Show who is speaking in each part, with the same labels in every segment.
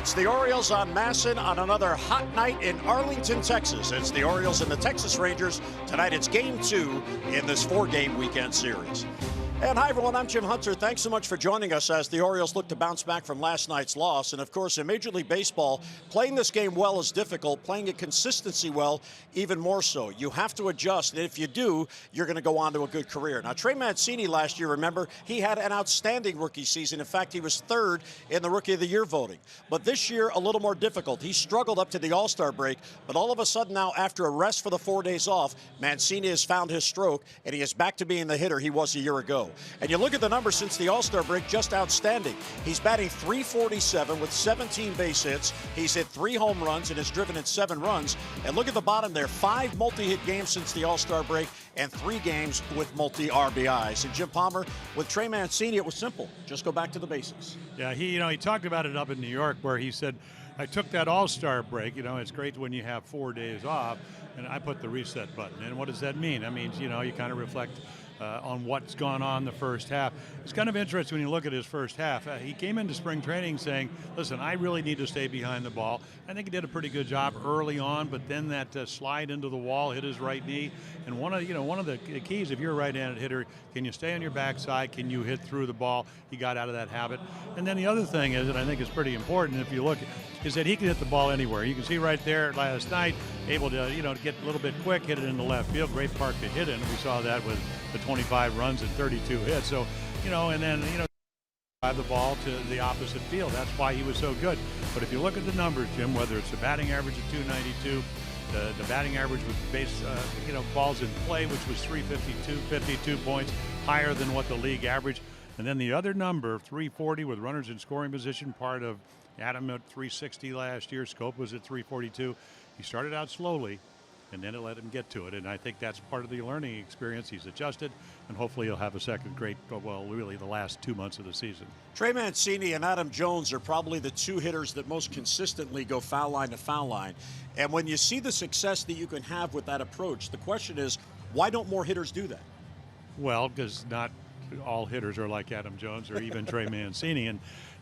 Speaker 1: It's the Orioles on Masson on another hot night in Arlington, Texas. It's the Orioles and the Texas Rangers. Tonight it's Game 2 in this 4-game weekend series. And hi, everyone. I'm Jim Hunter. Thanks so much for joining us as the Orioles look to bounce back from last night's loss. And, of course, in Major League Baseball, playing this game well is difficult. Playing it consistency well, even more so. You have to adjust. And if you do, you're going to go on to a good career. Now, Trey Mancini last year, remember, he had an outstanding rookie season. In fact, he was third in the Rookie of the Year voting. But this year, a little more difficult. He struggled up to the All-Star break. But all of a sudden now, after a rest for the 4 days off, Mancini has found his stroke, and he is back to being the hitter he was a year ago. And you look at the numbers since the All-Star break, just outstanding. He's batting .347 with 17 base hits. He's hit 3 home runs and has driven in 7 runs. And look at the bottom there, 5 multi-hit games since the All-Star break and 3 games with multi-RBIs. And Jim Palmer, with Trey Mancini, it was simple. Just go back to the basics.
Speaker 2: Yeah, he talked about it up in New York where he said, I took that All-Star break. It's great when you have 4 days off, and I put the reset button. And what does that mean? That means, you kind of reflect on what's gone on the first half. It's kind of interesting when you look at his first half. He came into spring training saying, listen, I really need to stay behind the ball. I think he did a pretty good job early on, but then that slide into the wall hit his right knee. And one of the keys, if you're a right-handed hitter, can you stay on your backside? Can you hit through the ball? He got out of that habit. And then the other thing is, and I think is pretty important if you look, is that he can hit the ball anywhere. You can see right there last night, able to, get a little bit quick, hit it in the left field. Great park to hit in. We saw that with the 25 runs and 32 hits. So, and then, drive the ball to the opposite field. That's why he was so good. But if you look at the numbers, Jim, whether it's the batting average of 292, the batting average with base, balls in play, which was 352, 52 points, higher than what the league average. And then the other number, 340 with runners in scoring position, part of Adam at 360 last year. Scope was at 342. He started out slowly, and then it let him get to it. And I think that's part of the learning experience. He's adjusted, and hopefully he'll have a second great, really the last 2 months of the season.
Speaker 1: Trey Mancini and Adam Jones are probably the 2 hitters that most consistently go foul line to foul line. And when you see the success that you can have with that approach, the question is, why don't more hitters do that?
Speaker 2: Well, because not all hitters are like Adam Jones or even Trey Mancini. And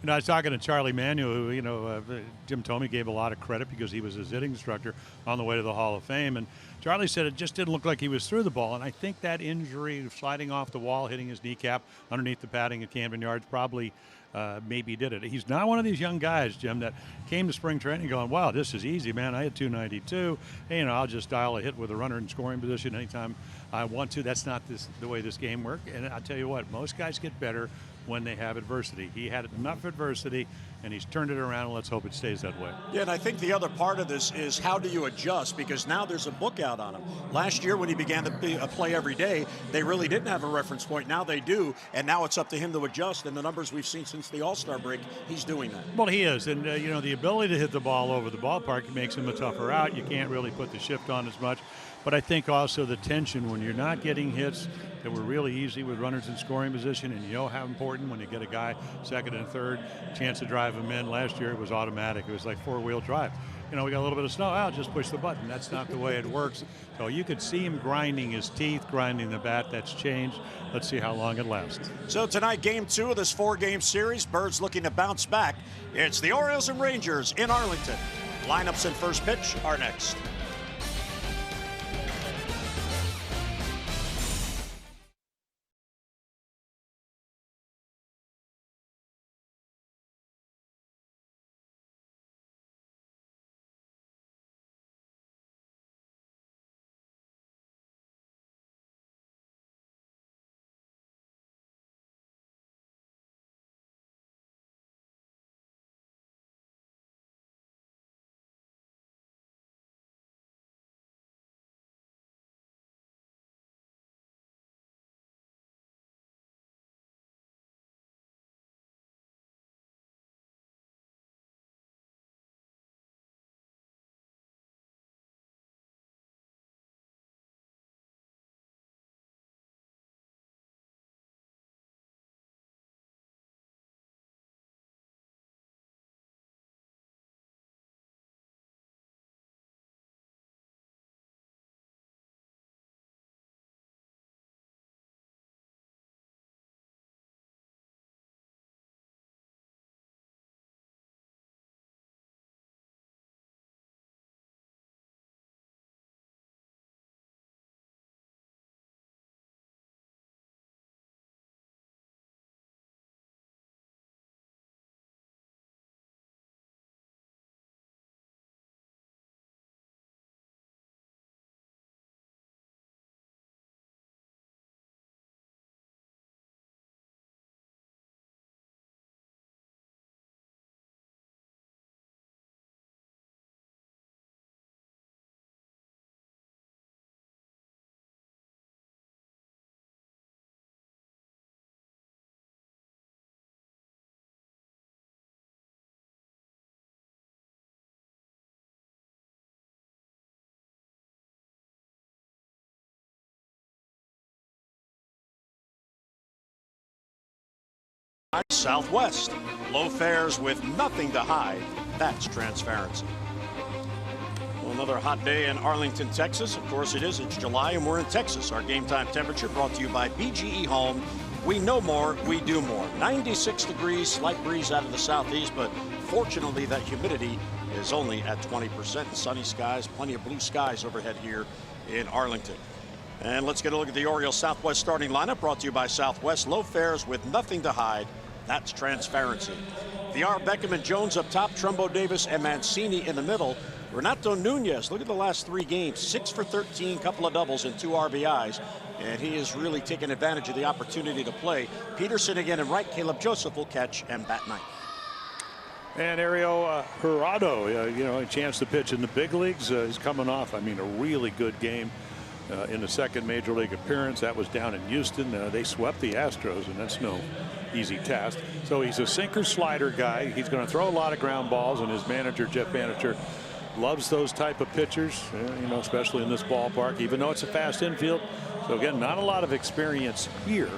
Speaker 2: I was talking to Charlie Manuel, who, Jim Thome gave a lot of credit because he was his hitting instructor on the way to the Hall of Fame. And Charlie said it just didn't look like he was through the ball. And I think that injury, sliding off the wall, hitting his kneecap underneath the padding at Camden Yards, probably maybe did it. He's not one of these young guys, Jim, that came to spring training going, wow, this is easy, man. I hit 292. Hey, I'll just dial a hit with a runner in scoring position anytime I want to. That's not the way this game works. And I'll tell you what, most guys get better when they have adversity. He had enough adversity, and he's turned it around, and let's hope it stays that way.
Speaker 1: Yeah, and I think the other part of this is how do you adjust, because now there's a book out on him. Last year when he began to play every day, they really didn't have a reference point. Now they do, and now it's up to him to adjust, and the numbers we've seen since the All-Star break, he's doing that.
Speaker 2: Well, he is, and the ability to hit the ball over the ballpark makes him a tougher out. You can't really put the shift on as much. But I think also the tension when you're not getting hits that were really easy with runners in scoring position, and you know how important when you get a guy second and third, chance to drive him in. Last year it was automatic. It was like 4-wheel drive. We got a little bit of snow. I'll just push the button. That's not the way it works. So you could see him grinding his teeth, grinding the bat. That's changed. Let's see how long it lasts.
Speaker 1: So tonight, Game 2 of this 4-game series. Birds looking to bounce back. It's the Orioles and Rangers in Arlington. Lineups and first pitch are next. Southwest. Low fares with nothing to hide. That's transparency. Well, another hot day in Arlington, Texas. Of course it is. It's July and we're in Texas. Our game time temperature brought to you by BGE Home. We know more, we do more. 96 degrees, slight breeze out of the southeast, but fortunately that humidity is only at 20%. Sunny skies, plenty of blue skies overhead here in Arlington. And let's get a look at the Orioles Southwest starting lineup brought to you by Southwest. Low fares with nothing to hide. That's transparency. VR, Beckham, and Jones up top. Trumbo, Davis, and Mancini in the middle. Renato Nunez, look at the last 3 games. 6 for 13, couple of doubles and 2 RBIs. And he is really taking advantage of the opportunity to play. Peterson again in right. Caleb Joseph will catch and bat ninth.
Speaker 2: And Ariel Jurado, you know, a chance to pitch in the big leagues. He's coming off, I mean, a really good game in the second major league appearance. That was down in Houston. They swept the Astros, and that's no easy task. So he's a sinker slider guy. He's going to throw a lot of ground balls, and his manager, Jeff Bannister, loves those type of pitchers, you know, especially in this ballpark, even though it's a fast infield. So again, not a lot of experience here,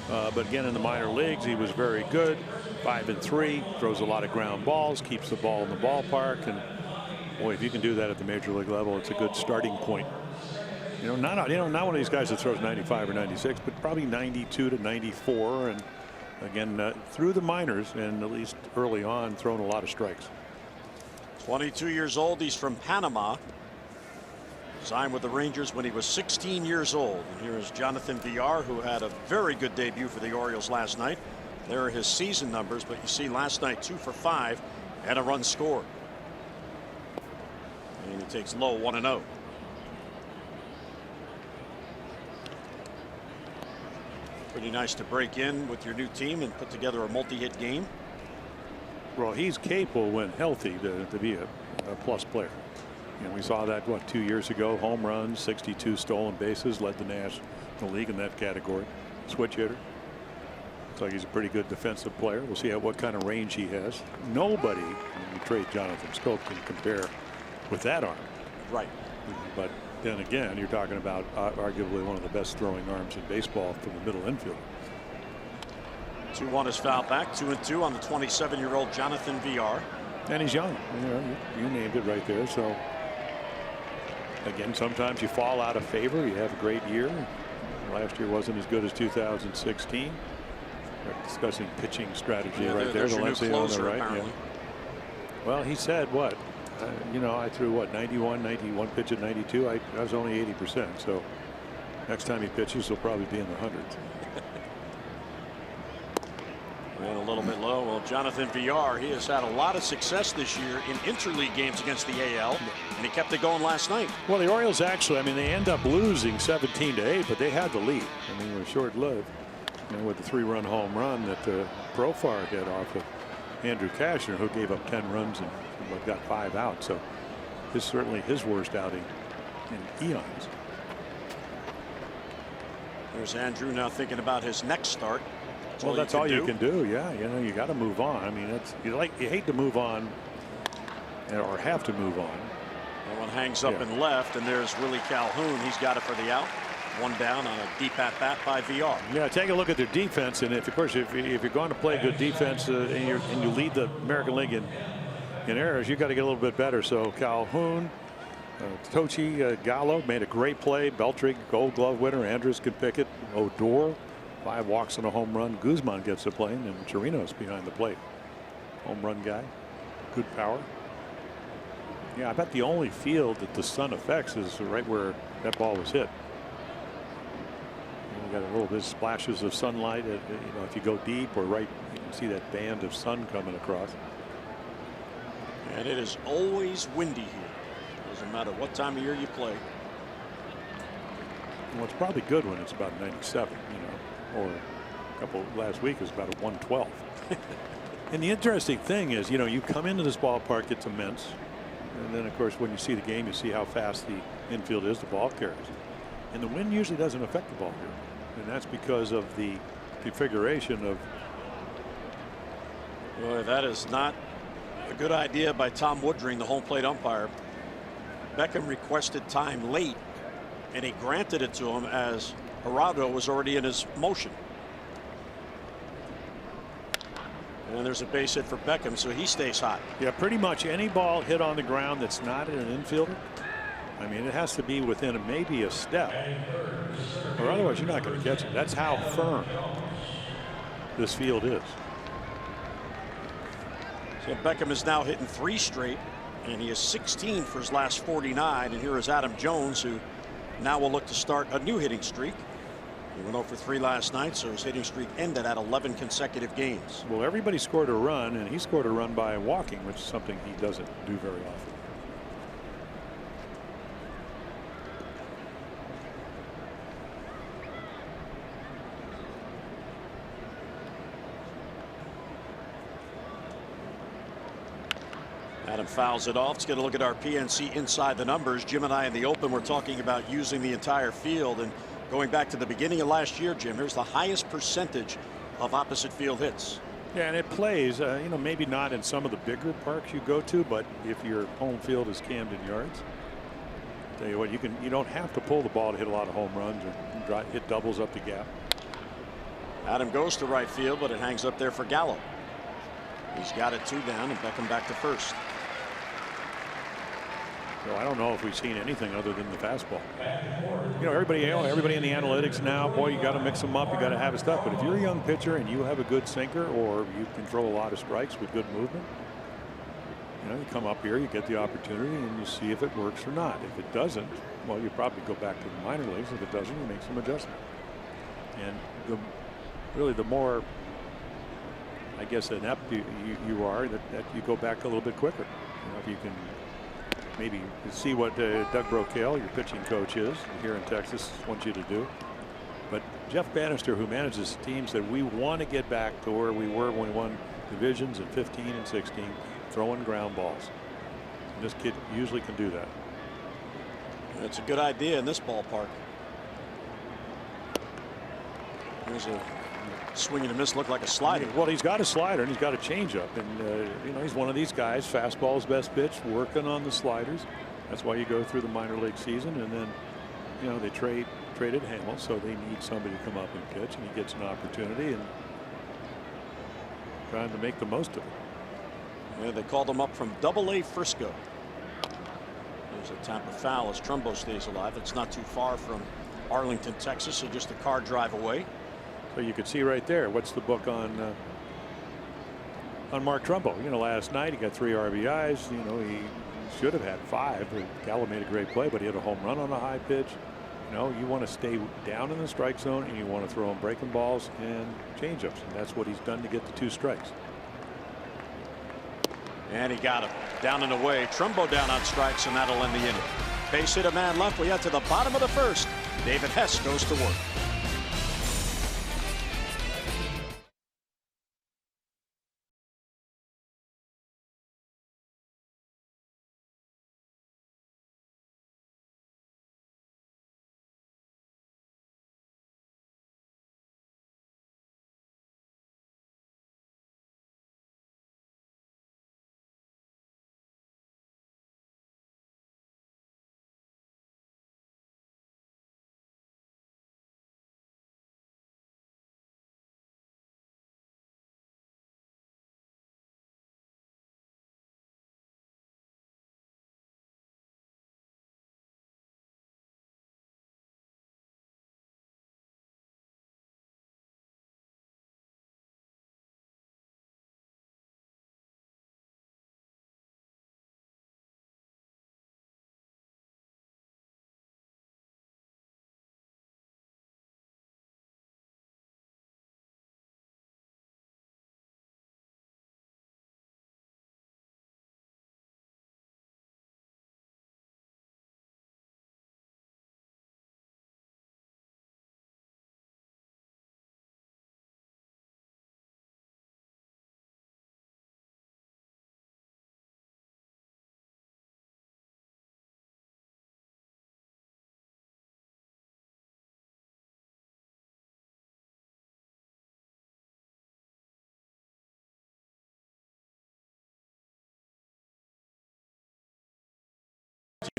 Speaker 2: but again in the minor leagues he was very good. 5-3, throws a lot of ground balls, keeps the ball in the ballpark, and boy, if you can do that at the major league level, it's a good starting point. You know, not one of these guys that throws 95 or 96, but probably 92 to 94, and again through the minors and at least early on throwing a lot of strikes.
Speaker 1: 22 years old. He's from Panama. Signed with the Rangers when he was 16 years old. And here is Jonathan VR, who had a very good debut for the Orioles last night. There are his season numbers, but you see last night 2 for 5 and a run scored. And he takes low 1-0. Pretty nice to break in with your new team and put together a multi-hit game.
Speaker 2: Well, he's capable when healthy to be a plus player. And we saw that, what, 2 years ago. Home runs, 62 stolen bases, led the National League in that category. Switch hitter. Looks like he's a pretty good defensive player. We'll see what kind of range he has. Nobody, when you trade Jonathan Scope, can compare with that arm.
Speaker 1: Right.
Speaker 2: But then again, you're talking about arguably one of the best throwing arms in baseball from the middle infield.
Speaker 1: 2-1 is foul back. 2-2 on the 27-year-old Jonathan VR.
Speaker 2: And he's young. You know, you named it right there. So again, sometimes you fall out of favor. You have a great year. Last year wasn't as good as 2016. We're discussing pitching strategy right there.
Speaker 1: Valencia on the right. Yeah.
Speaker 2: Well, he said what? You know, I threw what, 91 pitch at 92. I was only 80%. So next time he pitches, he'll probably be in the hundreds.
Speaker 1: And a little bit low. Well, Jonathan VR, he has had a lot of success this year in interleague games against the AL, and he kept it going last night.
Speaker 2: Well, the Orioles actually, I mean, they end up losing 17-8, but they had the lead. I mean, it was short-lived, you know, with the 3-run home run that Profar hit off of Andrew Cashner, who gave up 10 runs and got 5 out. So this is certainly his worst outing in eons.
Speaker 1: There's Andrew now thinking about his next start.
Speaker 2: Well, that's all you can do. Yeah, you know, you got to move on. I mean, it's you hate to move on or have to move on.
Speaker 1: That one hangs up and left, and there's Willie Calhoun. He's got it for the out. 1 down on a deep at bat by VR.
Speaker 2: Yeah, take a look at their defense, and if you're going to play good defense and you lead the American League in errors, you got to get a little bit better. So Calhoun, Tochi Gallo made a great play. Beltrig, Gold Glove winner. Andrus can pick it. Odor, 5 walks and a home run. Guzman gets the play, and Chirinos behind the plate. Home run guy, good power. Yeah, I bet the only field that the sun affects is right where that ball was hit. You got a little bit of splashes of sunlight. You know, if you go deep or right, you can see that band of sun coming across.
Speaker 1: And it is always windy here. Doesn't matter what time of year you play.
Speaker 2: Well, it's probably good when it's about 97, you know, or a couple last week was about a 112. And the interesting thing is, you know, you come into this ballpark, it's immense. And then, of course, when you see the game, you see how fast the infield is, the ball carries. And the wind usually doesn't affect the ball here. And that's because of the configuration of.
Speaker 1: Boy, that is not a good idea by Tom Woodring, the home plate umpire. Beckham requested time late, and he granted it to him as Jurado was already in his motion. And there's a base hit for Beckham, so he stays hot.
Speaker 3: Yeah, pretty much any ball hit on the ground that's not an infielder. I mean, it has to be within maybe a step, or otherwise you're not going to catch it. That's how firm this field is.
Speaker 1: So Beckham is now hitting 3 straight, and he is 16 for his last 49. And here is Adam Jones, who now will look to start a new hitting streak. He went 0 for 3 last night, so his hitting streak ended at 11 consecutive games.
Speaker 3: Well, everybody scored a run, and he scored a run by walking, which is something he doesn't do very often.
Speaker 1: Adam fouls it off. Let's get a look at our PNC inside the numbers. Jim and I in the open were talking about using the entire field, and going back to the beginning of last year, Jim, here's the highest percentage of opposite field hits.
Speaker 3: Yeah, and it plays, you know, maybe not in some of the bigger parks you go to, but if your home field is Camden Yards, I'll tell you what, you don't have to pull the ball to hit a lot of home runs or hit doubles up the gap.
Speaker 1: Adam goes to right field, but it hangs up there for Gallo. He's got it 2 down, and Beckham back to first.
Speaker 3: So I don't know if we've seen anything other than the fastball. You know, everybody in the analytics now, boy, you got to mix them up. You got to have his stuff. But if you're a young pitcher and you have a good sinker, or you control a lot of strikes with good movement, you know, you come up here, you get the opportunity, and you see if it works or not. If it doesn't, well, you probably go back to the minor leagues. If it doesn't, you make some adjustment. And really, the more, I guess, inept you are, that you go back a little bit quicker. You know, if you can maybe see what Doug Brocail, your pitching coach, is here in Texas, wants you to do. But Jeff Bannister, who manages teams, that we want to get back to where we were when we won divisions in 15 and 16, throwing ground balls. And this kid usually can do that.
Speaker 1: It's a good idea in this ballpark. There's a swing and a miss, look like a slider.
Speaker 3: Well, he's got a slider and he's got a changeup, and you know, he's one of these guys. Fastball's best pitch, working on the sliders. That's why you go through the minor league season, and then, you know, they traded Hamill, so they need somebody to come up and pitch, and he gets an opportunity and trying to make the most of it.
Speaker 1: Yeah, they called him up from Double-A Frisco. There's a Tampa foul as Trumbo stays alive. It's not too far from Arlington, Texas, so just a car drive away.
Speaker 3: So you could see right there, what's the book on Mark Trumbo? You know, last night he got 3 RBIs. You know, he should have had 5. Gallo made a great play, but he had a home run on a high pitch. You know, you want to stay down in the strike zone, and you want to throw him breaking balls and changeups, and that's what he's done to get the 2 strikes.
Speaker 1: And he got him down and away. Trumbo down on strikes, and that'll end the inning. Base hit, a man left. We head to the bottom of the first. David Hess goes to work.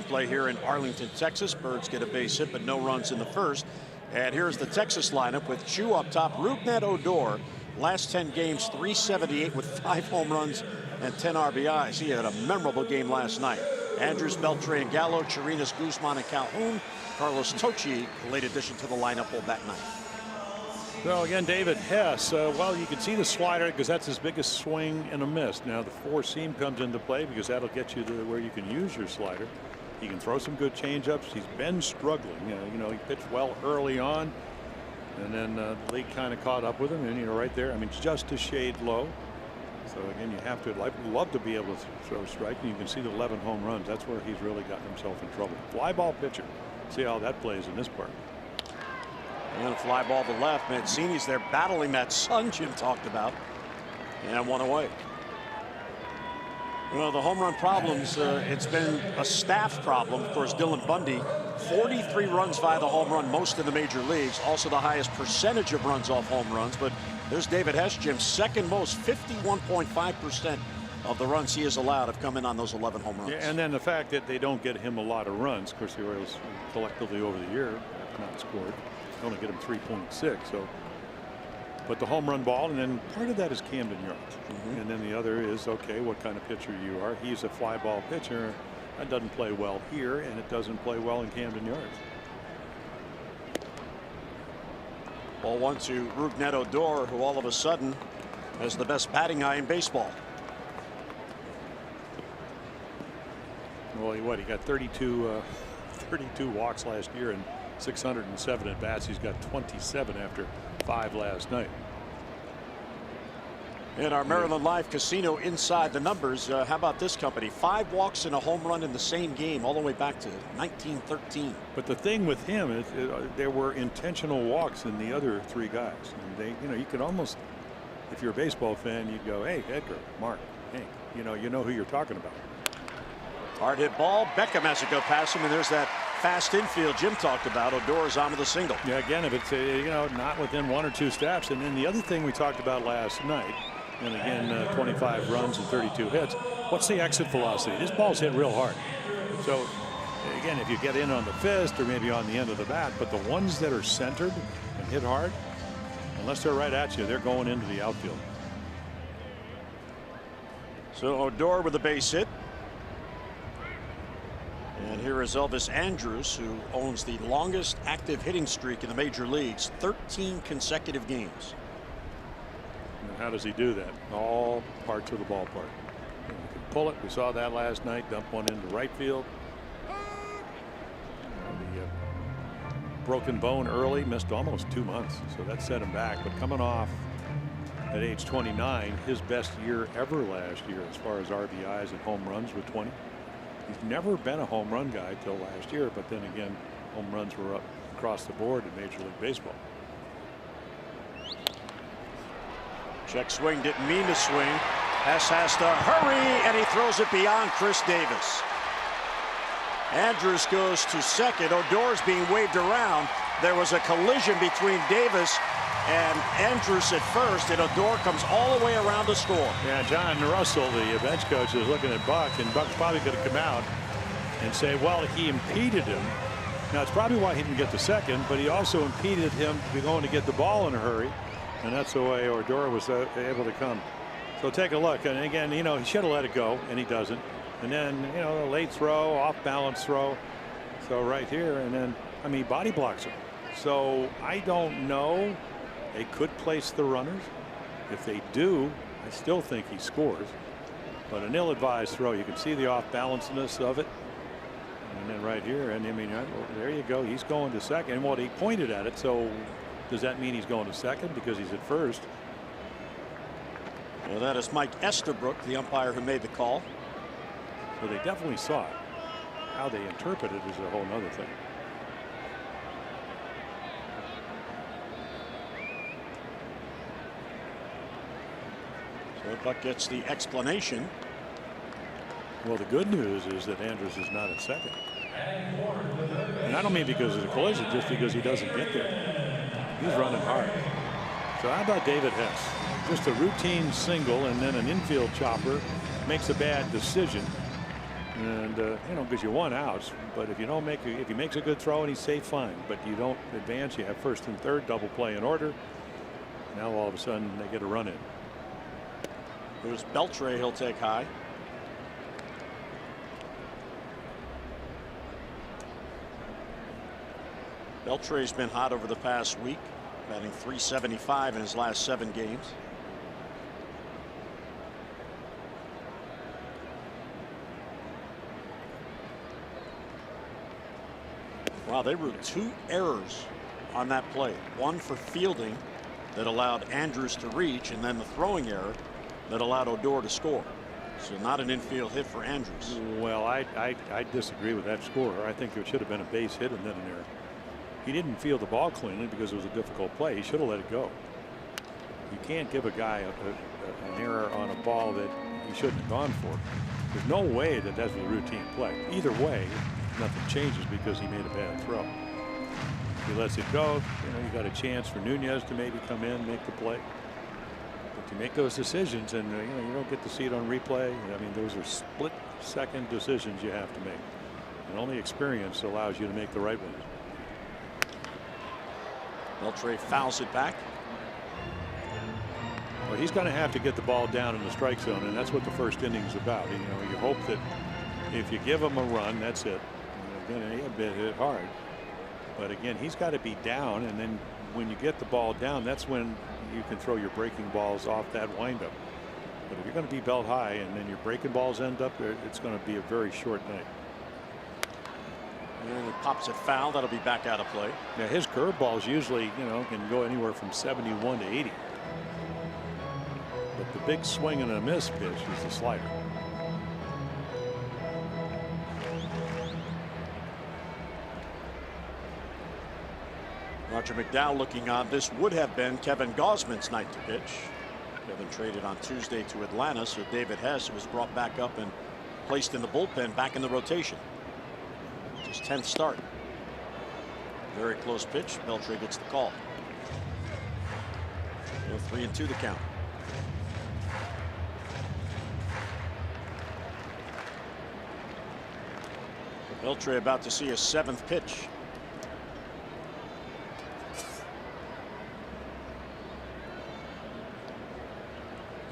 Speaker 1: Play here in Arlington, Texas. Birds get a base hit, but no runs in the first. And here's the Texas lineup with Chu up top, Rougned Odor, Last 10 games, 378 with 5 home runs and 10 RBIs. He had a memorable game last night. Andrews, Beltran, Gallo, Chirinos, Guzman, and Calhoun. Carlos Tocci, late addition to the lineup, will bat 9th.
Speaker 3: So again, David Hess, well, you can see the slider because that's his biggest swing and a miss. Now the 4-seam comes into play because that'll get you to where you can use your slider. He can throw some good changeups. He's been struggling. You know, he pitched well early on, and then the league kind of caught up with him. And right there, I mean, just a shade low. So again, you have to love to be able to throw strike. And you can see the 11 home runs. That's where he's really gotten himself in trouble. Fly ball pitcher. See how that plays in this part.
Speaker 1: And a fly ball to left. Mancini's there battling that sun Jim talked about. And one away. Well, the home run problems, it's been a staff problem. Of course, Dylan Bundy, 43 runs via the home run, most in the major leagues. Also the highest percentage of runs off home runs. But there's David Hess, Jim, second most, 51.5% of the runs he has allowed have come in on those 11 home runs.
Speaker 3: Yeah, and then the fact that they don't get him a lot of runs. Of course, the Orioles collectively over the year have not scored. They only get him 3.6. So, but the home run ball, and then part of that is Camden yards. And then the other is, okay, what kind of pitcher you are. He's a fly ball pitcher. That doesn't play well here, and it doesn't play well in Camden yards.
Speaker 1: Ball 1 to Rougned Odor, who all of a sudden has the best batting eye in baseball.
Speaker 3: Well, he got 32 walks last year and 607 at bats. He's got 27 after 5 last night.
Speaker 1: In our Maryland Live Casino inside the numbers, how about this company? 5 walks and a home run in the same game all the way back to 1913.
Speaker 3: But the thing with him is there were intentional walks in the other 3 guys. And they, you could almost, if you're a baseball fan, you'd go, hey, Edgar, Mark, Hank, you know who you're talking about.
Speaker 1: Hard hit ball. Beckham has to go past him, and there's that fast infield Jim talked about. Odor is onto the single.
Speaker 3: Yeah, again, if it's not within 1 or 2 steps. And then the other thing we talked about last night, and again, 25 runs and 32 hits. What's the exit velocity? This ball's hit real hard. So again, if you get in on the fist or maybe on the end of the bat, but the ones that are centered and hit hard, unless they're right at you, they're going into the outfield.
Speaker 1: So Odor with a base hit. And here is Elvis Andrus, who owns the longest active hitting streak in the major leagues, 13 consecutive games.
Speaker 3: And how does he do that? All parts of the ballpark. You can pull it. We saw that last night. Dump one into right field. The broken bone early, missed almost 2 months, so that set him back. But coming off at age 29, his best year ever last year as far as RBIs and home runs with 20. He's never been a home run guy till last year, but then again, home runs were up across the board in Major League Baseball.
Speaker 1: Check swing, didn't mean to swing. Hess has to hurry, and he throws it beyond Chris Davis. Andrus goes to second. Odor's being waved around. There was a collision between Davis and Andrus at first, and Odor comes all the way around to score.
Speaker 3: Yeah, John Russell, the bench coach, is looking at Buck, and Buck's probably going to come out and say, well, he impeded him. Now, it's probably why he didn't get the second, but he also impeded him going to get the ball in a hurry, and that's the way Odor was able to come. So take a look, and again, he should have let it go, and he doesn't. And then, a late throw, off-balance throw. So right here, and then, he body blocks him. So I don't know. They could place the runners. If they do, I still think he scores. But an ill-advised throw, you can see the off-balanceness of it. And then right here, and there you go. He's going to second. And he pointed at it. So does that mean he's going to second because he's at first?
Speaker 1: Well, that is Mike Estabrook, the umpire who made the call.
Speaker 3: So they definitely saw it. How they interpret it is a whole other thing.
Speaker 1: So Buck gets the explanation.
Speaker 3: Well, the good news is that Andrus is not at second. And I don't mean because of the collision, just because he doesn't get there. He's running hard. So how about David Hess? Just a routine single and then an infield chopper makes a bad decision. And because you want outs, but if he makes a good throw and he's safe, fine. But you don't advance, you have first and third, double play in order. Now all of a sudden they get a run in.
Speaker 1: There's Beltre, he'll take high. Beltre's been hot over the past week, batting .375 in his last 7 games. Wow, they wrote 2 errors on that play. One for fielding that allowed Andrews to reach, and then the throwing error that allowed Odor to score. So not an infield hit for Andrews.
Speaker 3: Well, I disagree with that score. I think it should have been a base hit and then an error. He didn't field the ball cleanly because it was a difficult play. He should have let it go. You can't give a guy an error on a ball that he shouldn't have gone for. There's no way that that's a routine play. Either way, nothing changes because he made a bad throw. If he lets it go, you got a chance for Nunez to maybe come in, make the play. But to make those decisions, and you don't get to see it on replay. I mean, those are split-second decisions you have to make, and only experience allows you to make the right ones.
Speaker 1: Beltre fouls it back.
Speaker 3: Well, he's going to have to get the ball down in the strike zone, and that's what the first inning is about. You hope that if you give him a run, that's it. Again, he had been hit hard, but again, he's got to be down, and then when you get the ball down, that's when you can throw your breaking balls off that windup. But if you're going to be belt high and then your breaking balls end up there, it's going to be a very short night.
Speaker 1: And he pops it foul. That'll be back out of play.
Speaker 3: Now his curveballs usually, can go anywhere from 71 to 80. But the big swing and a miss pitch is the slider.
Speaker 1: Roger McDowell looking on. This would have been Kevin Gausman's night to pitch. Kevin traded on Tuesday to Atlanta, so David Hess was brought back up and placed in the bullpen, back in the rotation. His 10th start. Very close pitch. Beltre gets the call. 3-2 the count. Beltre about to see his 7th pitch.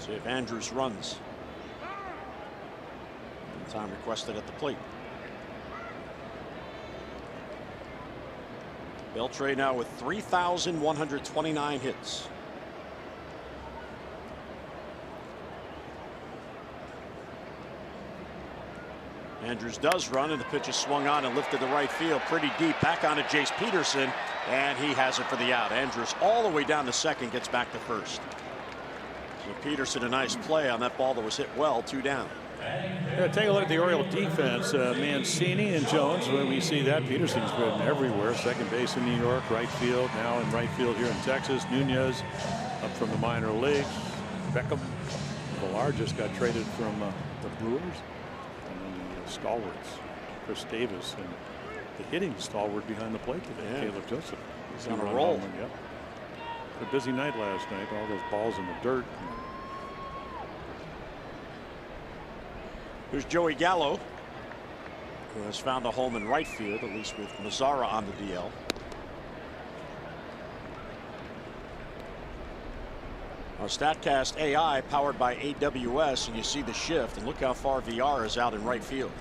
Speaker 1: See if Andrews runs. Time requested at the plate. Beltre now with 3,129 hits. Andrews does run, and the pitch is swung on and lifted to right field pretty deep. Back on to Jace Peterson, and he has it for the out. Andrews all the way down to second, gets back to first. So Peterson, a nice play on that ball that was hit well, 2 down.
Speaker 3: Yeah, take a look at the Oriole defense. Mancini and Jones. When we see that, Peterson's been everywhere. Second base in New York, right field, now in right field here in Texas. Nunez up from the minor leagues. Beckham, the largest, got traded from the Brewers. And then the stalwarts, Chris Davis, and the hitting stalwart behind the plate today, Caleb Joseph.
Speaker 1: He's on a roll.
Speaker 3: Yep. A busy night last night. All those balls in the dirt.
Speaker 1: Here's Joey Gallo, who has found a home in right field, at least with Mazzara on the DL. Our StatCast AI powered by AWS, and you see the shift, and look how far VR is out in right field.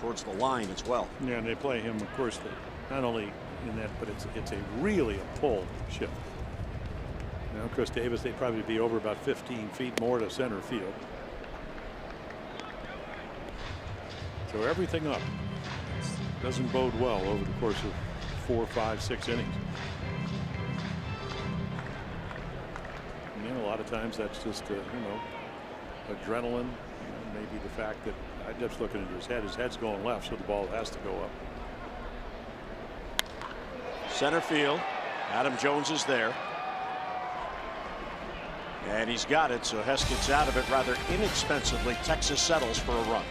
Speaker 1: Towards the line as well.
Speaker 3: Yeah, and they play him, of course, not only in that, but it's really a pull shift. Chris Davis, they'd probably be over about 15 feet more to center field. So everything up doesn't bode well over the course of 4, 5, 6 innings. And, a lot of times that's just adrenaline. Maybe the fact that I'm just looking at his head. His head's going left, so the ball has to go up.
Speaker 1: Center field. Adam Jones is there. And he's got it, so Hess gets out of it rather inexpensively. Texas settles for a run.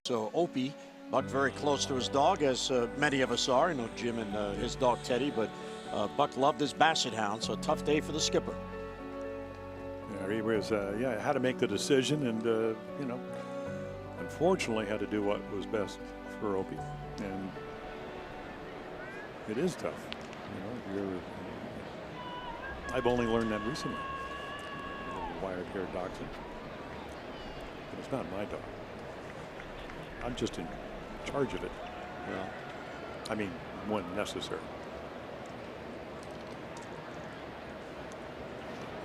Speaker 1: So Opie, Buck very close to his dog, as many of us are. I know Jim and his dog Teddy, but Buck loved his Basset Hound, so a tough day for the skipper.
Speaker 3: Yeah, he was, had to make the decision, and, unfortunately had to do what was best for Opie. And it is tough. I've only learned that recently. Wired-haired dachshund. But it's not my dog. I'm just in charge of it.
Speaker 1: Well,
Speaker 3: I mean, when necessary.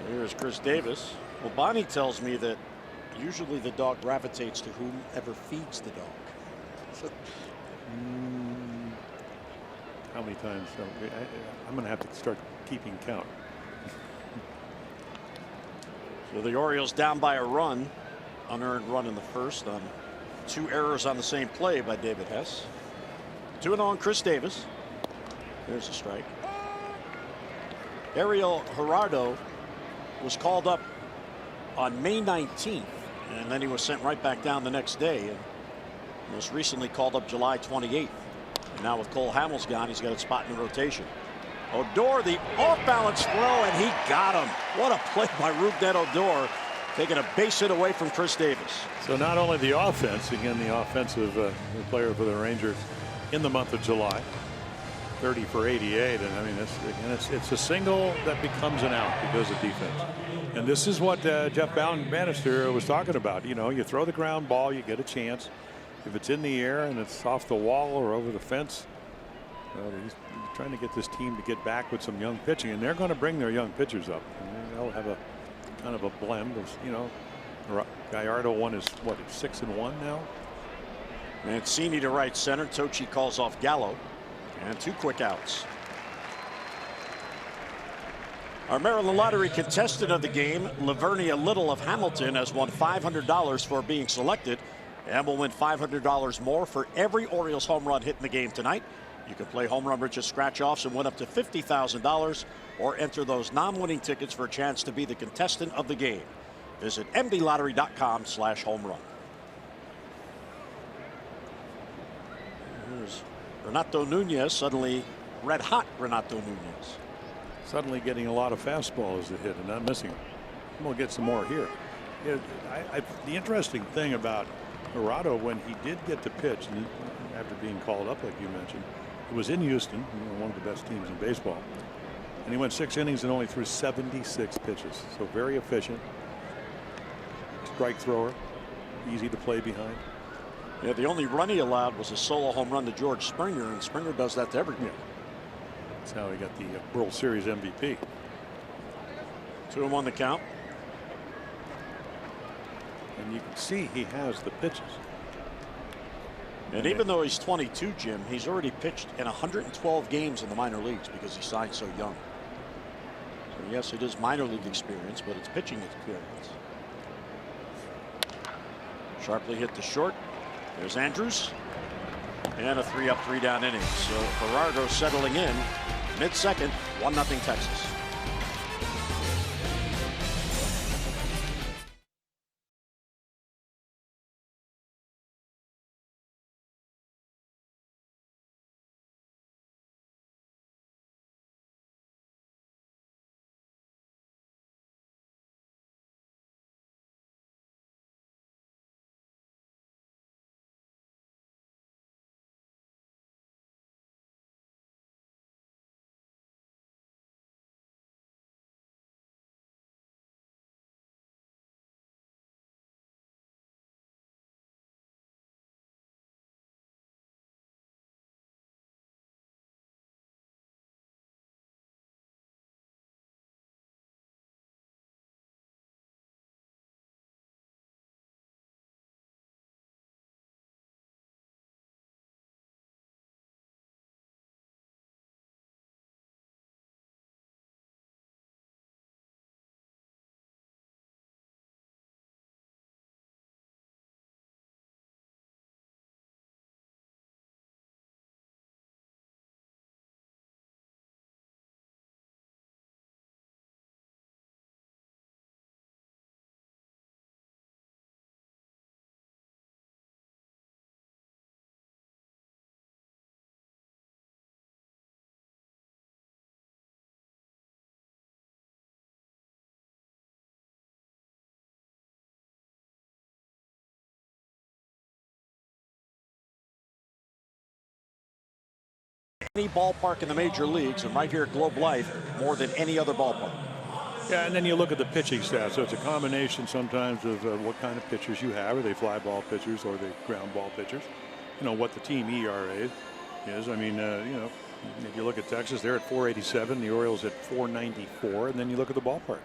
Speaker 1: Here's Chris Davis. Well, Bonnie tells me that usually the dog gravitates to whomever feeds the dog.
Speaker 3: How many times? I'm going to have to start keeping count.
Speaker 1: So the Orioles down by a run, unearned run in the first on 2 errors on the same play by David Hess. 2-0 on Chris Davis. There's a strike. Ariel Gerardo was called up on May 19th, and then he was sent right back down the next day. And most recently called up July 28th. And now with Cole Hamels gone, he's got a spot in the rotation. Odor, the off-balance throw, and he got him. What a play by Rougned Odor, taking a base hit away from Chris Davis.
Speaker 3: So not only the offense, again, the offensive player for the Rangers in the month of July, 30 for 88, and I mean, it's a single that becomes an out because of defense. And this is what Jeff Bannister was talking about. You throw the ground ball, you get a chance. If it's in the air and it's off the wall or over the fence, he's trying to get this team to get back with some young pitching, and they're going to bring their young pitchers up. And they'll have a kind of a blend of, Gallardo won is what, 6-1 now.
Speaker 1: Mancini to right center. Tochi calls off Gallo, and 2 quick outs. Our Maryland Lottery contestant of the game, Lavernia Little of Hamilton, has won $500 for being selected, and will win $500 more for every Orioles home run hit in the game tonight. You can play Home Run Rich's scratch-offs and win up to $50,000, or enter those non-winning tickets for a chance to be the contestant of the game. Visit mdlottery.com/homerun. Here's Renato Nunez, suddenly red-hot Renato Nunez.
Speaker 3: Suddenly getting a lot of fastballs to hit and not missing them. We'll get some more here. The interesting thing about Gerardo, when he did get to pitch, and after being called up, like you mentioned, it was in Houston, one of the best teams in baseball. And he went 6 innings and only threw 76 pitches. So very efficient. Strike thrower. Easy to play behind.
Speaker 1: Yeah, the only run he allowed was a solo home run to George Springer, and Springer does that to everybody.
Speaker 3: Yeah. That's how he got the World Series MVP.
Speaker 1: 2-1 the count.
Speaker 3: And you can see he has the pitches.
Speaker 1: And even though he's 22, Jim, he's already pitched in 112 games in the minor leagues because he signed so young. So yes, it is minor league experience, but it's pitching experience. Sharply hit to short. There's Andrews. And a 3-up, 3-down inning. So Gerardo settling in mid-second, 1-0 Texas. Any ballpark in the major leagues, and right here at Globe Life, more than any other ballpark.
Speaker 3: Yeah, and then you look at the pitching staff. So it's a combination sometimes of what kind of pitchers you have. Are they fly ball pitchers or are they ground ball pitchers? You know, what the team ERA is. I mean, you know, if you look at Texas, they're at 487. The Orioles at 494. And then you look at the ballpark.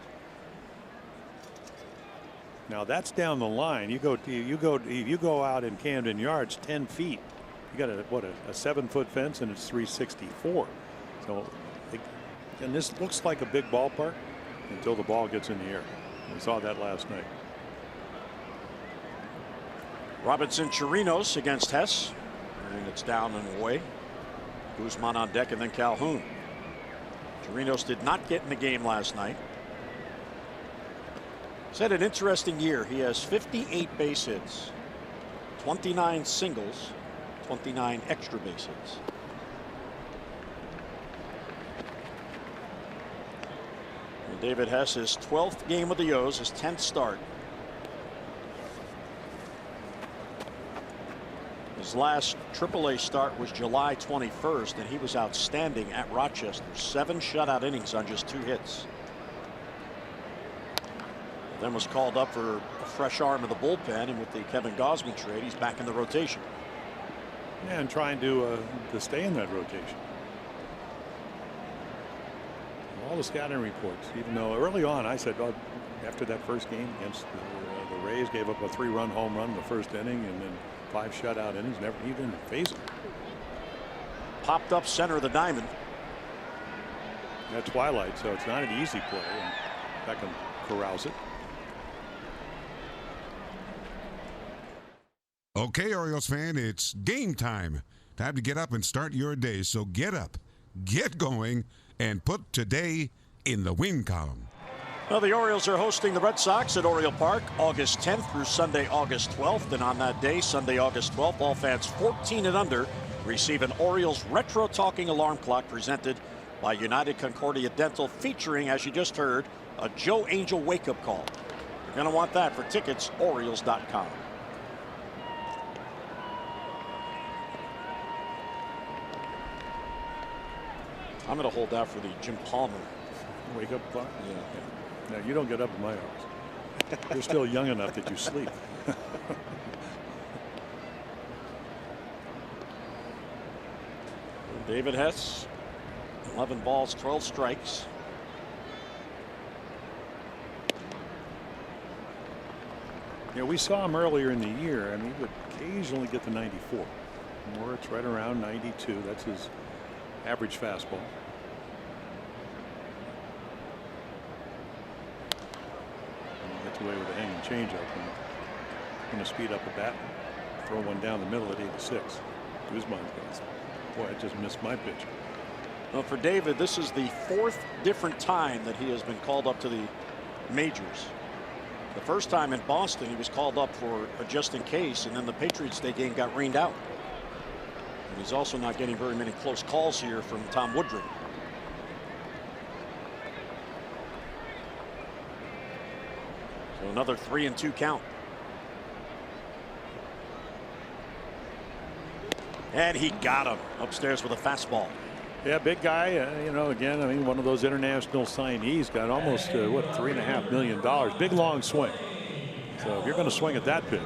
Speaker 3: Now that's down the line. You go out in Camden Yards 10 feet. You got a 7-foot fence and it's 364. So, and this looks like a big ballpark until the ball gets in the air. We saw that last night.
Speaker 1: Robinson Chirinos against Hess, and it's down and away. Guzman on deck, and then Calhoun. Chirinos did not get in the game last night. He's had an interesting year. He has 58 base hits, 29 singles, 29 extra base hits. And David Hess, his 12th game with the O's, his 10th start. His last AAA start was July 21st, and he was outstanding at Rochester. 7 shutout innings on just 2 hits. Then was called up for a fresh arm of the bullpen, and with the Kevin Gausman trade, he's back in the rotation.
Speaker 3: Yeah, and trying to stay in that rotation. All the scouting reports, even though early on I said, oh, after that first game against the Rays, gave up a 3-run home run in the first inning and then 5 shutout innings, never even faced him.
Speaker 1: Popped up center of the diamond.
Speaker 3: At twilight, so it's not an easy play, and Beckham corrals it.
Speaker 4: Okay, Orioles fan, it's game time. Time to get up and start your day. So get up, get going, and put today in the win column.
Speaker 1: Well, the Orioles are hosting the Red Sox at Oriole Park August 10th through Sunday, August 12th. And on that day, Sunday, August 12th, all fans 14 and under receive an Orioles retro talking alarm clock presented by United Concordia Dental, featuring, as you just heard, a Joe Angel wake-up call. You're going to want that. For tickets, Orioles.com. I'm going to hold out for the Jim Palmer
Speaker 3: wake up clock.
Speaker 1: Yeah.
Speaker 3: Now you don't get up in my hours. You're still young enough that you sleep.
Speaker 1: David Hess, 11 balls, 12 strikes.
Speaker 3: Yeah, we saw him earlier in the year. I mean, he would occasionally get to 94. More, it's right around 92. That's his average fastball. Gets away with a hanging changeup and going to speed up a bat, throw one down the middle at 86. Guzman's guys. Boy, I just missed my pitch.
Speaker 1: Well, for David, this is the 4th different time that he has been called up to the majors. The first time in Boston, he was called up for a just in case, and then the Patriots Day game got rained out. And he's also not getting very many close calls here from Tom Woodring. So another 3-2 count. And he got him upstairs with a fastball.
Speaker 3: Yeah, big guy. You know, again, I mean, one of those international signees, got almost what, $3.5 million. Big long swing. So if you're going to swing at that pitch,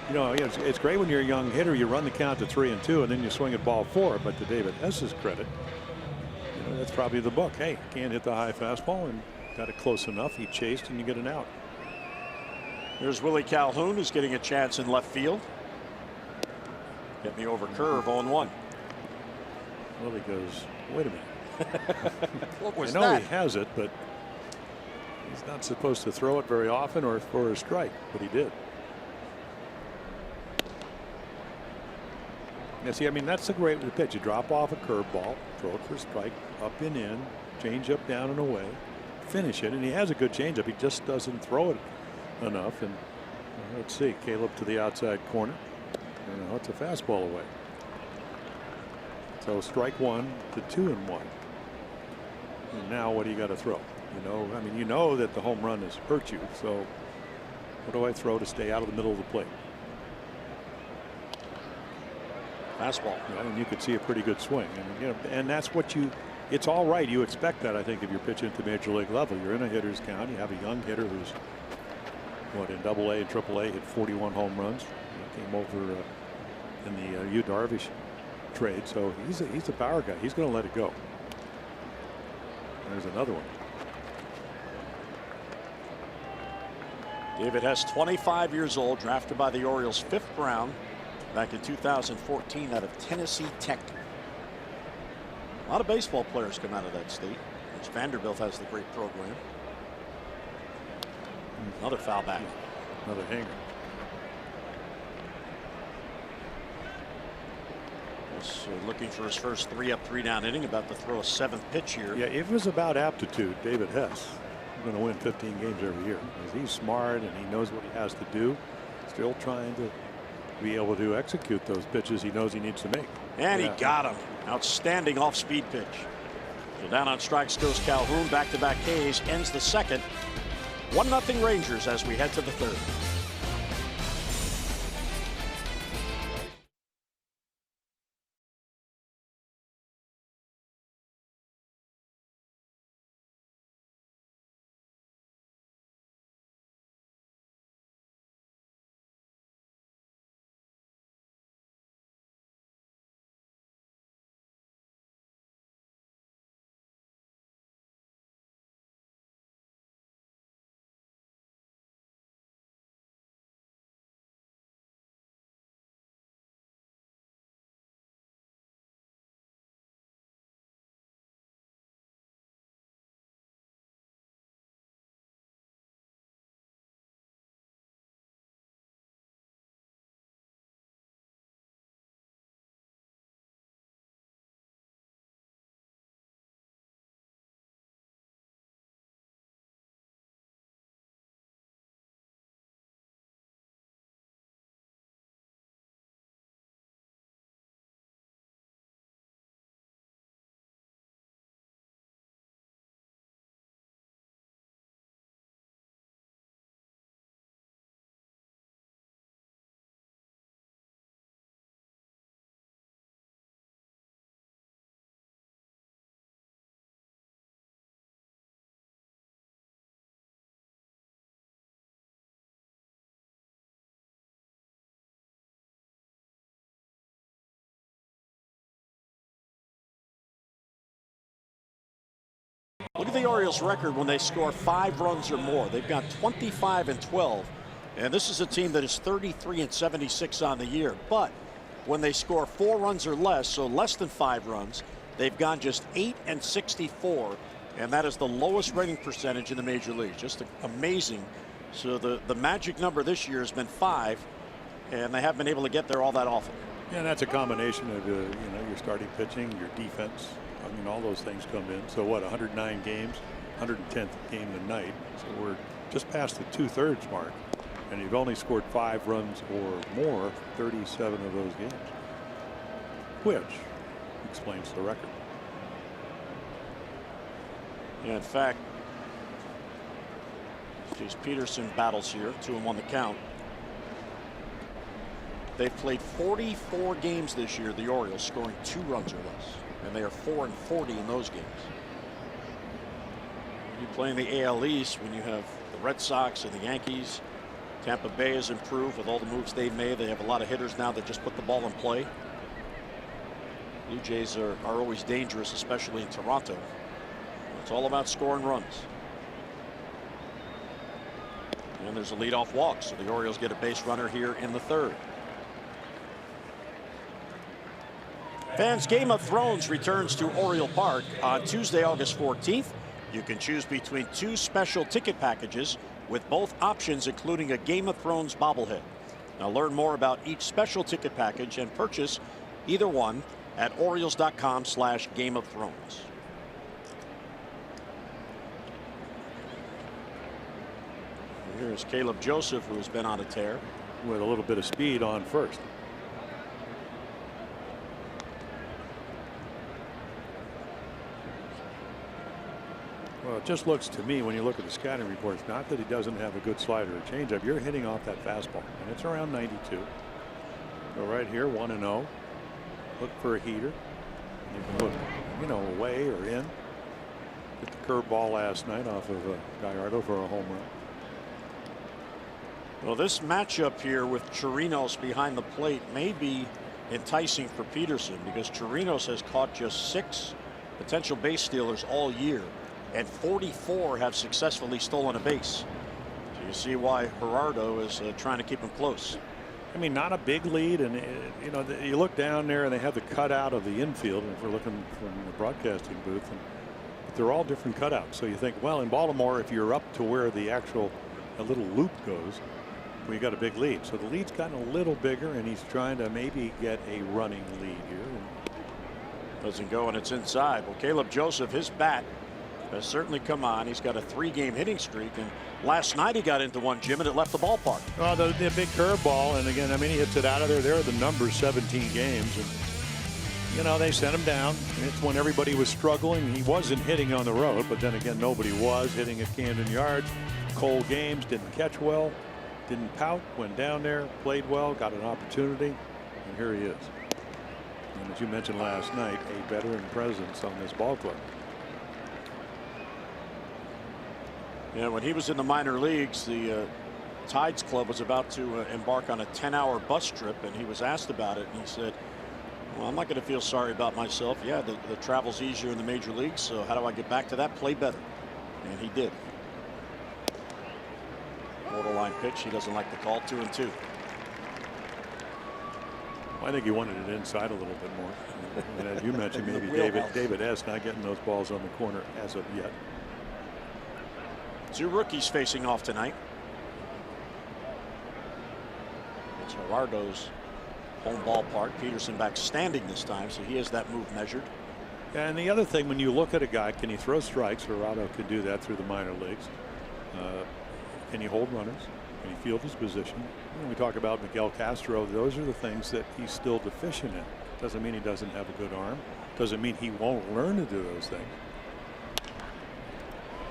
Speaker 3: you know, it's great when you're a young hitter. You run the count to 3-2, and then you swing at ball 4. But to David Hess's credit, you know, that's probably the book. Hey, can't hit the high fastball, and got it close enough. He chased, and you get an out.
Speaker 1: There's Willie Calhoun, who's getting a chance in left field. Hit me over curve, 0-1.
Speaker 3: Willie goes, wait a minute.
Speaker 1: What was
Speaker 3: I know
Speaker 1: that?
Speaker 3: he has it, but he's not supposed to throw it very often or for a strike, but he did. Yeah, see, I mean, that's a great pitch. You drop off a curveball, throw it for a strike, up and in, change up, down and away, finish it, and he has a good changeup. He just doesn't throw it enough. And let's see, Caleb to the outside corner. And it's a fastball away. So strike 1 to 2-1. And now what do you got to throw? You know, I mean, you know that the home run has hurt you. So what do I throw to stay out of the middle of the plate?
Speaker 1: Fastball.
Speaker 3: Yeah, and you could see a pretty good swing. And, you know, and that's what it's all right. You expect that, I think, if you're pitching at the major league level. You're in a hitter's count. You have a young hitter who's, what, in AA and AAA, hit 41 home runs. He came over in the Yu Darvish trade. So he's a power guy. He's going to let it go. There's another one.
Speaker 1: David Hess, 25 years old, drafted by the Orioles 5th round back in 2014 out of Tennessee Tech. A lot of baseball players come out of that state, which Vanderbilt has the great program. Another foul back.
Speaker 3: Another hanger.
Speaker 1: Looking for his first 3-up, 3-down inning, about to throw a 7th pitch here.
Speaker 3: Yeah, if it was about aptitude, David Hess is going to win 15 games every year. Because he's smart and he knows what he has to do. Still trying to be able to execute those pitches he knows he needs to make.
Speaker 1: And he got him. Outstanding off-speed pitch. So down on strikes goes Calhoun. Back-to-back Ks ends the second. 1-0 Rangers as we head to the third. Look at the Orioles record when they score 5 runs or more. They've got 25-12. And this is a team that is 33-76 on the year. But when they score 4 runs or less, so less than 5 runs, they've gone just 8-64. And that is the lowest rating percentage in the major leagues. Just amazing. So the magic number this year has been 5. And they haven't been able to get there all that often.
Speaker 3: Yeah, that's a combination of your starting pitching, your defense. I mean, all those things come in. So what, 109 games, 110th game tonight. So we're just past the 2/3 mark. And you've only scored 5 runs or more 37 of those games, which explains the record.
Speaker 1: Yeah, in fact, Chase Peterson battles here, 2-1 the count. They've played 44 games this year, the Orioles, scoring 2 runs or less. And they are 4-40 in those games. You play in the AL East when you have the Red Sox and the Yankees. Tampa Bay has improved with all the moves they've made. They have a lot of hitters now that just put the ball in play. Blue Jays are always dangerous, especially in Toronto. It's all about scoring runs. And there's a leadoff walk, so the Orioles get a base runner here in the third. Fans, Game of Thrones returns to Oriole Park on Tuesday, August 14th. You can choose between 2 special ticket packages with both options including a Game of Thrones bobblehead. Now learn more about each special ticket package and purchase either one at Orioles.com/Game of Thrones. Here's Caleb Joseph, who has been on a tear.
Speaker 3: With a little bit of speed on first. Well, it just looks to me when you look at the scouting reports, not that he doesn't have a good slider or changeup. You're hitting off that fastball, and it's around 92. So right here, 1-0. look for a heater. You can look, you know, away or in. Hit the curveball last night off of Gallardo for a home run.
Speaker 1: Well, this matchup here with Chirinos behind the plate may be enticing for Peterson, because Chirinos has caught just 6 potential base stealers all year, and 44 have successfully stolen a base. So you see why Gerardo is trying to keep him close.
Speaker 3: I mean, not a big lead, and you know, you look down there and they have the cutout of the infield, and if we're looking from the broadcasting booth, and they're all different cutouts. So you think, well, in Baltimore, if you're up to where the actual little loop goes, well, you got a big lead. So the lead's gotten a little bigger, and he's trying to maybe get a running lead here.
Speaker 1: Doesn't go, and it's inside. Well, Caleb Joseph, his bat has certainly come on. He's got a 3-game hitting streak, and last night he got into one, Jim, and it left the ballpark.
Speaker 3: Well, the big curveball, and again, I mean, he hits it out of there. There are the numbers, 17 games, and you know, they sent him down. It's when everybody was struggling. He wasn't hitting on the road, but then again, nobody was hitting at Camden Yards. Cold games, didn't catch well, didn't pout, went down there, played well, got an opportunity, and here he is. And as you mentioned last night, a veteran presence on this ball club.
Speaker 1: Yeah, when he was in the minor leagues, the Tides Club was about to embark on a 10-hour bus trip, and he was asked about it, and he said, well, I'm not going to feel sorry about myself. Yeah, the travel's easier in the major leagues, so how do I get back to that? Play better. And he did. Borderline pitch. He doesn't like the call. 2-2.
Speaker 3: I think he wanted it inside a little bit more. And as you mentioned, maybe David S. not getting those balls on the corner as of yet.
Speaker 1: 2 rookies facing off tonight. It's Gerardo's home ballpark. Peterson back standing this time, so he has that move measured.
Speaker 3: And the other thing, when you look at a guy, can he throw strikes? Gerardo can do that through the minor leagues. Can he hold runners? Can he field his position? When we talk about Miguel Castro, those are the things that he's still deficient in. Doesn't mean he doesn't have a good arm. Doesn't mean he won't learn to do those things.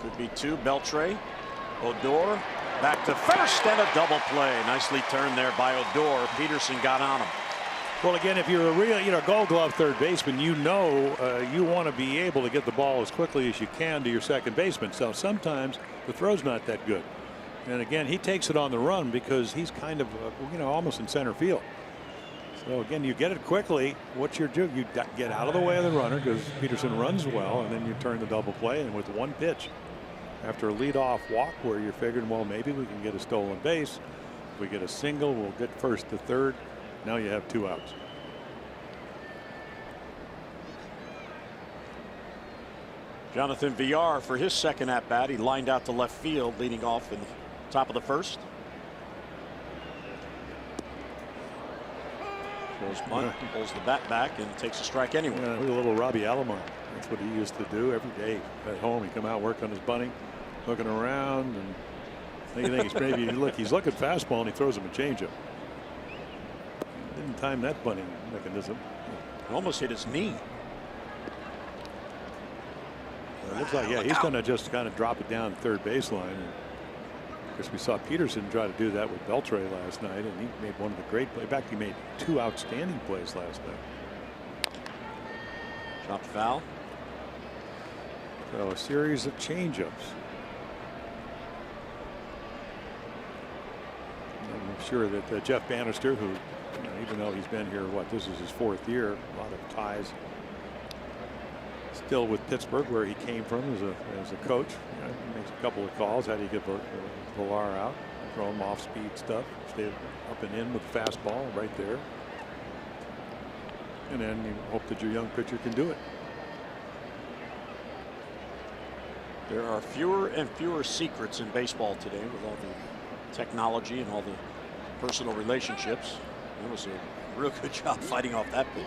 Speaker 1: Could be 2. Beltre. Odor back to first, and a double play. Nicely turned there by Odor. Peterson got on him.
Speaker 3: Well, again, if you're a real, Gold Glove third baseman, you want to be able to get the ball as quickly as you can to your second baseman. So sometimes the throw's not that good. And again, he takes it on the run because he's kind of, almost in center field. So again, you get it quickly. What's your do? You get out of the way of the runner because Peterson runs well, and then you turn the double play. And with 1 pitch, after a leadoff walk where you're figuring, well, maybe we can get a stolen base. If we get a single, we'll get first to third. Now you have 2 outs.
Speaker 1: Jonathan Villar for his second at bat. He lined out to left field, leading off in the top of the first. Throws bunt, pulls the bat back, and takes a strike anyway.
Speaker 3: Yeah, a little Robbie Alomar. That's what he used to do every day at home. He'd come out, work on his bunting, looking around, and you think he's maybe he's looking fastball, and he throws him a changeup. Didn't time that bunting mechanism.
Speaker 1: Almost hit his knee.
Speaker 3: It looks like, yeah, he's going to just kind of drop it down the third baseline. And of course, we saw Peterson try to do that with Beltre last night, and he made one of the great plays. In fact, he made 2 outstanding plays last night.
Speaker 1: Chopped foul.
Speaker 3: So a series of changeups. I'm sure that Jeff Bannister, who, even though he's been here, this is his 4th year, a lot of ties still with Pittsburgh, where he came from as a coach. He makes a couple of calls. How do you get Villar out? Throw him off speed stuff. Stay up and in with the fastball right there. And then you hope that your young pitcher can do it.
Speaker 1: There are fewer and fewer secrets in baseball today with all the technology and all the personal relationships. That was a real good job fighting off that pitch.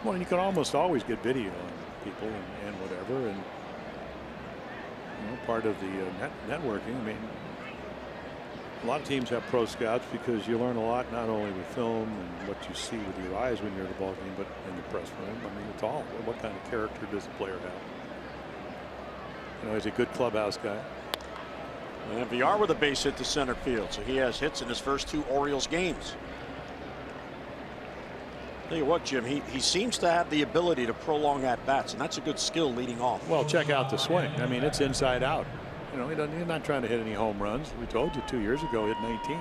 Speaker 3: Well, and you can almost always get video on people and whatever, and part of the networking. I mean, a lot of teams have pro scouts because you learn a lot, not only with film and what you see with your eyes when you're at the ball game, but in the press room. I mean, it's all. What kind of character does the player have? He's a good clubhouse guy.
Speaker 1: And Villar with a base hit to center field, so he has hits in his first 2 Orioles games. Tell you what, Jim, he seems to have the ability to prolong at bats, and that's a good skill leading off.
Speaker 3: Well, check out the swing. I mean, it's inside out. You know, he's not trying to hit any home runs. We told you 2 years ago, hit 19.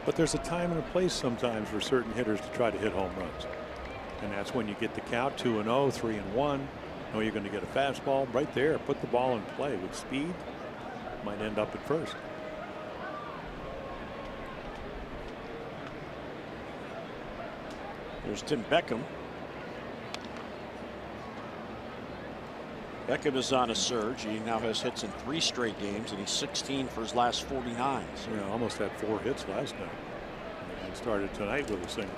Speaker 3: But there's a time and a place sometimes for certain hitters to try to hit home runs. And that's when you get the count 2-0, 3-1. Know you're going to get a fastball right there. Put the ball in play with speed. Might end up at first.
Speaker 1: There's Tim Beckham. Beckham is on a surge. He now has hits in 3 straight games, and he's 16 for his last 49. So
Speaker 3: yeah, almost had 4 hits last night. And started tonight with a single.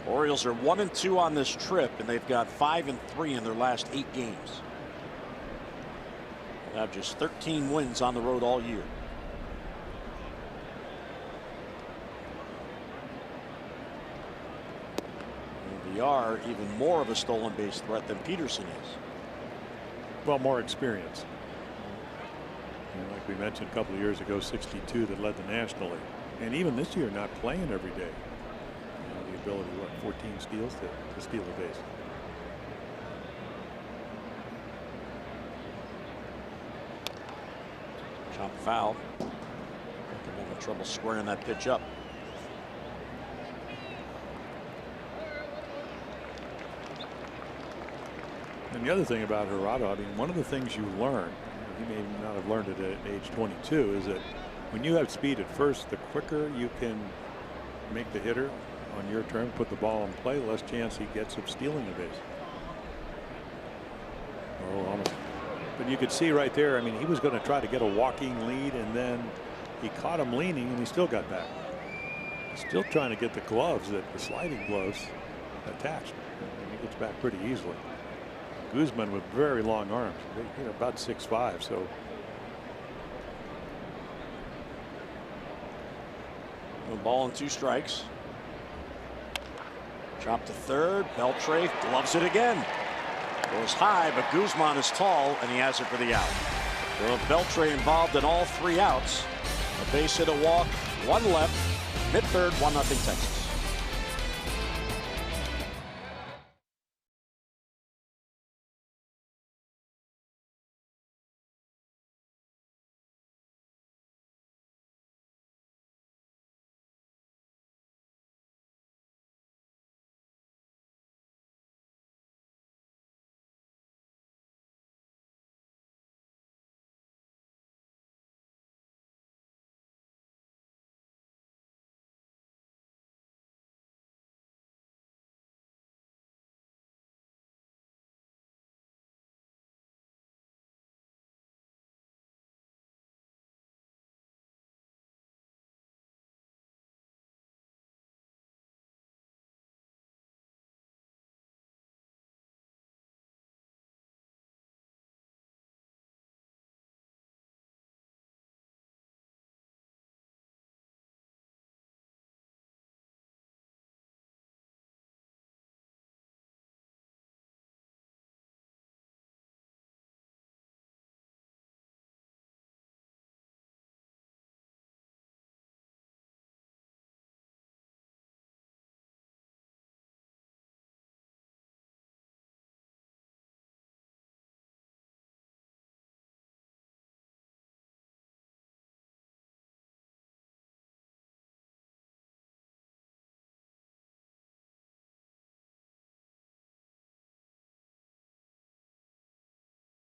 Speaker 1: Orioles are 1-2 on this trip, and they've got 5-3 in their last 8 games. They have just 13 wins on the road all year. They are even more of a stolen base threat than Peterson is.
Speaker 3: Well, more experience. You know, like we mentioned a couple of years ago, 62 that led the National League. And even this year, not playing every day. You know, the ability, what, 14 steals to steal a base.
Speaker 1: Chop foul. They're having trouble squaring that pitch up.
Speaker 3: And the other thing about Gerardo, I mean, one of the things you learn, you may not have learned it at age 22, is that when you have speed at first, the quicker you can make the hitter on your turn put the ball in play, less chance he gets of stealing the base. Oh, almost. But you could see right there, I mean, he was going to try to get a walking lead, and then he caught him leaning, and he still got back. Still trying to get the gloves, the sliding gloves, attached. And he gets back pretty easily. Guzman with very long arms, you know, about 6'5", so.
Speaker 1: Ball and 2 strikes. Chop to third. Beltre gloves it again. Goes high, but Guzman is tall, and he has it for the out. So Beltre involved in all 3 outs. A base hit, a walk, 1 left. Mid-third, 1-0 Texas.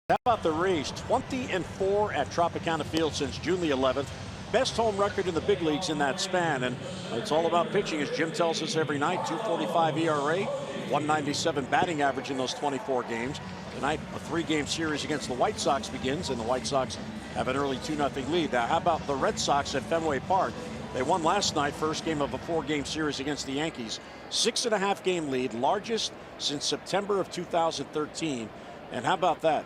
Speaker 1: How about the Rays? 20-4 at Tropicana Field since June the 11th. Best home record in the big leagues in that span, and it's all about pitching, as Jim tells us every night. 2.45 ERA, 197 batting average in those 24 games. Tonight, a 3-game series against the White Sox begins, and the White Sox have an early 2-0 lead. Now, how about the Red Sox at Fenway Park? They won last night, first game of a 4-game series against the Yankees. 6.5 game lead, largest since September of 2013. And how about that?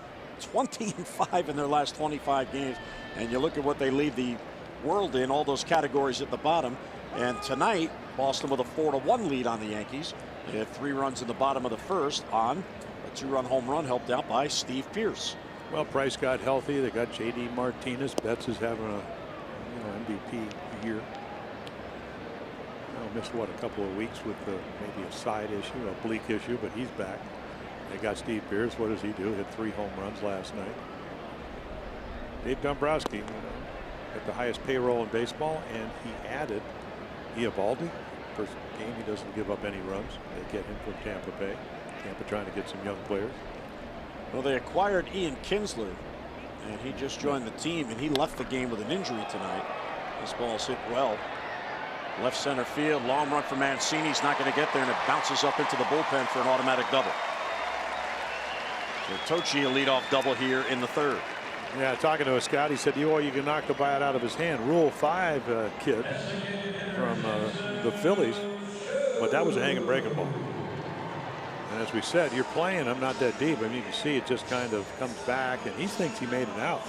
Speaker 1: 20-5 in their last 25 games, and you look at what they lead the world in, all those categories at the bottom. And tonight, Boston with a 4-1 lead on the Yankees. They had 3 runs in the bottom of the first on a 2-run home run helped out by Steve Pearce.
Speaker 3: Well, Price got healthy. They got J.D. Martinez. Betts is having a MVP year. Missed what, a couple of weeks with maybe a side issue, a oblique issue, but he's back. They got Steve Pearce. What does he do? Hit 3 home runs last night. Dave Dombrowski at the highest payroll in baseball, and he added Eovaldi. First game he doesn't give up any runs. They get him from Tampa Bay. Tampa trying to get some young players.
Speaker 1: Well, they acquired Ian Kinsler, and he just joined the team, and he left the game with an injury tonight. This ball's hit well. Left center field, long run for Mancini. He's not going to get there, and it bounces up into the bullpen for an automatic double. So Tochi a leadoff double here in the 3rd.
Speaker 3: Yeah, talking to a scout, he said, you can knock the bat out of his hand. Rule 5 kid from the Phillies, but that was a hanging breaking ball. And as we said, you're playing him not that deep. I mean, you can see it just kind of comes back, and he thinks he made it out.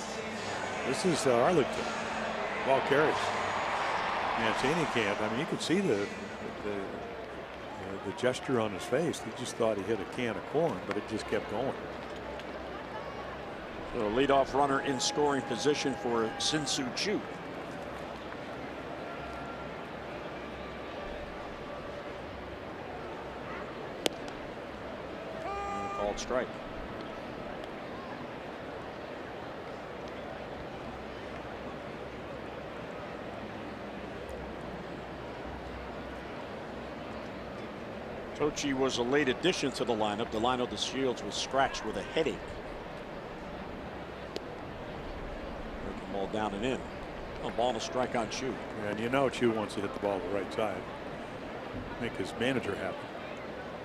Speaker 3: This is Arlington. Ball carries. Mancini can't. I mean, you could see the gesture on his face. He just thought he hit a can of corn, but it just kept going.
Speaker 1: So a leadoff runner in scoring position for Sin-Soo Choo. Called strike. Tochi was a late addition to the lineup. Delino DeShields was scratched with a headache. Breaking ball down and in. A ball and a strike on Choo.
Speaker 3: And you know Choo wants to hit the ball the right side. Make his manager happy.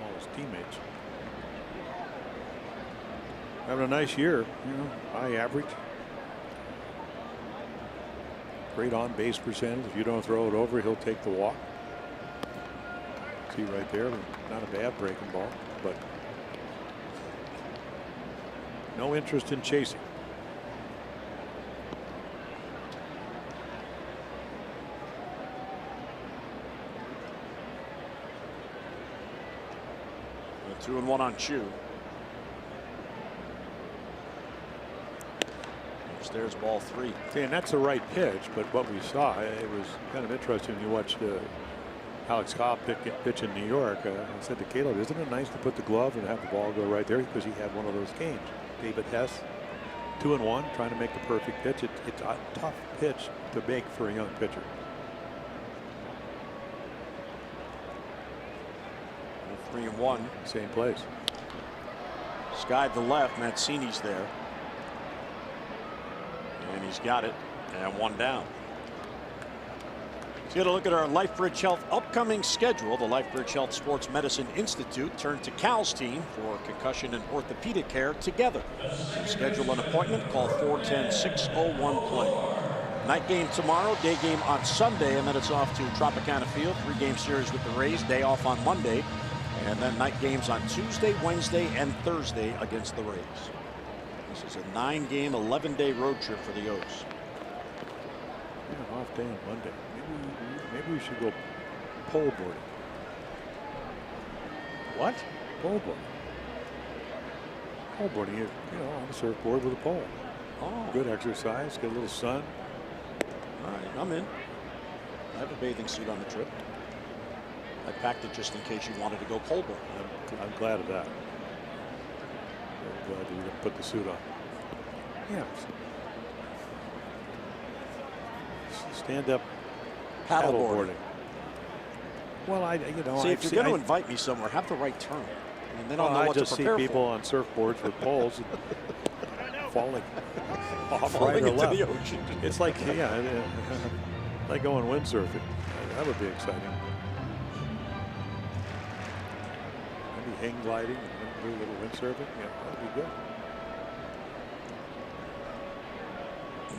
Speaker 3: All his teammates. Having a nice year. High average. Great on base percentage. If you don't throw it over, he'll take the walk. See right there, not a bad breaking ball, but no interest in chasing.
Speaker 1: A 2-1 on Choo. There's ball 3.
Speaker 3: See, and that's the right pitch, but what we saw, it was kind of interesting. You watched Alex Cobb pitch in New York. I said to Caleb, isn't it nice to put the glove and have the ball go right there? Because he had one of those games. David Hess, 2-1, trying to make the perfect pitch. It's a tough pitch to make for a young pitcher.
Speaker 1: 3-1.
Speaker 3: Same place.
Speaker 1: Sky to the left. Mancini's there. And he's got it. And 1 down. Let's get a look at our LifeBridge Health upcoming schedule. The LifeBridge Health Sports Medicine Institute turned to Cal's team for concussion and orthopedic care together. To schedule an appointment, call 410-601-PLAY. Night game tomorrow, day game on Sunday, and then it's off to Tropicana Field. 3-game series with the Rays, day off on Monday. And then night games on Tuesday, Wednesday, and Thursday against the Rays. This is a 9-game, 11-day road trip for the O's.
Speaker 3: Yeah, off day on Monday. Maybe we should go pole boarding.
Speaker 1: What?
Speaker 3: Pole boarding. Pole boarding, you know, on a surfboard with a pole.
Speaker 1: Oh.
Speaker 3: Good exercise, get a little sun.
Speaker 1: All right, I'm in. I have a bathing suit on the trip. I packed it just in case you wanted to go pole boarding.
Speaker 3: I'm glad of that. I'm glad that you didn't put the suit on. Yeah. Stand up paddle boarding. Well, you know,
Speaker 1: see, if you're going to invite me somewhere, have the right term. And then I'll know what to prepare for.
Speaker 3: I just see people on surfboards with poles and falling off right or
Speaker 1: into
Speaker 3: left.
Speaker 1: The ocean.
Speaker 3: It's like, yeah, like going windsurfing. That would be exciting. Maybe hang gliding and do a little windsurfing. Yeah, that would be good.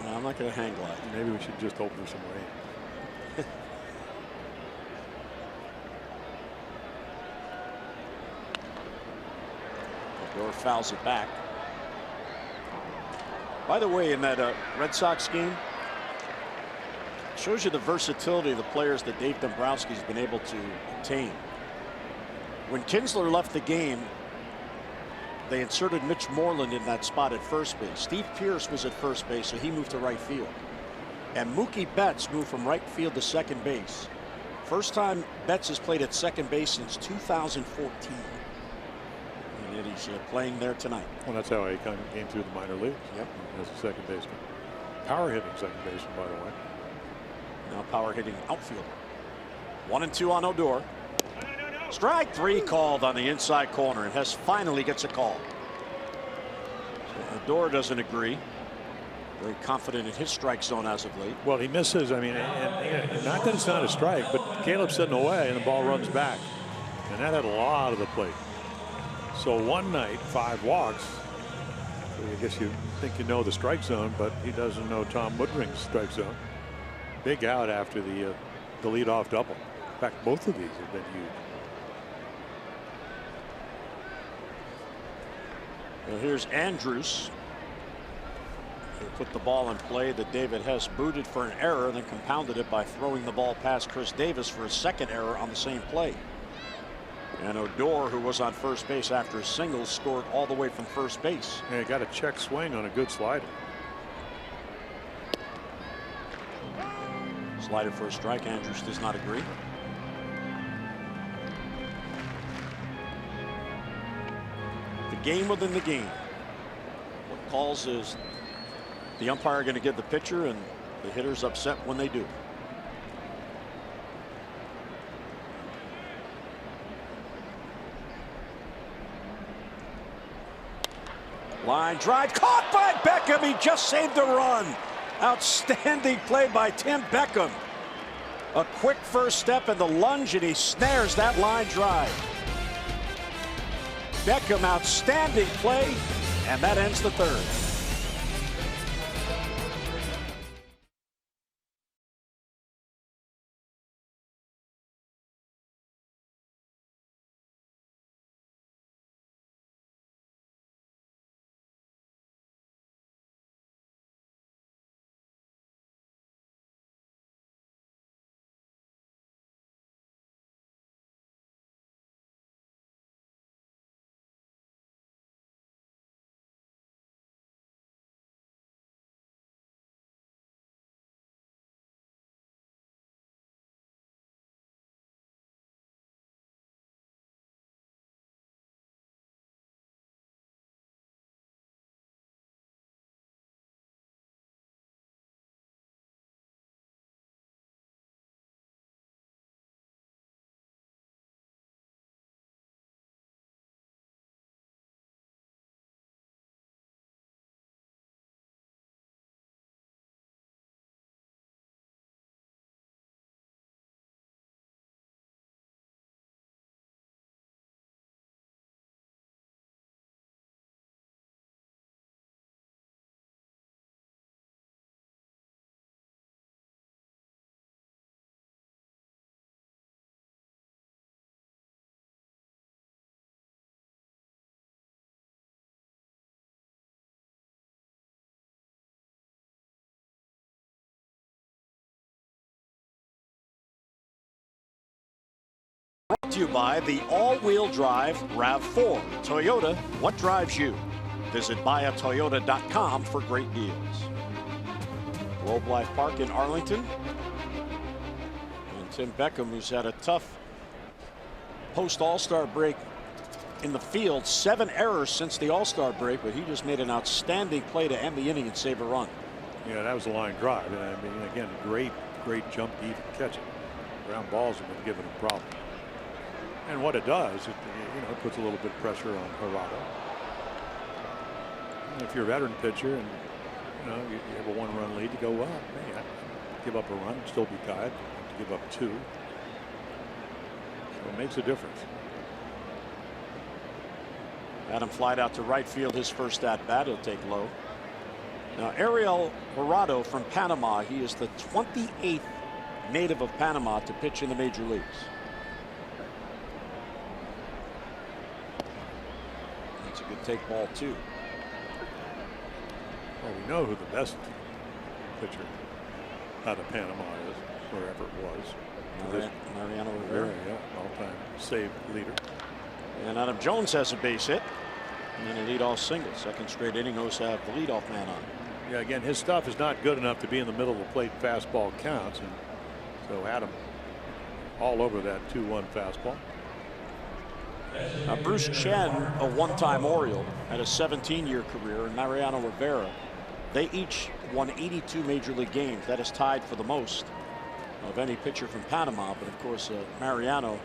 Speaker 1: No, I'm not going to hang glide.
Speaker 3: Maybe we should just open some rain.
Speaker 1: Or fouls it back. By the way, in that Red Sox game, shows you the versatility of the players that Dave Dombrowski's been able to obtain. When Kinsler left the game, they inserted Mitch Moreland in that spot at first base. Steve Pearce was at first base, so he moved to right field. And Mookie Betts moved from right field to second base. First time Betts has played at second base since 2014. And yet he's playing there tonight.
Speaker 3: Well, that's how he came through the minor leagues.
Speaker 1: Yep.
Speaker 3: As a second baseman. Power hitting second baseman, by the way.
Speaker 1: Now power hitting outfielder. 1-2 on Odor. Strike three called on the inside corner, and Hess finally gets a call. So Odor doesn't agree. Very confident in his strike zone as of late.
Speaker 3: Well, he misses. I mean, and not that it's not a strike, but Caleb's sitting away and the ball runs back. And that had a lot of the plate. So one night, 5 walks. So I guess you think you know the strike zone, but he doesn't know Tom Woodring's strike zone. Big out after the leadoff double. In fact, both of these have been huge.
Speaker 1: Well, here's Andrews. He put the ball in play that David Hess booted for an error, and then compounded it by throwing the ball past Chris Davis for a second error on the same play. And Odor, who was on first base after a single, scored all the way from first base.
Speaker 3: And he got a check swing on a good slider.
Speaker 1: Slider for a strike. Andrews does not agree. The game within the game. What calls is the umpire going to give the pitcher, and the hitter's upset when they do. Line drive caught by Beckham. He just saved a run. Outstanding play by Tim Beckham. A quick first step in the lunge, and he snares that line drive. Beckham, outstanding play, and that ends the third. Brought to you by the all-wheel drive RAV4. Toyota, what drives you? Visit buyatoyota.com for great deals. Globe Life Park in Arlington. And Tim Beckham, who's had a tough post-All-Star break in the field. 7 errors since the All-Star break, but he just made an outstanding play to end the inning and save a run.
Speaker 3: Yeah, that was a line drive. And I mean, again, great jump to even catch it. Ground balls have been giving him problems. And what it does, it puts a little bit of pressure on Gerardo. And if you're a veteran pitcher and you have a 1-run lead, you go, well, hey, I give up a run, still be tied. To give up 2, so it makes a difference.
Speaker 1: Adam flied out to right field, his first at bat. He'll take low. Now Ariel Gerardo from Panama. He is the 28th native of Panama to pitch in the major leagues. That's a good take ball too.
Speaker 3: Well, we know who the best pitcher out of Panama is, wherever it was.
Speaker 1: Mariano Rivera,
Speaker 3: yeah, all-time save leader.
Speaker 1: And Adam Jones has a base hit and then a leadoff single. Second straight inning, O's have the leadoff man on.
Speaker 3: Yeah, again, his stuff is not good enough to be in the middle of the plate. Fastball counts, and so Adam all over that 2-1 fastball.
Speaker 1: Bruce Chen, a one-time Oriole, had a 17-year career, and Mariano Rivera, they each won 82 major league games. That is tied for the most of any pitcher from Panama. But of course, Mariano,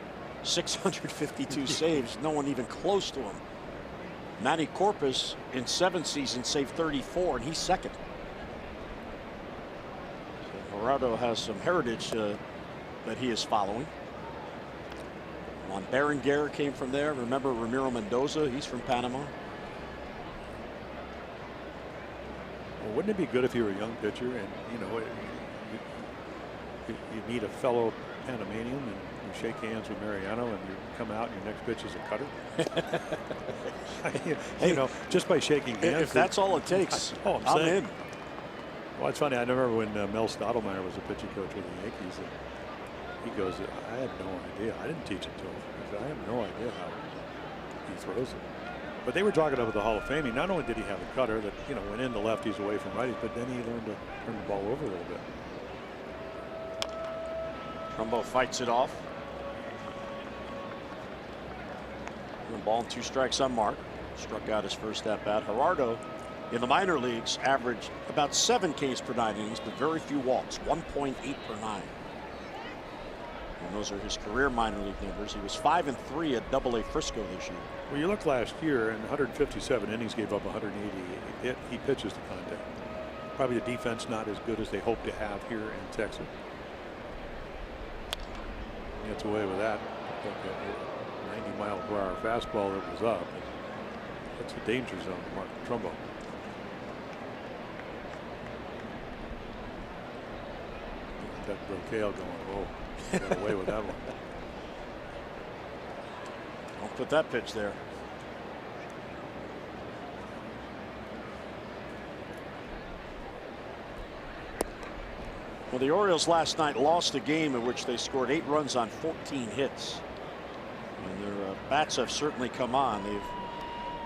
Speaker 1: 652 saves, no one even close to him. Manny Corpus in 7 seasons saved 34, and he's second. So Gerardo has some heritage that he is following. Juan Berenguer came from there. Remember Ramiro Mendoza? He's from Panama.
Speaker 3: Well, wouldn't it be good if you were a young pitcher and you meet a fellow Panamanian and you shake hands with Mariano and you come out and your next pitch is a cutter? Just by shaking hands.
Speaker 1: If that's all it takes, I'm in.
Speaker 3: Well, it's funny. I remember when Mel Stottlemyre was a pitching coach with the Yankees. And he goes, I had no idea. I didn't teach it to him. He said, I have no idea how he throws it. But they were talking about the Hall of Fame. Not only did he have a cutter that went into lefties away from righties, but then he learned to turn the ball over a little bit.
Speaker 1: Trumbo fights it off. One ball and 2 strikes on Mark. Struck out his first at bat. Gerardo in the minor leagues averaged about 7 Ks per 9 innings, but very few walks, 1.8 per 9. And those are his career minor league numbers. He was 5-3 at AA Frisco this year.
Speaker 3: Well, you look last year, and 157 innings, gave up 180. He pitches the contact. Probably the defense not as good as they hope to have here in Texas. He gets away with that. 90-mile-per-hour fastball that was up. That's a danger zone for Mark Trumbo. That Brocail going, oh. Got away with that one.
Speaker 1: Don't put that pitch there. Well, the Orioles last night lost a game in which they scored 8 runs on 14 hits. And their bats have certainly come on. They've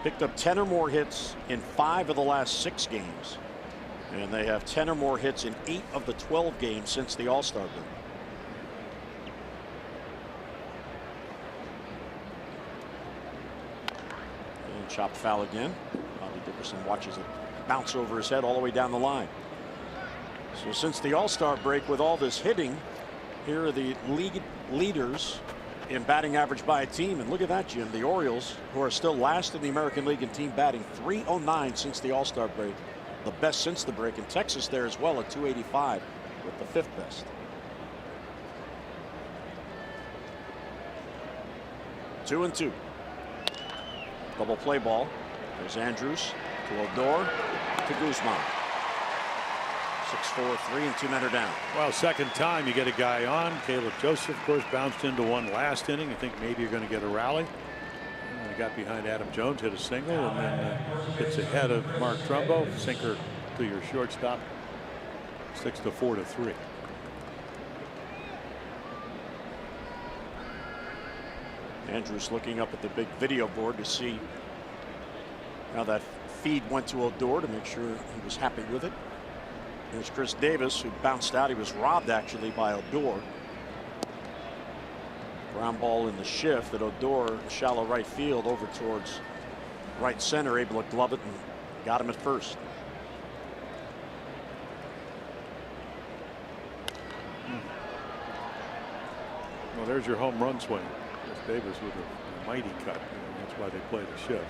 Speaker 1: picked up 10 or more hits in 5 of the last 6 games. And they have 10 or more hits in 8 of the 12 games since the All-Star break. Chopped foul again. Bobby Dickerson watches it bounce over his head all the way down the line. So since the All-Star break, with all this hitting, here are the league leaders in batting average by a team. And look at that, Jim. The Orioles, who are still last in the American League in team batting, .309 since the All-Star break, the best since the break. And Texas there as well at .285 with the 5th best. 2-2. Double play ball. There's Andrews to Odor to Guzman. 6-4, 3, and 2 men are down.
Speaker 3: Well, second time you get a guy on. Caleb Joseph, of course, bounced into one last inning. I think maybe you're going to get a rally. He got behind Adam Jones, hit a single, and then hits ahead of Mark Trumbo. Sinker to your shortstop. 6-4 to 3.
Speaker 1: Andrews looking up at the big video board to see how that feed went to Odor to make sure he was happy with it. There's Chris Davis, who bounced out. He was robbed actually by Odor. Ground ball in the shift at Odor, shallow right field over towards right center, able to glove it and got him at first.
Speaker 3: Well, there's your home run swing. Davis with a mighty cut. That's why they play the shift.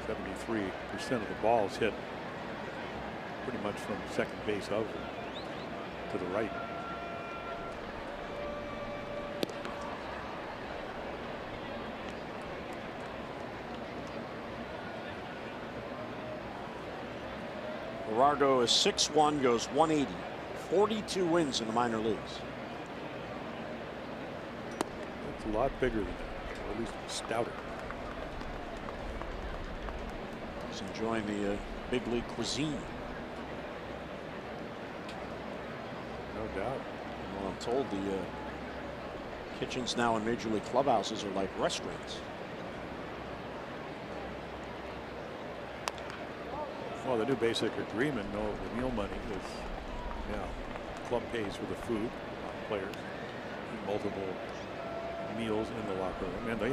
Speaker 3: 73% of the balls hit pretty much from second base out to the right.
Speaker 1: Gerardo is 6'1", goes 180, 42 wins in the minor leagues.
Speaker 3: A lot bigger than that, or at least stouter.
Speaker 1: He's enjoying the big league cuisine.
Speaker 3: No doubt.
Speaker 1: Well, I'm told the kitchens now in major league clubhouses are like restaurants.
Speaker 3: Well, the new basic agreement, the meal money is now club pays for the food. Players eat multiple meals in the locker room, and the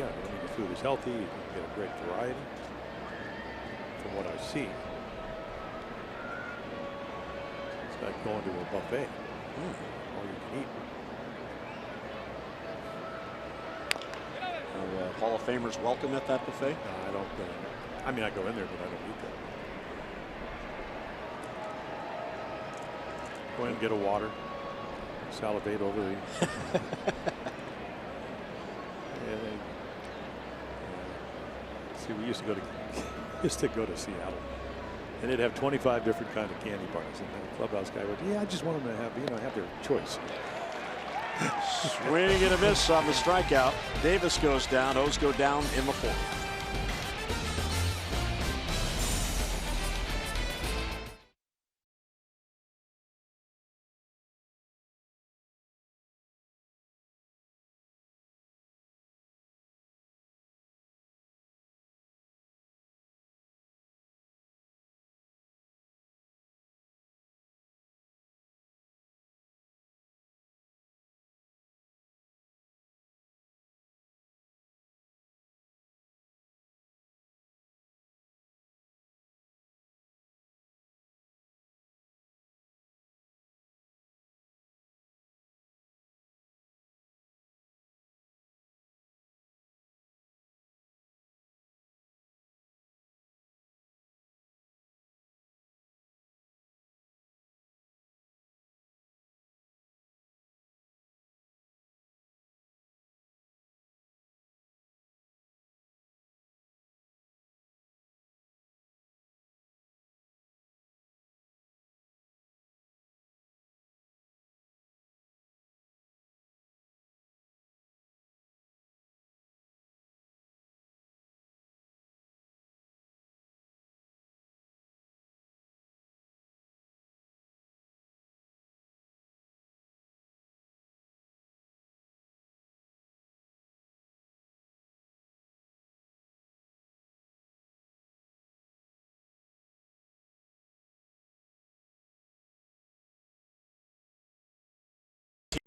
Speaker 3: food is healthy. You can get a great variety. From what I see, it's like going to a buffet. All you can eat.
Speaker 1: Hall of Famers welcome at that buffet?
Speaker 3: No, I don't. I mean, I go in there, but I don't eat there. Go in and get a water. Salivate over the. See, we used to go to Seattle, and they'd have 25 different kind of candy bars, and the clubhouse guy would, I just want them to have their choice.
Speaker 1: Swing and a miss on the strikeout. Davis goes down. O's go down in the fourth.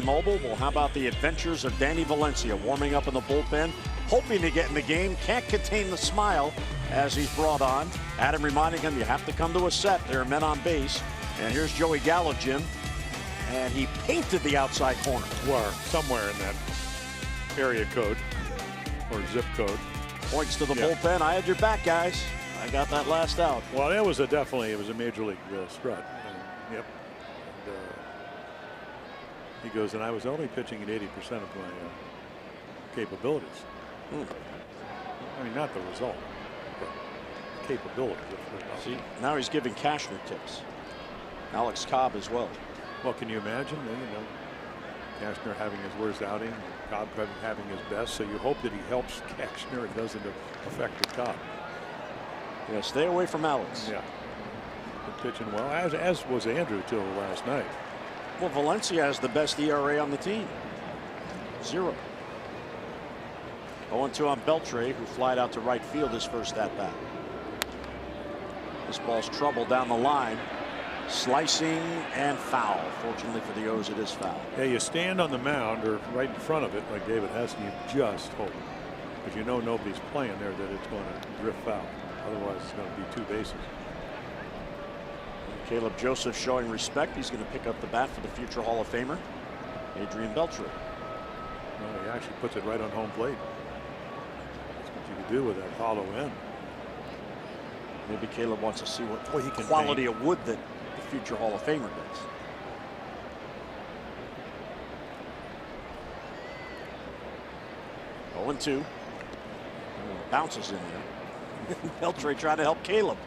Speaker 1: T-Mobile. Well, how about the adventures of Danny Valencia warming up in the bullpen, hoping to get in the game, can't contain the smile as he's brought on. Adam reminding him, you have to come to a set. There are men on base. And here's Joey Gallo, Jim, and he painted the outside corner.
Speaker 3: Or somewhere in that area code or zip code.
Speaker 1: Points to the bullpen. I had your back, guys. I got that last out.
Speaker 3: Well, it was a major league strut. Yep. And, he goes, and I was only pitching at 80% of my capabilities. I mean, not the result, but capabilities.
Speaker 1: See, now he's giving Cashner tips. Alex Cobb as well.
Speaker 3: Well, can you imagine? Cashner having his worst outing, Cobb having his best. So you hope that he helps Cashner and doesn't affect the Cobb.
Speaker 1: Yeah, stay away from Alex.
Speaker 3: Yeah, been pitching well, as was Andrew till last night.
Speaker 1: Well, Valencia has the best ERA on the team. 0. 0-2 on Beltre, who flied out to right field his first at bat. This ball's trouble down the line. Slicing and foul. Fortunately for the O's, it is foul.
Speaker 3: Yeah, you stand on the mound or right in front of it like David has, and you just hope. But you know nobody's playing there that it's going to drift foul. Otherwise, it's going to be 2 bases.
Speaker 1: Caleb Joseph showing respect. He's going to pick up the bat for the future Hall of Famer, Adrian Beltre.
Speaker 3: Well, he actually puts it right on home plate. That's what you can do with that hollow end.
Speaker 1: Maybe Caleb wants to see what quality of wood that the future Hall of Famer does. Oh, 0-2. Bounces in there. Beltre trying to help Caleb.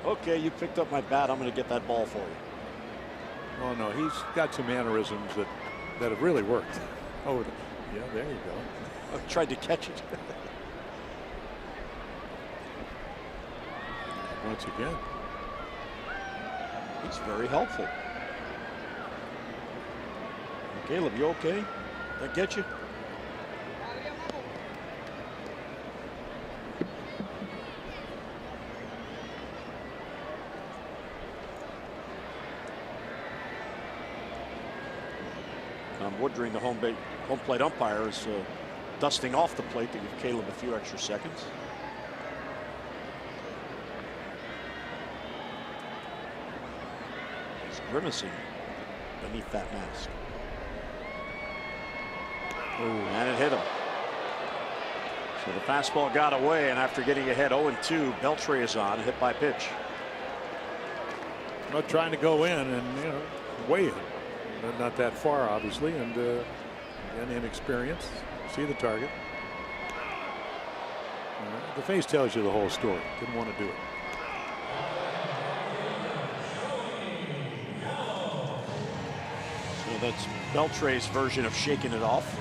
Speaker 1: Okay, you picked up my bat. I'm going to get that ball for you.
Speaker 3: Oh no, he's got some mannerisms that have really worked. Oh, yeah, there you go.
Speaker 1: I tried to catch it.
Speaker 3: Once again,
Speaker 1: he's very helpful. Caleb, you okay? Did that get you? Tom Woodring, the home plate umpire, is dusting off the plate to give Caleb a few extra seconds. He's grimacing beneath that mask. Ooh. And it hit him. So the fastball got away, and after getting ahead 0-2, Beltre is on, hit by pitch.
Speaker 3: Not trying to go in and, you know, way in. Not that far, obviously, and again, inexperience. See the target. The face tells you the whole story. Didn't want to do it.
Speaker 1: So that's Beltre's version of shaking it off.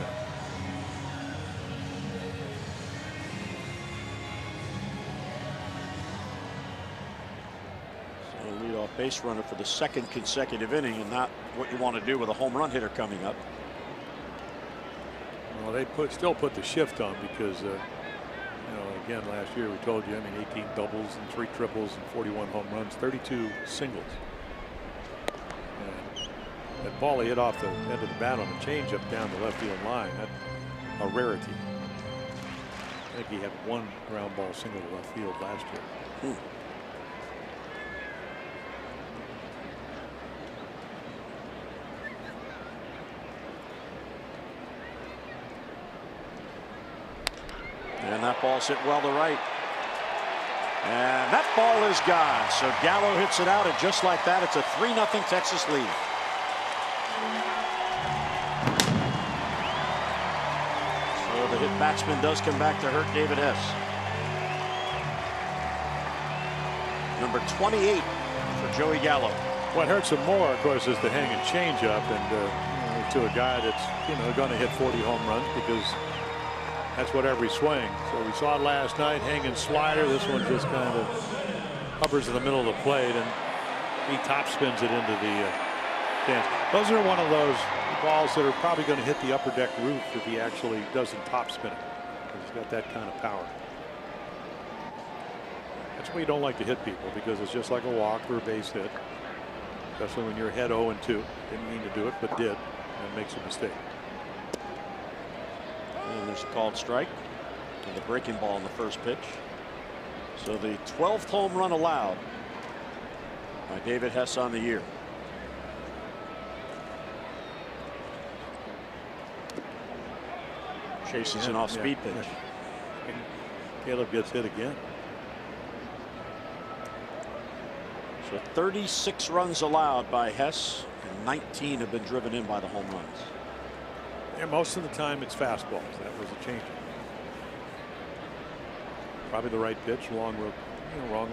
Speaker 1: Leadoff base runner for the second consecutive inning, and not what you want to do with a home run hitter coming up.
Speaker 3: Well, they still put the shift on because, you know, again, last year we told you, I mean, 18 doubles and 3 triples and 41 home runs, 32 singles. And that ball he hit off the end of the bat on a changeup down the left field line, that's a rarity. I think he had 1 ground ball single to left field last year.
Speaker 1: And that ball's hit well to right. And that ball is gone. So Gallo hits it out, and just like that, it's a 3-0 Texas lead. So the hit batsman does come back to hurt David Hess. Number 28 for Joey Gallo.
Speaker 3: What hurts him more, of course, is the hanging changeup, and you know, to a guy that's, you know, going to hit 40 home runs because that's what every swing. So we saw it last night, hanging slider. This one just kind of hovers in the middle of the plate, and he top spins it into the stands. Those are one of those balls that are probably going to hit the upper deck roof if he actually doesn't top spin it. He's got that kind of power. That's why you don't like to hit people, because it's just like a walk or a base hit, especially when you're ahead 0-2. Didn't mean to do it, but did, and makes a mistake.
Speaker 1: And there's a called strike to the breaking ball in the first pitch. So the 12th home run allowed by David Hess on the year. Chases an off-speed pitch.
Speaker 3: Caleb gets hit again.
Speaker 1: So 36 runs allowed by Hess, and 19 have been driven in by the home runs.
Speaker 3: Yeah, most of the time it's fastballs. That was a change. Probably the right pitch, wrong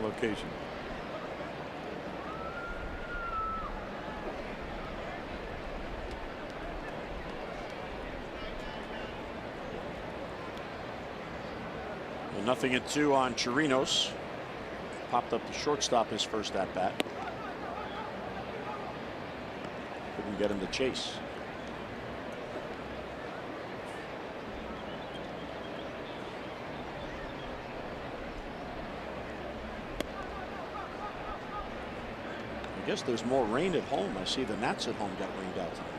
Speaker 3: location.
Speaker 1: Well, 0-2 on Chirinos. Popped up the shortstop his first at bat. Couldn't get him to chase. I guess there's more rain at home. I see the Nats at home got rained out tonight.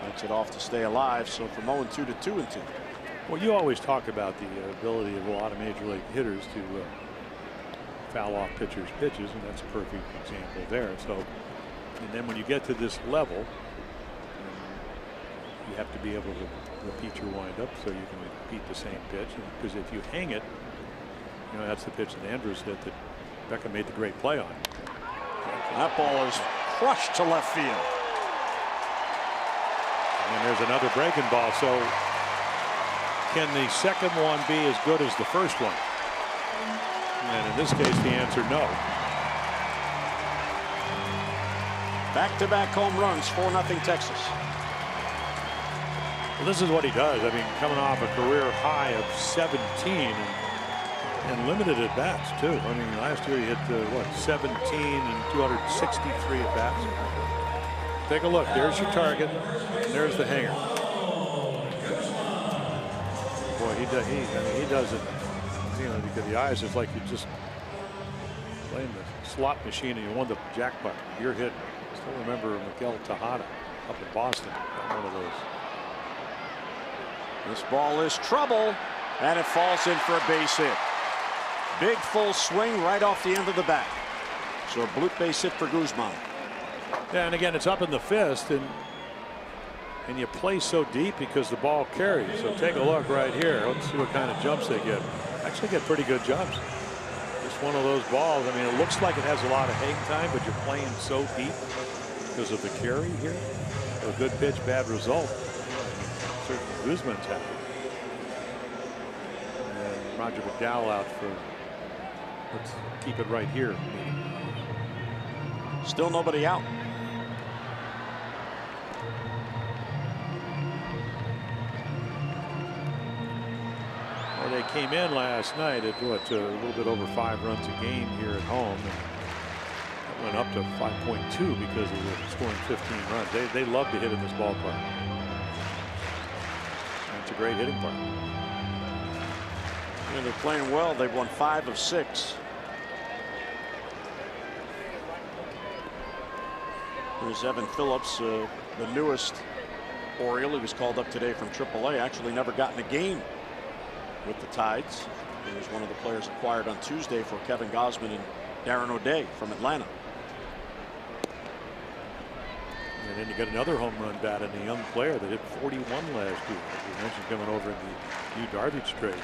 Speaker 1: Fights it off to stay alive. So from 0-2 to 2-2.
Speaker 3: Well, you always talk about the ability of a lot of major league hitters to foul off pitchers' pitches, and that's a perfect example there. So, and then when you get to this level, you have to be able to repeat your windup so you can repeat the same pitch. Because if you hang it, you know, that's the pitch that Andrews hit that Becca made the great play on.
Speaker 1: That ball is crushed to left field.
Speaker 3: And there's another breaking ball. So can the second one be as good as the first one? And in this case, the answer, no.
Speaker 1: Back-to-back home runs, 4-0 Texas.
Speaker 3: Well, this is what he does. I mean, coming off a career high of 17 and limited at bats too. I mean, last year he hit what, 17 and 263 at bats. Take a look. There's your target. And there's the hanger. Boy, he does it. You know, because the eyes is like you just playing the slot machine and you won the jackpot. You're hit. I still remember Miguel Tejada up in Boston. One of those.
Speaker 1: This ball is trouble, and it falls in for a base hit. Big full swing right off the end of the bat. So a bloop base hit for Guzman.
Speaker 3: Yeah, and again, it's up in the fist, and you play so deep because the ball carries. So take a look right here. Let's see what kind of jumps they get. Actually get pretty good jumps. Just one of those balls. I mean, it looks like it has a lot of hang time, but you're playing so deep because of the carry here. A good pitch, bad result. Certainly Guzman's happy. And Roger McDowell out for, let's keep it right here.
Speaker 1: Still nobody out.
Speaker 3: Well, they came in last night at what, a little bit over 5 runs a game here at home. And went up to 5.2 because they were scoring 15 runs. They love to hit in this ballpark. And it's a great hitting park.
Speaker 1: And they're playing well. They've won 5 of 6. There's Evan Phillips, the newest Oriole. He was called up today from AAA. Actually never got in a game with the Tides. He was one of the players acquired on Tuesday for Kevin Gausman and Darren O'Day from Atlanta.
Speaker 3: And then you got another home run bat in a young player that hit 41 last year. As we mentioned, coming over in the Yu Darvish trade.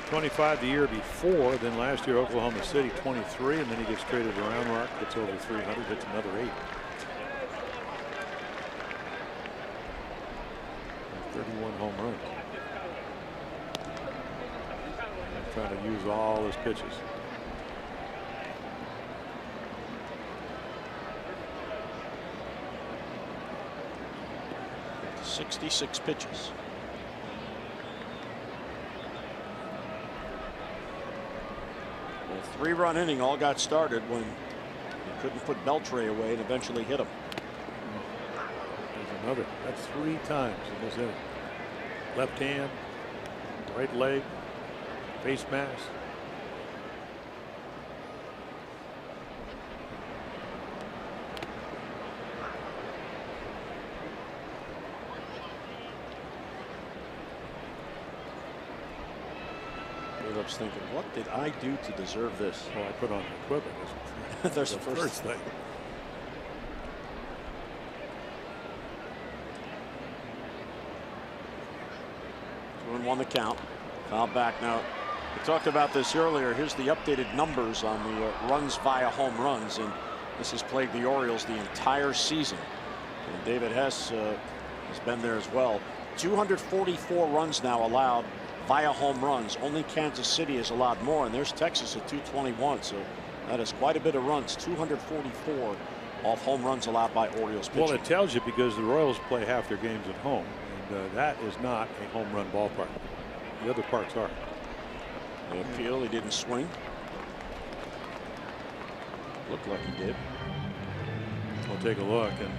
Speaker 3: 25 the year before. Then last year Oklahoma City 23, and then he gets traded to Round Rock, gets over 300, hits another 8. 31 home runs. And trying to use all his pitches.
Speaker 1: 66 pitches. Well, 3-run inning all got started when he couldn't put Beltre away and eventually hit him.
Speaker 3: There's another. That's 3 times in this inning. Left hand, right leg, face mask.
Speaker 1: Phillips thinking, what did I do to deserve this?
Speaker 3: Well, I put on the equipment.
Speaker 1: There's the
Speaker 3: first thing.
Speaker 1: Two and one the count. Foul back now. We talked about this earlier. Here's the updated numbers on the runs via home runs, and this has plagued the Orioles the entire season. And David Hess has been there as well. 244 runs now allowed via home runs. Only Kansas City has allowed more, and there's Texas at 221. So that is quite a bit of runs. 244 off home runs allowed by Orioles pitching.
Speaker 3: Well, it tells you because the Royals play half their games at home, and that is not a home run ballpark. The other parks are.
Speaker 1: The appeal, he didn't swing. Looked like he did.
Speaker 3: We'll take a look. And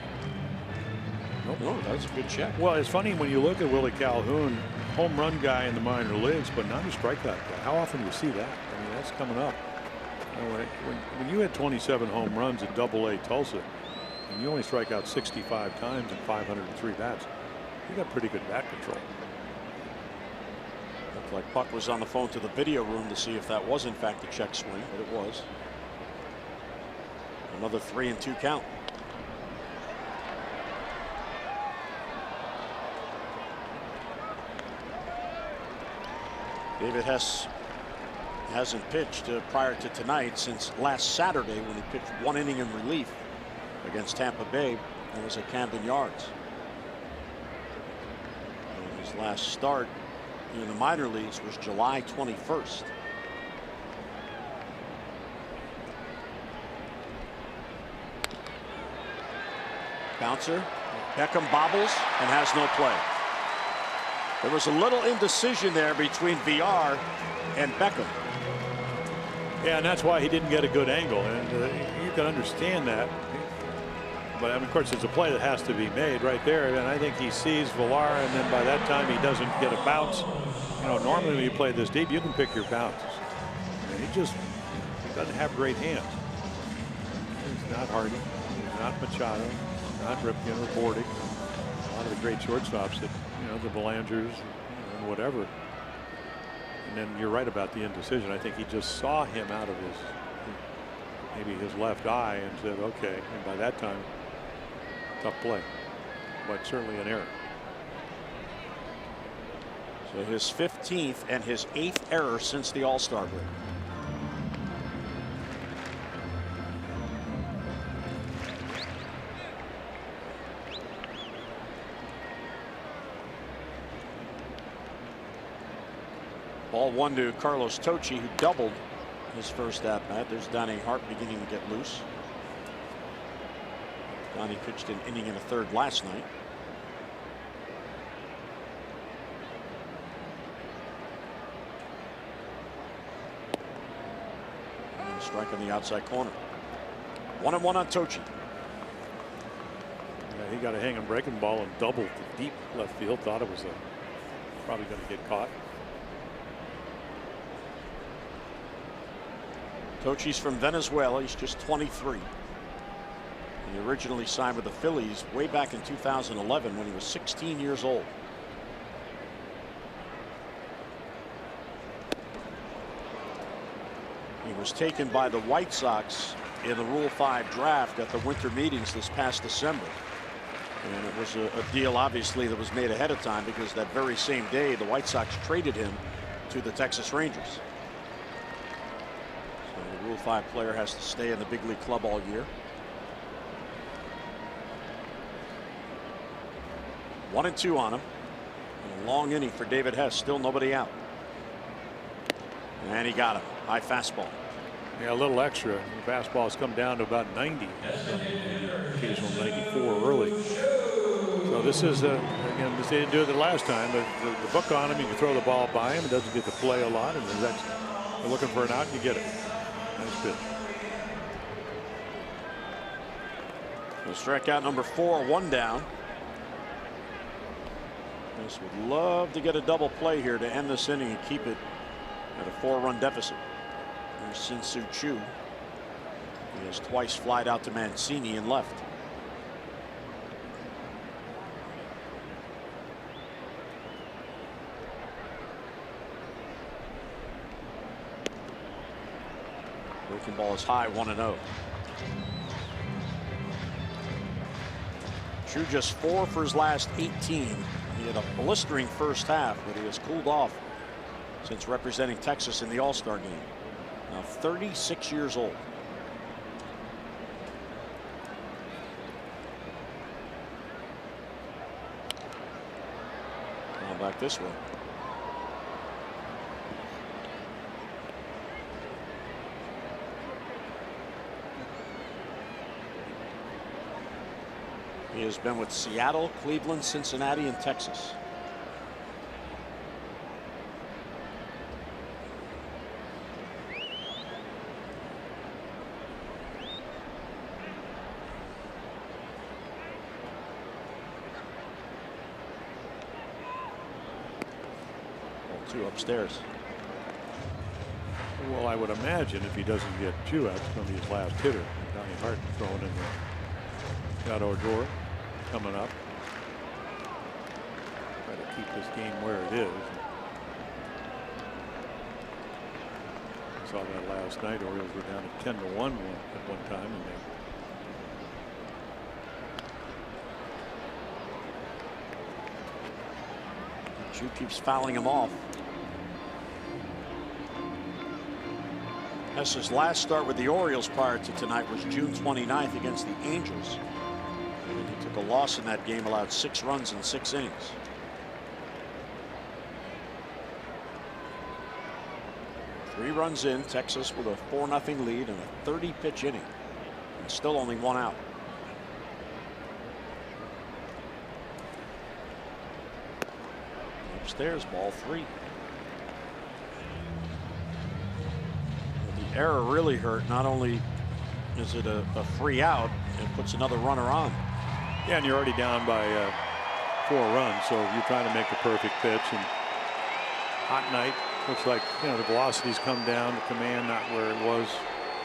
Speaker 1: nope. No, that's a good check.
Speaker 3: Well, it's funny when you look at Willie Calhoun, home run guy in the minor leagues, but not a strikeout guy. How often do you see that? I mean, that's coming up. When you had 27 home runs at AA Tulsa, and you only strike out 65 times and 503 bats, you got pretty good bat control.
Speaker 1: Looked like Puck was on the phone to the video room to see if that was in fact a check swing, but it was. Another 3-2 count. David Hess hasn't pitched prior to tonight since last Saturday when he pitched 1 inning in relief against Tampa Bay. That was at Camden Yards. And his last start in the minor leagues was July 21st. Bouncer. Beckham bobbles and has no play. There was a little indecision there between VR and Beckham.
Speaker 3: Yeah, and that's why he didn't get a good angle, and you can understand that. But I mean, of course, it's a play that has to be made right there. And I think he sees Villar, and then by that time he doesn't get a bounce. You know, normally when you play this deep, you can pick your bounces. And he doesn't have great hands. He's not Hardy. He's not Machado. Not Ripken or Bordick. A lot of the great shortstops that, you know, the Belangers and whatever. And then you're right about the indecision. I think he just saw him out of maybe his left eye and said, okay. And by that time, tough play, but certainly an error.
Speaker 1: So his 15th and his 8th error since the All-Star break. Ball 1 to Carlos Tocci, who doubled his first at bat. There's Donnie Hart beginning to get loose. Donnie pitched an inning and a third last night. And a strike on the outside corner. 1-1 on Tocci.
Speaker 3: Yeah, he got a hanging breaking ball and doubled to deep left field. Thought it was probably going to get caught.
Speaker 1: Tocci's from Venezuela. He's just 23. He originally signed with the Phillies way back in 2011 when he was 16 years old. He was taken by the White Sox in the Rule 5 draft at the winter meetings this past December. And it was a deal, obviously, that was made ahead of time because that very same day the White Sox traded him to the Texas Rangers. So the Rule 5 player has to stay in the big league club all year. 1-2 on him. And a long inning for David Hess. Still nobody out. And he got him. High fastball.
Speaker 3: Yeah, a little extra. The fastball has come down to about 90. Occasional 94 early. So this is again, they didn't do it the last time, but the book on him, you can throw the ball by him. It doesn't get to play a lot, and that's, they're looking for an out, and you get it. Nice pitch.
Speaker 1: So strikeout number 4, 1 down. This would love to get a double play here to end this inning and keep it at a 4-run deficit. There's Sin-Soo Choo. He has twice flied out to Mancini and left. Breaking ball is high, 1-0. Choo just 4 for his last 18. He had a blistering first half, but he has cooled off since representing Texas in the All-Star game. Now 36 years old. Now back this way. He has been with Seattle, Cleveland, Cincinnati, and Texas. Ball 2 upstairs.
Speaker 3: Well, I would imagine if he doesn't get Choo out, it's going to be his last hitter. Donnie Hart throwing in the shadow door. Coming up. Try to keep this game where it is. I saw that last night. Orioles were down at 10-1 at one time, and
Speaker 1: Choo keeps fouling him off. Hess's last start with the Orioles prior to tonight was June 29th against the Angels. He took a loss in that game, allowed 6 runs in 6 innings. Three runs in, Texas with a 4-0 lead and a 30-pitch inning, and still only 1 out. Upstairs, ball 3. The error really hurt not only is it a free out? It puts another runner on.
Speaker 3: Yeah, and you're already down by 4 runs, so you're trying to make the perfect pitch. And hot night, looks like, you know, the velocity's come down, the command not where it was,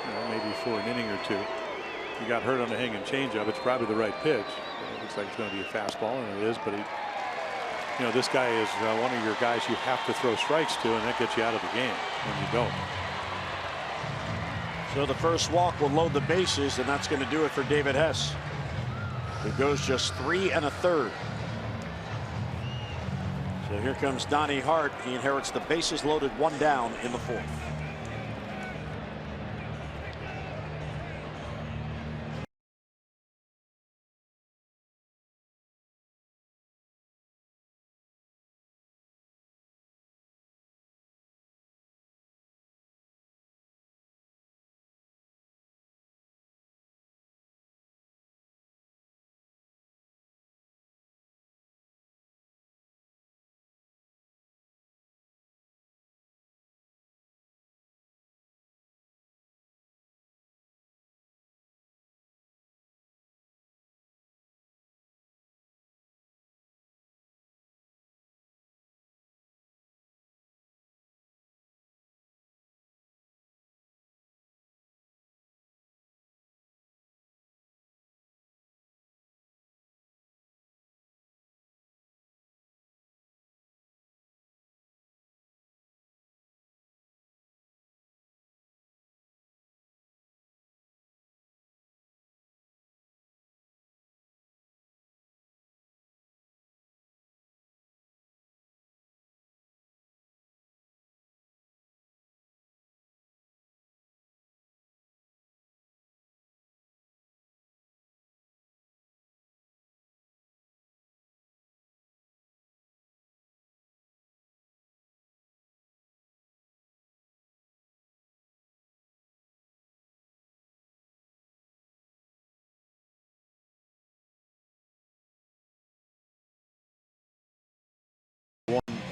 Speaker 3: you know, maybe for an inning or two. He got hurt on the hanging changeup. It's probably the right pitch. It looks like it's going to be a fastball, and it is. But he, you know, this guy is one of your guys you have to throw strikes to, and that gets you out of the game when you don't.
Speaker 1: So the first walk will load the bases, and that's going to do it for David Hess, who goes just 3 1/3. So here comes Donnie Hart. He inherits the bases loaded, 1 down in the 4th.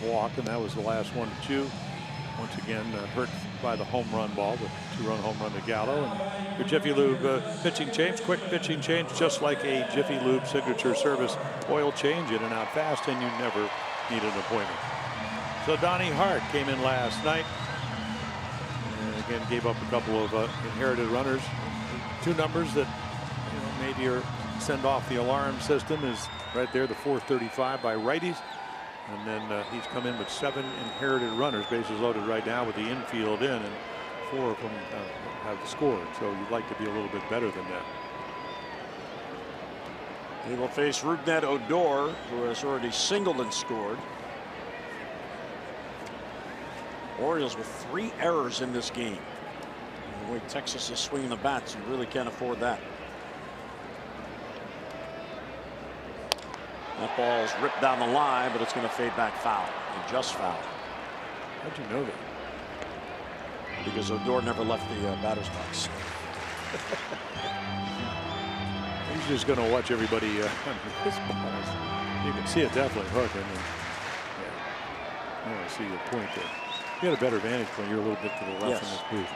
Speaker 3: Walk, and that was the last one to Chew. Once again, hurt by the home run ball, the 2-run home run to Gallo. And your Jiffy Lube pitching change, quick pitching change, just like a Jiffy Lube signature service oil change, in and out fast, and you never need an appointment. So Donnie Hart came in last night, and again gave up a couple of inherited runners. 2 numbers that, you know, made your send off the alarm system is right there, the 435 by righties. And then he's come in with 7 inherited runners, bases loaded right now with the infield in, and 4 of them have scored. So you'd like to be a little bit better than that.
Speaker 1: He will face Rougned Odor, who has already singled and scored. Orioles with 3 errors in this game. And the way Texas is swinging the bats, you really can't afford that. That ball's ripped down the line, but it's going to fade back foul. And just foul.
Speaker 3: How'd you know that?
Speaker 1: Because Odor never left the batter's box.
Speaker 3: He's just going to watch everybody his balls. You can see it definitely hooking. And, yeah, I see your point there. You had a better vantage point. You're a little bit to the left in this booth.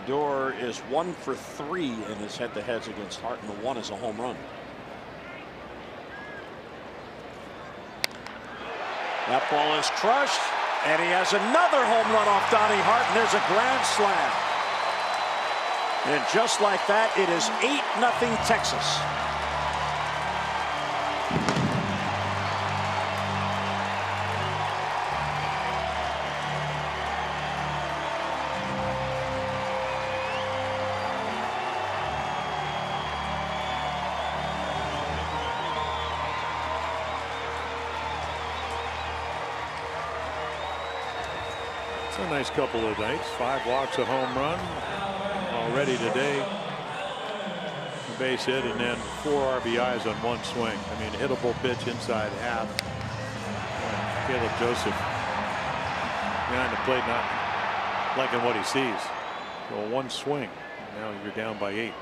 Speaker 1: Odor is 1 for 3 in his head-to-heads against Hart, and the 1 is a home run. That ball is crushed, and he has another home run off Donnie Hart, and there's a grand slam. And just like that, it is 8-0 Texas.
Speaker 3: It's a nice couple of nights. 5 walks, a home run already today. A base hit, and then 4 RBIs on 1 swing. I mean, hittable pitch inside half. Caleb Joseph behind the plate, not liking what he sees. So 1 swing. Now you're down by 8.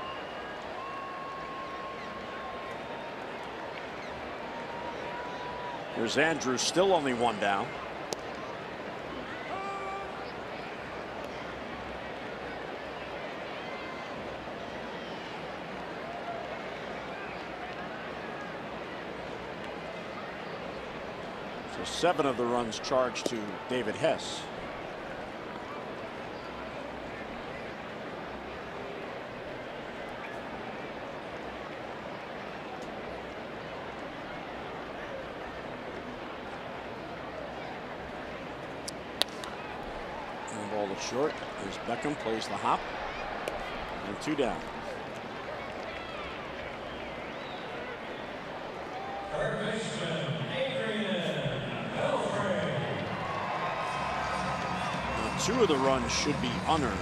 Speaker 1: Here's Andrews, still only 1 down. So 7 of the runs charged to David Hess. And ball is short. Here's Beckham, plays the hop. And 2 down. Now, 2 of the runs should be unearned.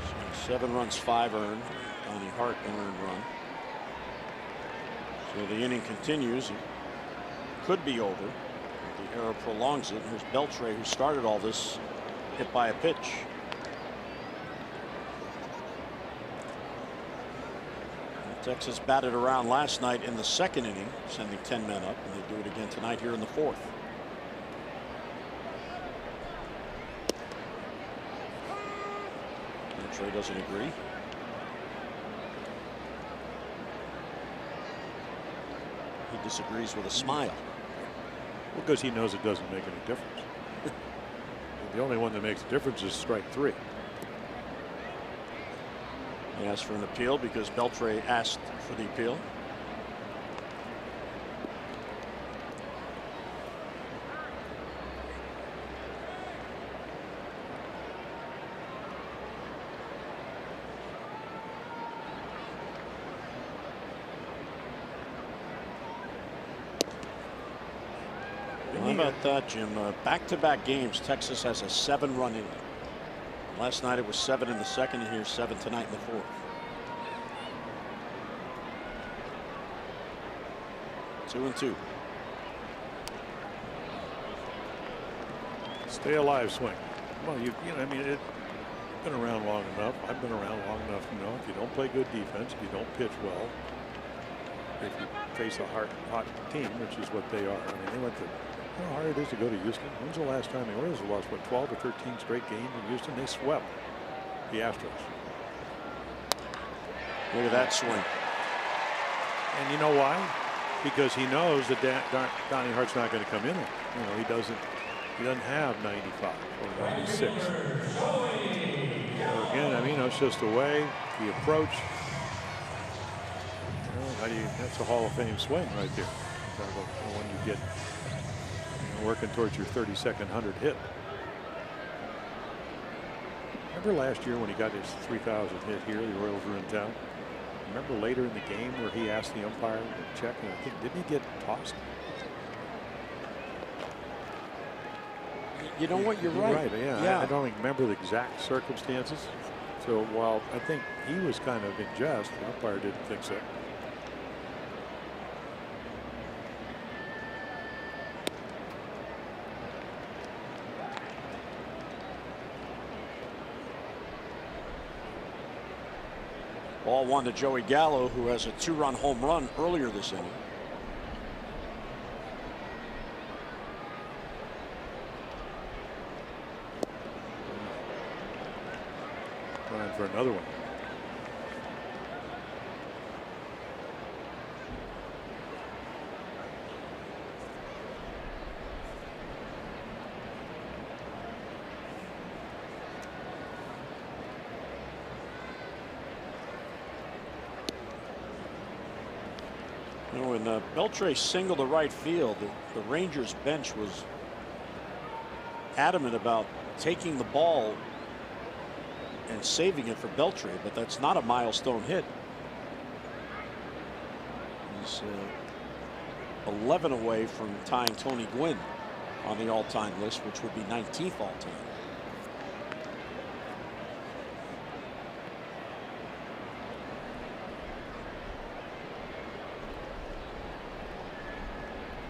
Speaker 1: So 7 runs, 5 earned. Donnie Hart, an earned run. So the inning continues. It could be over. The error prolongs it. Here's Beltre, who started all this, hit by a pitch. Texas batted around last night in the 2nd inning, sending 10 men up, and they do it again tonight here in the 4th. Trey doesn't agree. He disagrees with a smile.
Speaker 3: Well, because he knows it doesn't make any difference. The only one that makes a difference is strike 3.
Speaker 1: He asked for an appeal because Beltre asked for the appeal. How about that, Jim? Back-to-back games, Texas has a 7-run inning. Last night it was 7 in the 2nd, and here's 7 tonight in the 4th. Two and 2.
Speaker 3: Stay alive swing. Well, you know, I mean, it's been around long enough. I've been around long enough to know if you don't play good defense, if you don't pitch well, if you face a hot team, which is what they are. I mean, they went to. You know how hard it is to go to Houston? When's the last time the Orioles have lost, what, 12 or 13 straight games in Houston? They swept the Astros.
Speaker 1: Look at that swing.
Speaker 3: And you know why? Because he knows that Donnie Hart's not going to come in there. You know, he doesn't have 95 or 96. So again, I mean, it's just the way, the approach. You know, that's a Hall of Fame swing right there. When you get working towards your 32nd 100 hit. Remember last year when he got his 3,000th hit here, the Royals were in town? Remember later in the game where he asked the umpire to check, and I think, didn't he get tossed?
Speaker 1: You know what? You're right.
Speaker 3: Yeah. I don't remember the exact circumstances. So while I think he was kind of in jest, the umpire didn't think so.
Speaker 1: Ball 1 to Joey Gallo, who has a 2-run home run earlier this inning.
Speaker 3: Trying for another one.
Speaker 1: You know, when Beltre singled to right field, the Rangers bench was adamant about taking the ball and saving it for Beltre, but that's not a milestone hit. He's 11 away from tying Tony Gwynn on the all-time list, which would be 19th all-time.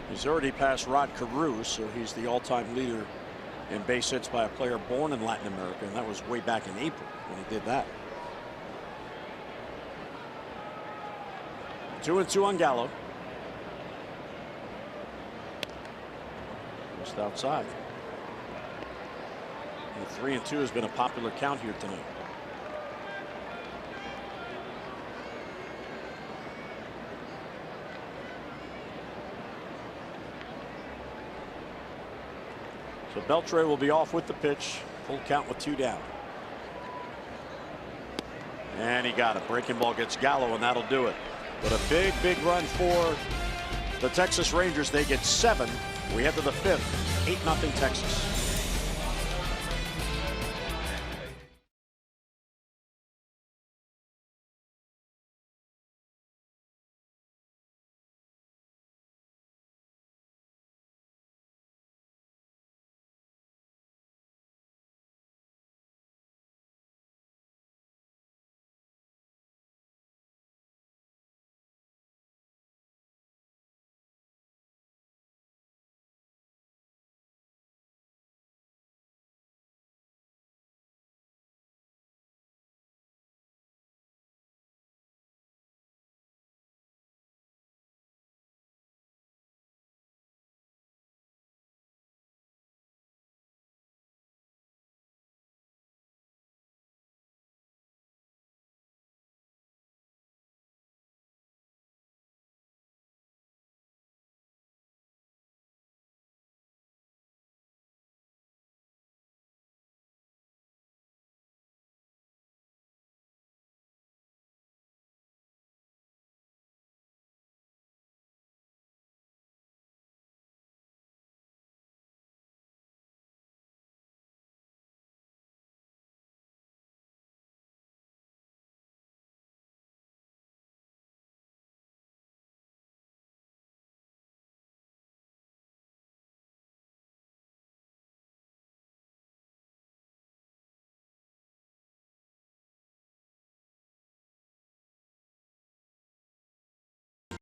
Speaker 1: He's already passed Rod Carew, so he's the all-time leader in base hits by a player born in Latin America, and that was way back in April when he did that. 2-2 on Gallo. Just outside. And 3-2 has been a popular count here tonight. So Beltre will be off with the pitch. Full count with 2 down. And he got it. Breaking ball gets Gallo, and that'll do it. But a big, big run for the Texas Rangers. They get 7. We head to the 5th. 8-0 Texas.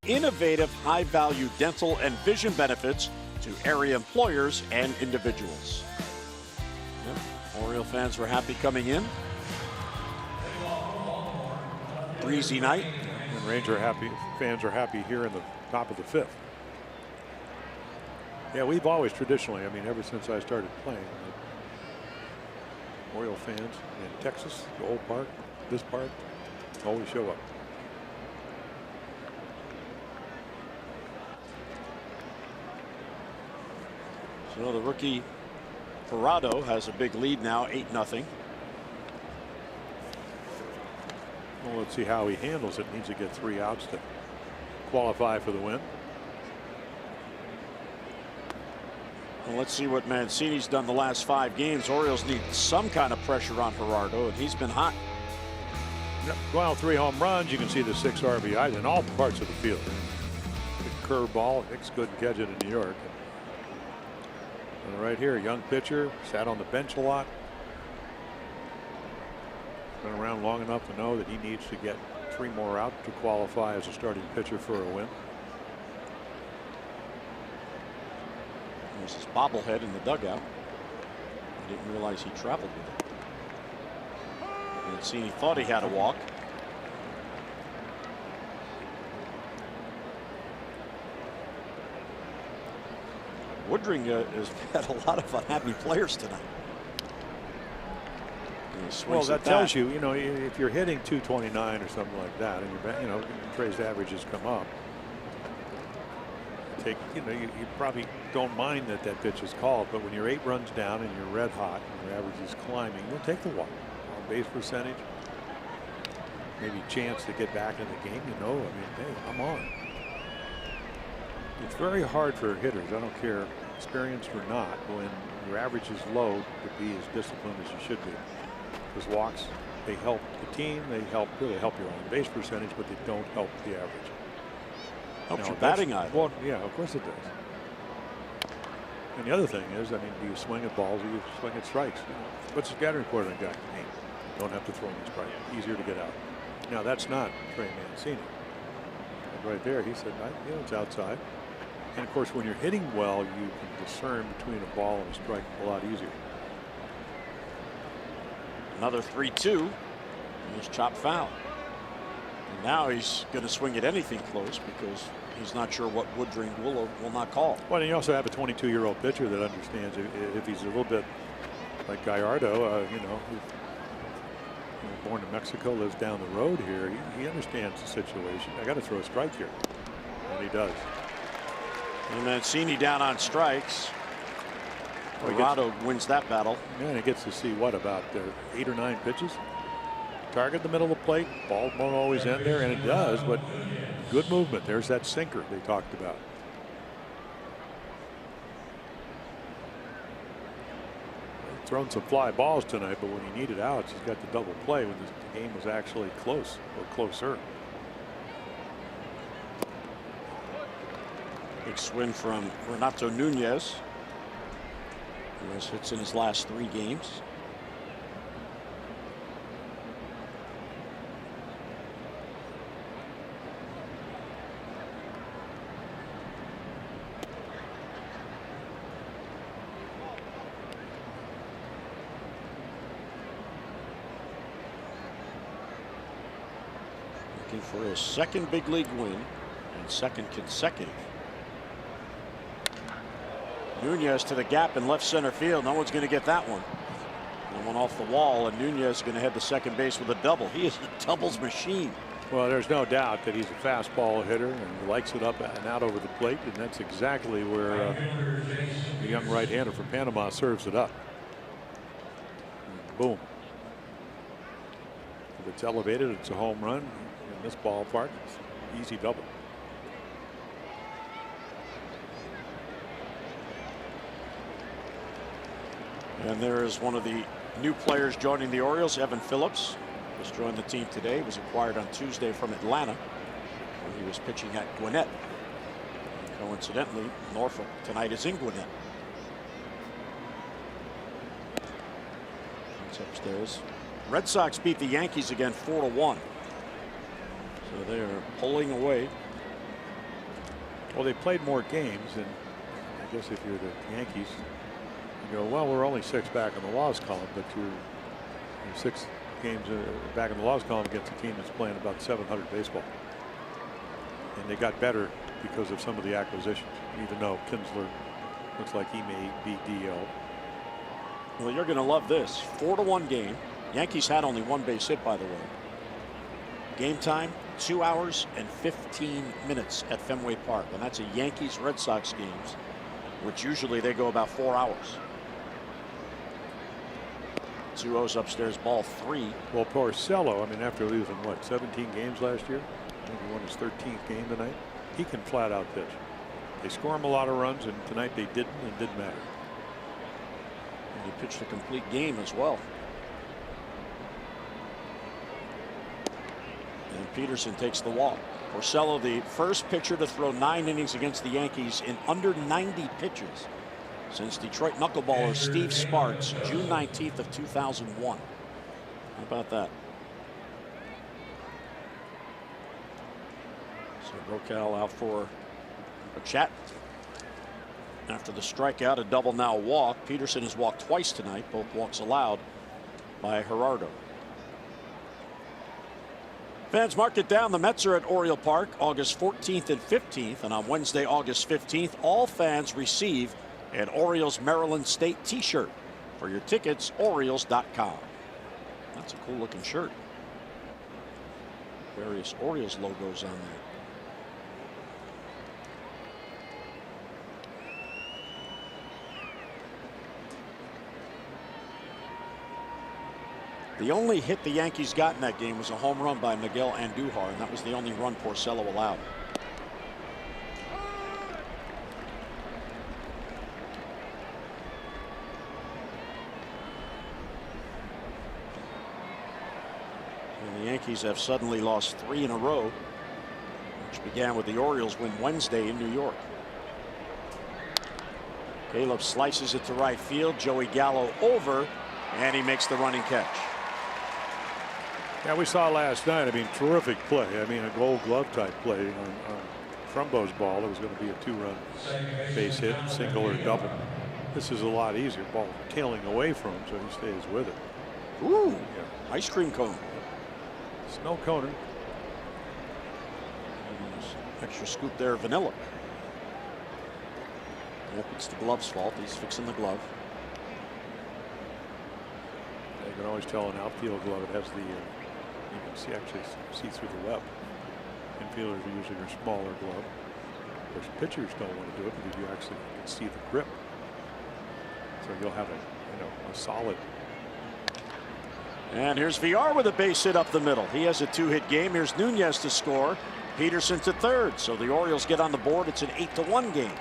Speaker 1: Innovative, high-value dental and vision benefits to area employers and individuals. Yep. Oriole fans were happy coming in. Breezy night.
Speaker 3: And Ranger fans are happy here in the top of the 5th. Yeah, we've always traditionally, I mean, ever since I started playing, Oriole fans in Texas, the old park, this park, always show up.
Speaker 1: So the rookie Parado has a big lead now, 8-0.
Speaker 3: Well, let's see how he handles it. Needs to get 3 outs to qualify for the win.
Speaker 1: Well, let's see what Mancini's done the last 5 games. Orioles need some kind of pressure on Gerardo, and he's been hot.
Speaker 3: Well, 3 home runs. You can see the 6 RBIs in all parts of the field. Good curveball. Hicks couldn't catch it in New York. And right here, young pitcher, sat on the bench a lot. Been around long enough to know that he needs to get 3 more out to qualify as a starting pitcher for a win.
Speaker 1: There's his bobblehead in the dugout. I didn't realize he traveled with it. Mancini thought he had a walk. Woodring has had a lot of unhappy players tonight.
Speaker 3: Well, that tells you, you know, if you're hitting 229 or something like that, and your Trey's averages come up, you probably don't mind that pitch is called, but when you're 8 runs down and you're red hot and your average is climbing, you'll take the walk. On base percentage, maybe chance to get back in the game. I mean, hey, I'm on. It's very hard for hitters, I don't care experienced or not, when your average is low, to be as disciplined as you should be. Because walks, they help the team, they really help your on base percentage, but they don't help the average.
Speaker 1: Helps your batting eye.
Speaker 3: Well, yeah, of course it does. And the other thing is, I mean, do you swing at balls or you swing at strikes? What's the scouting report on a guy? Hey, don't have to throw him a strike. Easier to get out. Now, that's not Trey Mancini. But right there, he said, it's outside. And of course, when you're hitting well, you can discern between a ball and a strike a lot easier.
Speaker 1: Another 3-2. He's chopped foul. And now he's going to swing at anything close because he's not sure what Woodring will or will not call.
Speaker 3: Well, and you also have a 22-year-old pitcher that understands if he's a little bit like Gallardo, who's born in Mexico, lives down the road here. He understands the situation. I got to throw a strike here, and he does.
Speaker 1: And Mancini down on strikes. Colorado wins that battle.
Speaker 3: Yeah, and he gets to see what about 8 or 9 pitches. Target the middle of the plate. Ball won't always end there, and it does, but good movement. There's that sinker they talked about. Thrown some fly balls tonight, but when he needed outs, he's got the double play when the game was actually close or closer.
Speaker 1: Big swing from Renato Nunez, who has hits in his last 3 games. For his second big league win and second consecutive. Nunez to the gap in left center field. No one's going to get that one. That one off the wall, and Nunez is going to head to second base with a double. He is a doubles machine.
Speaker 3: Well, there's no doubt that he's a fastball hitter and likes it up and out over the plate, and that's exactly where the young right-hander from Panama serves it up. And boom. If it's elevated, it's a home run. In this ballpark, it's easy double.
Speaker 1: And there is one of the new players joining the Orioles, Evan Phillips. Just joined the team today. Was acquired on Tuesday from Atlanta, where he was pitching at Gwinnett. Coincidentally, Norfolk tonight is in Gwinnett. It's upstairs. Red Sox beat the Yankees again 4-1. So they're pulling away.
Speaker 3: Well, they played more games, and I guess if you're the Yankees, you go, well, we're only 6 back in the loss column, but you're 6 games back in the loss column against a team that's playing about 700 baseball. And they got better because of some of the acquisitions, even though Kinsler looks like he may be DL.
Speaker 1: Well, you're going to love this. 4-1 game. Yankees had only 1 base hit, by the way. Game time, 2 hours and 15 minutes at Fenway Park. And that's a Yankees Red Sox games, which usually they go about 4 hours. 2-0's upstairs, ball 3.
Speaker 3: Well, Porcello, I mean, after losing, what, 17 games last year? I think he won his 13th game tonight. He can flat out pitch. They score him a lot of runs, and tonight they didn't, and it didn't matter.
Speaker 1: And he pitched a complete game as well. And Peterson takes the walk. Porcello, the first pitcher to throw 9 innings against the Yankees in under 90 pitches since Detroit knuckleballer Steve Sparks, June 19th of 2001. How about that? So Rocal out for a chat. After the strikeout, a double, now a walk. Peterson has walked twice tonight, both walks allowed by Gerardo. Fans, mark it down. The Mets are at Oriole Park August 14th and 15th. And on Wednesday, August 15th, all fans receive an Orioles Maryland State t-shirt. For your tickets, Orioles.com. That's a cool looking shirt. Various Orioles logos on there. The only hit the Yankees got in that game was a home run by Miguel Andujar, and that was the only run Porcello allowed. And the Yankees have suddenly lost 3 in a row, which began with the Orioles win Wednesday in New York. Caleb slices it to right field. Joey Gallo over, and he makes the running catch.
Speaker 3: Yeah, we saw last night, I mean, terrific play. I mean, a gold glove type play on Trumbo's ball. It was going to be a 2-run base hit, single or double. This is a lot easier. Ball tailing away from him, so he stays with it.
Speaker 1: Ooh, yeah. Ice cream cone.
Speaker 3: Snow coner.
Speaker 1: Extra scoop there, vanilla. Yep, it's the glove's fault. He's fixing the glove.
Speaker 3: You can always tell an outfield glove it has the you can see actually see through the web. Infielders are using their smaller glove. Of course, pitchers don't want to do it because you actually can see the grip. So you'll have a solid.
Speaker 1: And here's VR with a base hit up the middle. He has a 2-hit game. Here's Nunez to score. Peterson to third. So the Orioles get on the board. It's an 8-1 game.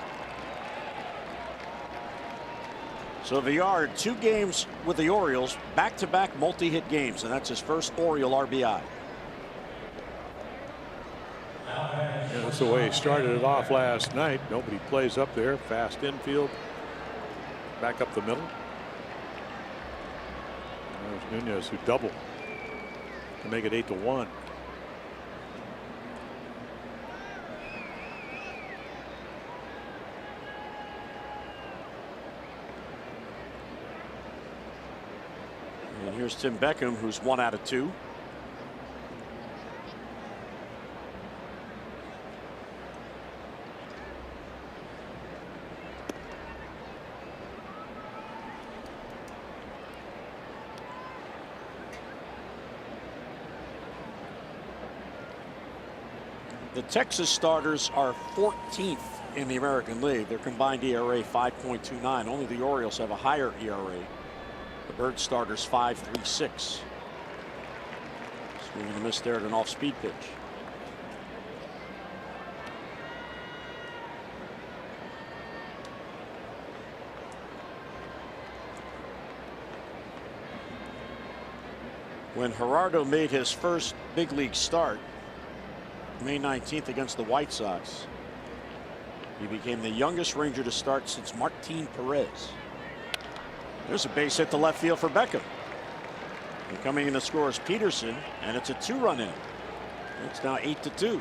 Speaker 1: So VR, 2 games with the Orioles, back-to-back multi-hit games, and that's his first Oriole RBI.
Speaker 3: Yeah, that's the way he started it off last night. Nobody plays up there. Fast infield. Back up the middle. There's Nunez who doubled to make it 8-1.
Speaker 1: And here's Tim Beckham, who's 1 out of 2. The Texas starters are 14th in the American League. Their combined ERA 5.29. Only the Orioles have a higher ERA. The Bird starters 5.36. Swing and a miss there at an off-speed pitch. When Gerardo made his first big league start, May 19th against the White Sox, he became the youngest Ranger to start since Martin Perez. There's a base hit to left field for Beckham. And coming in to score is Peterson, and it's a 2-run inning. It's now 8-2.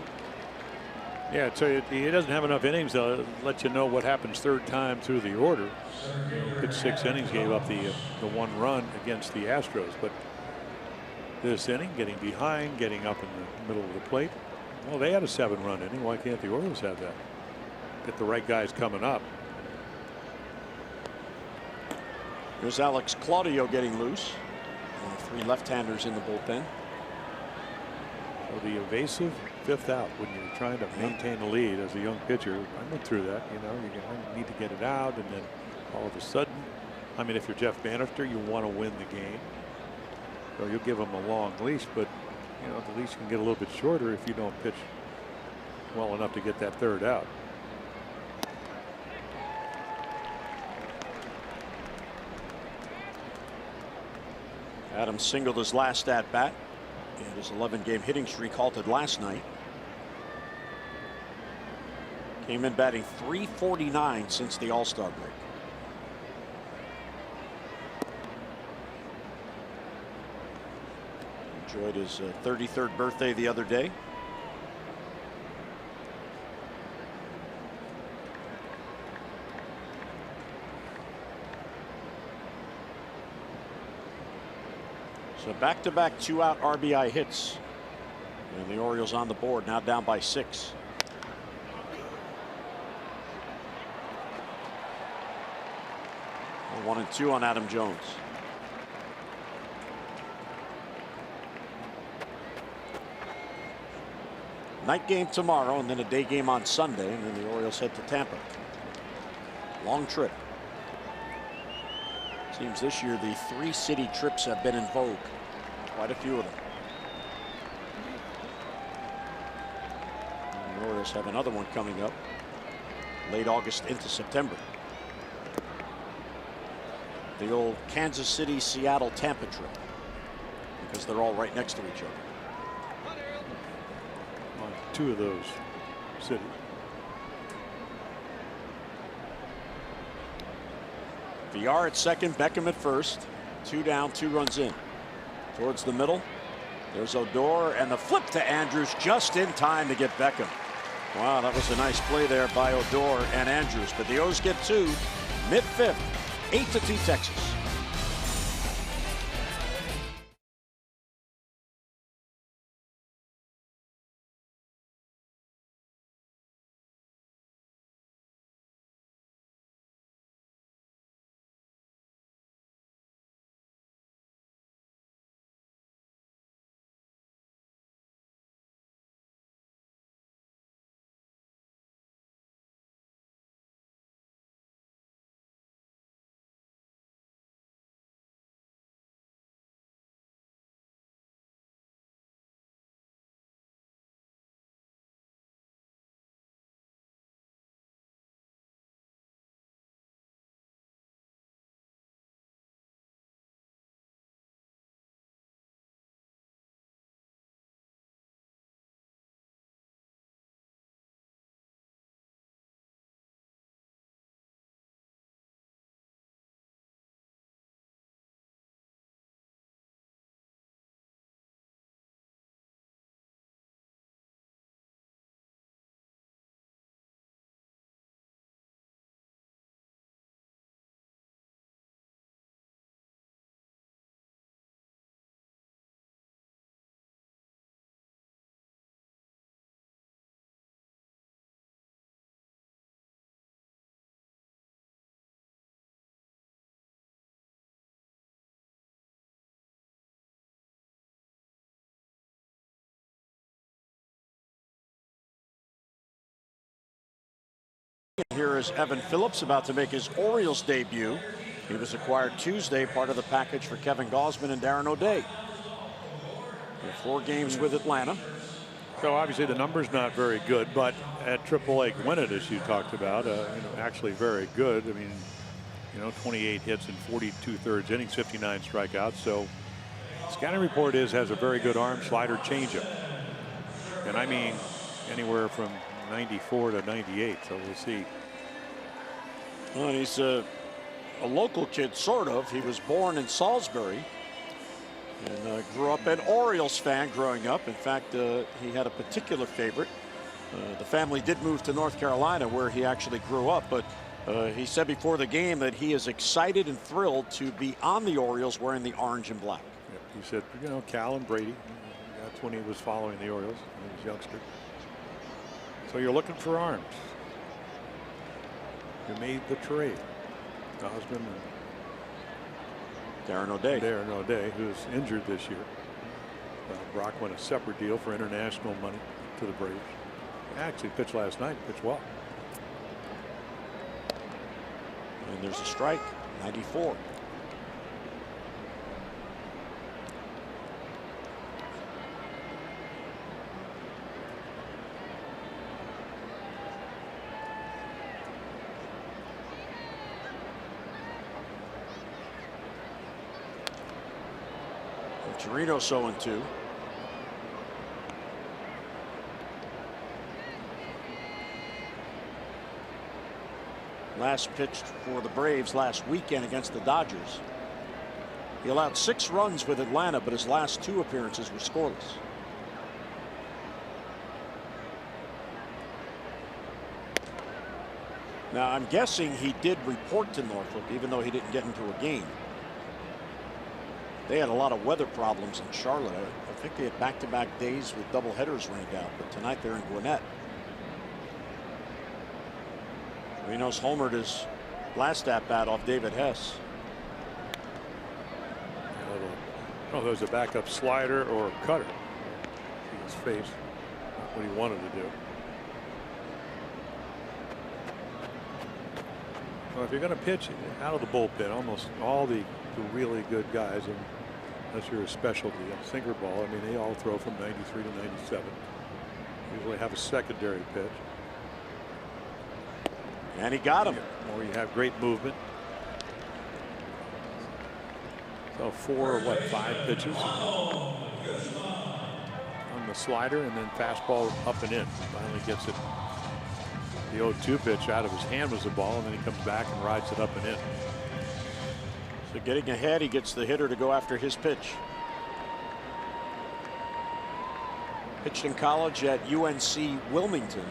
Speaker 3: Yeah, so he doesn't have enough innings to let you know what happens third time through the order. Pitched 6 innings, gave up the 1 run against the Astros, but this inning, getting behind, getting up in the middle of the plate. Well, they had a 7-run inning. Why can't the Orioles have that? Get the right guys coming up.
Speaker 1: There's Alex Claudio getting loose. Only 3 left-handers in the bullpen.
Speaker 3: So the evasive 5th out when you're trying to maintain a lead as a young pitcher. I went through that. You need to get it out, and then all of a sudden, I mean, if you're Jeff Bannister, you want to win the game. So you'll give them a long leash, but the leash can get a little bit shorter if you don't pitch well enough to get that 3rd out.
Speaker 1: Adams singled his last at bat, and his 11-game hitting streak halted last night. Came in batting .349 since the All-Star break. Enjoyed his 33rd birthday the other day. So back-to-back 2-out RBI hits. And the Orioles on the board, now down by 6. Well, 1-2 on Adam Jones. Night game tomorrow, and then a day game on Sunday, and then the Orioles head to Tampa. Long trip. Seems this year the 3-city trips have been in vogue. Quite a few of them. And the Orioles have another one coming up late August into September. The old Kansas City, Seattle, Tampa trip, because they're all right next to each other.
Speaker 3: 2 of those cities.
Speaker 1: VR at second, Beckham at first. 2 down, 2 runs in. Towards the middle. There's Odor, and the flip to Andrews just in time to get Beckham. Wow, that was a nice play there by Odor and Andrews. But the O's get 2, mid-5th, 8-2 Texas. Here is Evan Phillips about to make his Orioles debut. He was acquired Tuesday, part of the package for Kevin Gausman and Darren O'Day. 4 games with Atlanta.
Speaker 3: So obviously the number's not very good, but at AAA Gwinnett, as you talked about, actually very good. I mean, 28 hits in 42 thirds innings, 59 strikeouts. So scouting report has a very good arm, slider, changeup, and I mean anywhere from 94 to 98. So we'll see.
Speaker 1: Well, he's a local kid, sort of. He was born in Salisbury and grew up an Orioles fan growing up. In fact, he had a particular favorite. The family did move to North Carolina, where he actually grew up, but he said before the game that he is excited and thrilled to be on the Orioles wearing the orange and black.
Speaker 3: Yep, he said, Cal and Brady, that's when he was following the Orioles when he was a youngster. So you're looking for arms. You made the trade. Gausman and
Speaker 1: Darren O'Day,
Speaker 3: who's injured this year. Brock went a separate deal for international money to the Braves. Actually pitched last night, pitched well.
Speaker 1: And there's a strike, 94. Torino 0-2. Last pitched for the Braves last weekend against the Dodgers. He allowed 6 runs with Atlanta, but his last 2 appearances were scoreless. Now, I'm guessing he did report to Norfolk, even though he didn't get into a game. They had a lot of weather problems in Charlotte. I think they had back-to-back days with doubleheaders rained out, but tonight they're in Gwinnett. Reno's homered his last at-bat off David Hess.
Speaker 3: Oh, there was a backup slider or cutter in his face. Not what he wanted to do. Well, if you're going to pitch out of the bullpen, almost all the really good guys, and unless you're a specialty, a sinker ball, I mean, they all throw from 93 to 97. Usually have a secondary pitch.
Speaker 1: And he got him.
Speaker 3: Or you have great movement. So 4 or 5 pitches on the slider, and then fastball up and in. Finally gets it. The 0-2 pitch out of his hand was the ball, and then he comes back and rides it up and in.
Speaker 1: So getting ahead, he gets the hitter to go after his pitch. Pitched in college at UNC Wilmington.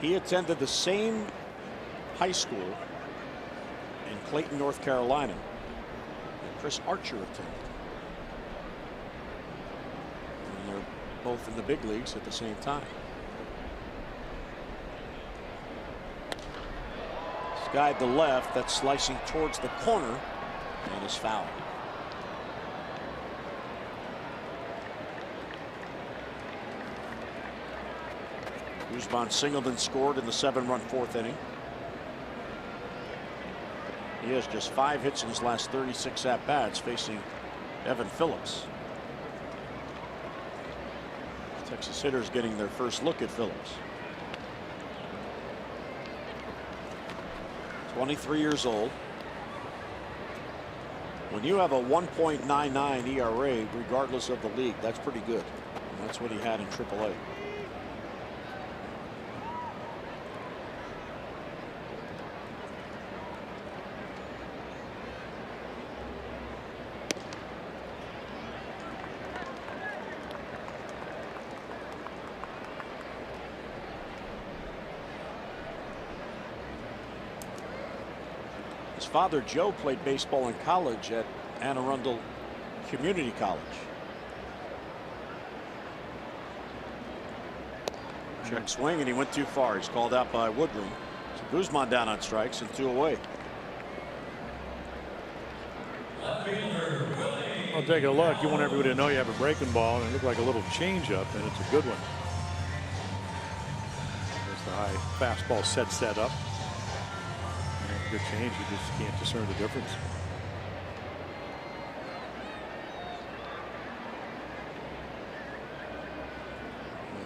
Speaker 1: He attended the same high school in Clayton, North Carolina, that Chris Archer attended. And they're both in the big leagues at the same time. This guy to the left, that's slicing towards the corner, and is fouled. Guzman singled and scored in the 7-run 4th inning. He has just 5 hits in his last 36 at-bats, facing Evan Phillips. Texas hitters getting their first look at Phillips. 23 years old. When you have a 1.99 ERA, regardless of the league, that's pretty good. And that's what he had in AAA. His father, Joe, played baseball in college at Anne Arundel Community College. Check swing, and he went too far. He's called out by Woodring. So Guzman down on strikes and 2 away.
Speaker 3: Well, Well, take a look. You want everybody to know you have a breaking ball, and it looked like a little changeup, and it's a good one. There's the high fastball set up. And good change. You just can't discern the difference.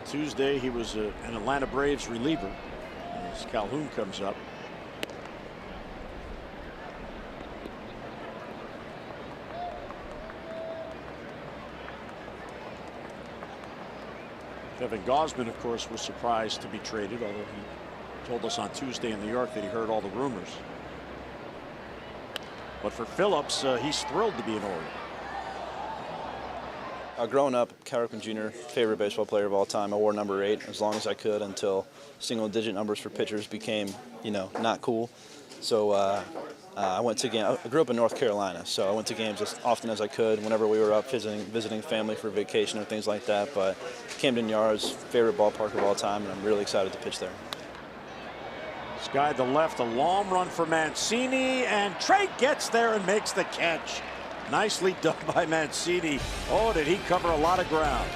Speaker 1: Tuesday, he was an Atlanta Braves reliever as Calhoun comes up. Kevin Gausman, of course, was surprised to be traded, although he told us on Tuesday in New York that he heard all the rumors. But for Phillips, he's thrilled to be an Oriole.
Speaker 5: Growing up, Cal Ripken Jr., favorite baseball player of all time. I wore number 8 as long as I could until single-digit numbers for pitchers became, not cool. So I went to games. I grew up in North Carolina, so I went to games as often as I could whenever we were up visiting family for vacation or things like that. But Camden Yards, favorite ballpark of all time, and I'm really excited to pitch there.
Speaker 1: This guy to the left, a long run for Mancini, and Trey gets there and makes the catch. Nicely done by Mancini. Oh, did he cover a lot of ground.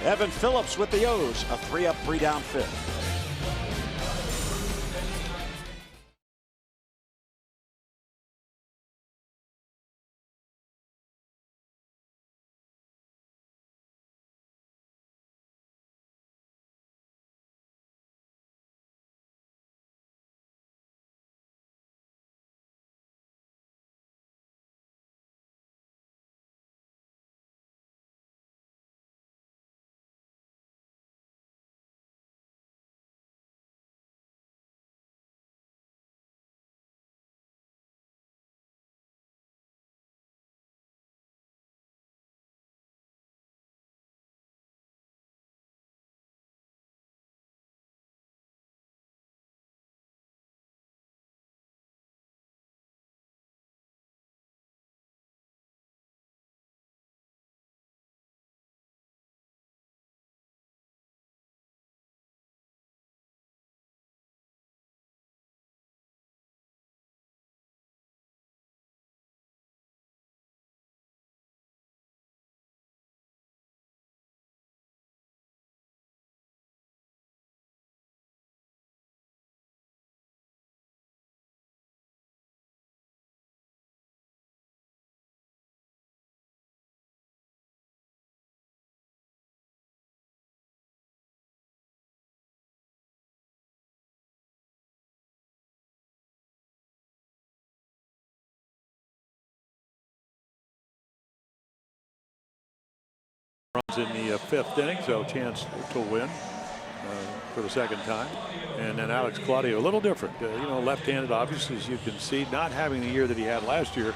Speaker 1: Evan Phillips with the O's, a 3-up, 3-down fifth.
Speaker 3: Runs in the 5th inning, so chance to win for the 2nd time. And then Alex Claudio, a little different, left-handed, obviously, as you can see, not having the year that he had last year,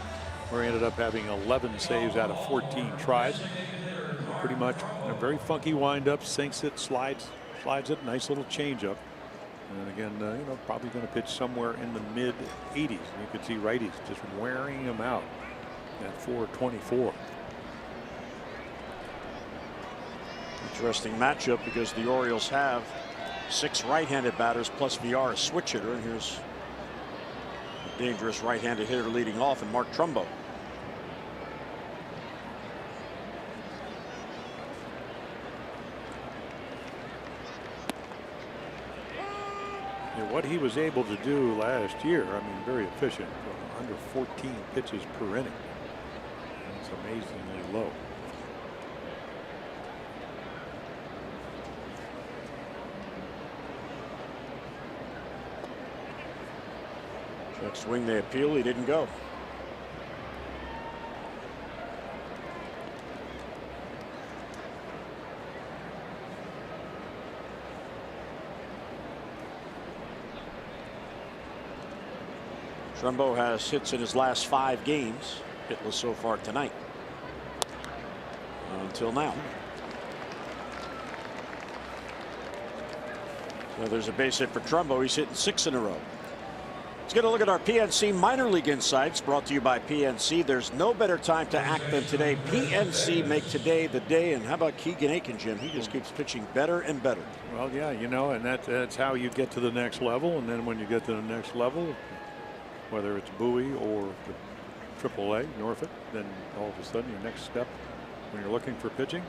Speaker 3: where he ended up having 11 saves out of 14 tries. Pretty much a very funky windup, sinks it, slides it, nice little changeup. And again, probably going to pitch somewhere in the mid-80s. You could see righties just wearing him out at 424.
Speaker 1: Interesting matchup because the Orioles have 6 right-handed batters plus VR, a switch hitter, and here's a dangerous right-handed hitter leading off, and Mark Trumbo.
Speaker 3: What he was able to do last year, I mean, very efficient, under 14 pitches per inning. It's amazingly low.
Speaker 1: Check swing, they appeal, he didn't go. Trumbo has hits in his last 5 games, hitless so far tonight. Until now. So there's a base hit for Trumbo. He's hitting 6 in a row. Let's get a look at our PNC minor league insights, brought to you by PNC. There's no better time to act than today. PNC make today the day. And how about Keegan Aiken, Jim? He just keeps pitching better and better.
Speaker 3: Well, yeah, and that's how you get to the next level. And then when you get to the next level, whether it's Bowie or the AAA, Norfolk. Then all of a sudden, your next step when you're looking for pitching,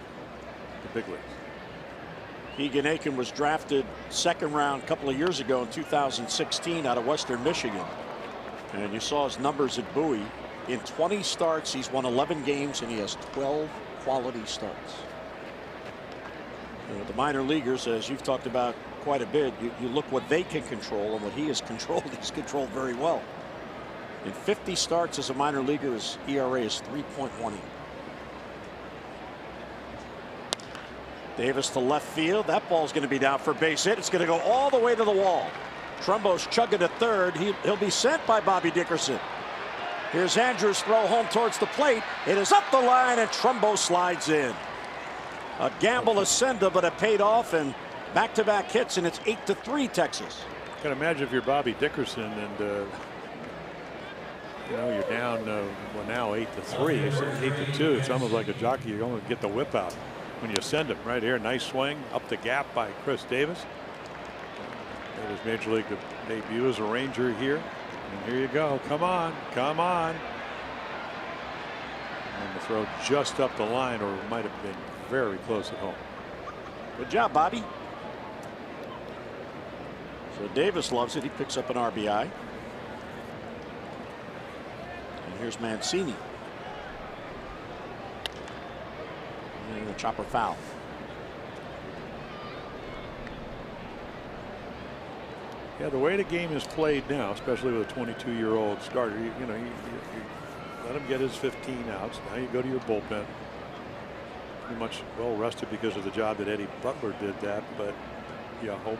Speaker 3: the big leagues.
Speaker 1: Keegan Aiken was drafted second round a couple of years ago in 2016 out of Western Michigan. And you saw his numbers at Bowie. In 20 starts, he's won 11 games, and he has 12 quality starts. The minor leaguers, as you've talked about quite a bit, you look what they can control and what he has controlled. He's controlled very well. In 50 starts as a minor leaguer, his ERA is 3.18. Davis to left field. That ball's going to be down for a base hit. It's going to go all the way to the wall. Trumbo's chugging to third. He'll be sent by Bobby Dickerson. Here's Andrews' throw home towards the plate. It is up the line, and Trumbo slides in. A gamble ascenda, but it paid off, and back-to-back hits, and it's 8-3 Texas.
Speaker 3: I can imagine if you're Bobby Dickerson and you know, you're down well now 8-3, it's 8-2. It's almost like a jockey. You're going to get the whip out when you send him right here. Nice swing up the gap by Chris Davis. That was Major League debut as a Ranger here. And here you go. Come on, come on. And the throw just up the line, or it might have been very close at home.
Speaker 1: Good job, Bobby. So Davis loves it. He picks up an RBI. And here's Mancini. And the chopper foul.
Speaker 3: Yeah, the way the game is played now, especially with a 22-year-old starter, you know, you let him get his 15 outs. Now you go to your bullpen. Pretty much well rested because of the job that Eddie Butler did that, but you hope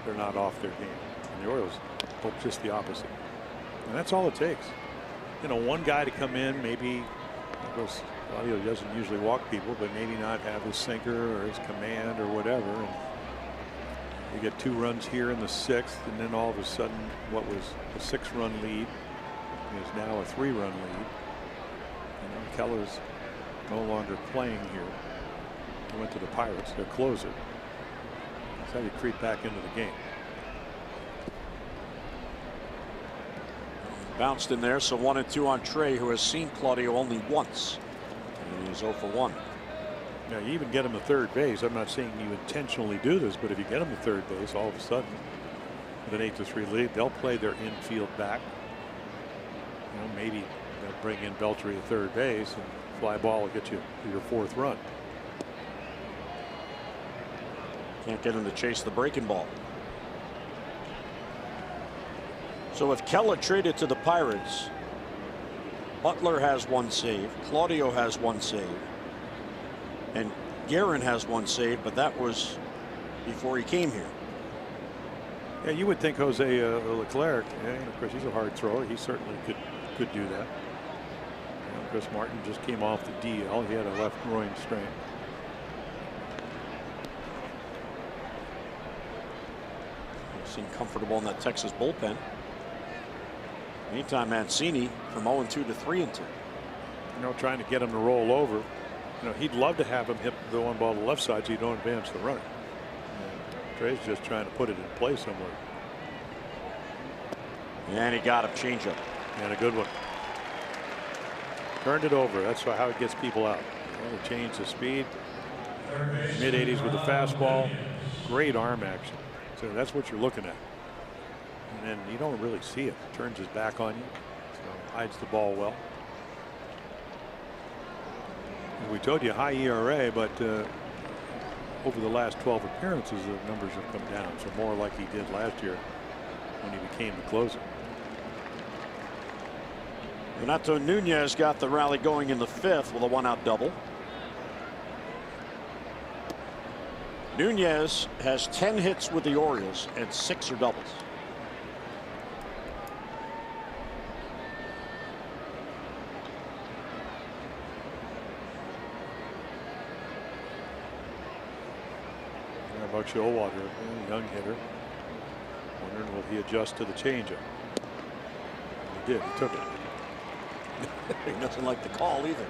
Speaker 3: they're not off their game. And the Orioles hope just the opposite. And that's all it takes. You know, one guy to come in, maybe, of course, Claudio doesn't usually walk people, but maybe not have his sinker or his command or whatever. And you get 2 runs here in the 6th, and then all of a sudden what was a 6-run lead is now a 3-run lead. And Keller's no longer playing here. He went to the Pirates, their closer. That's how you creep back into the game.
Speaker 1: Bounced in there, so 1-2 on Trey, who has seen Claudio only once. And he's 0 for 1.
Speaker 3: Now, you even get him to third base. I'm not saying you intentionally do this, but if you get him to third base, all of a sudden, with an 8-3 lead, they'll play their infield back. You know, maybe they'll bring in Beltry at third base, and fly ball will get you to your 4th run.
Speaker 1: Can't get him to chase the breaking ball. So if Keller traded to the Pirates, Butler has 1 save, Claudio has 1 save, and Guerin has 1 save, but that was before he came here.
Speaker 3: Yeah, you would think Jose Leclerc, and of course he's a hard thrower. He certainly could do that. You know, Chris Martin just came off the DL. He had a left groin strain.
Speaker 1: He seemed comfortable in that Texas bullpen. Meantime, Mancini from 0-2 to 3-2.
Speaker 3: You know, trying to get him to roll over. You know, he'd love to have him hit the 1 ball to the left side so you don't advance the runner. And Trey's just trying to put it in play somewhere.
Speaker 1: And he got him. Changeup.
Speaker 3: And a good one. Turned it over. That's how it gets people out. You know, they change the speed. Mid-80s with the fastball. Great arm action. So that's what you're looking at. And then you don't really see it. Turns his back on you. So hides the ball well. We told you high ERA, but over the last 12 appearances, the numbers have come down. So more like he did last year when he became the closer.
Speaker 1: Renato Nunez got the rally going in the 5th with a 1-out double. Nunez has 10 hits with the Orioles and 6 are doubles.
Speaker 3: How about Showalter, a young hitter? Wondering will he adjust to the changeup? He did. He took it.
Speaker 1: He doesn't like the call either.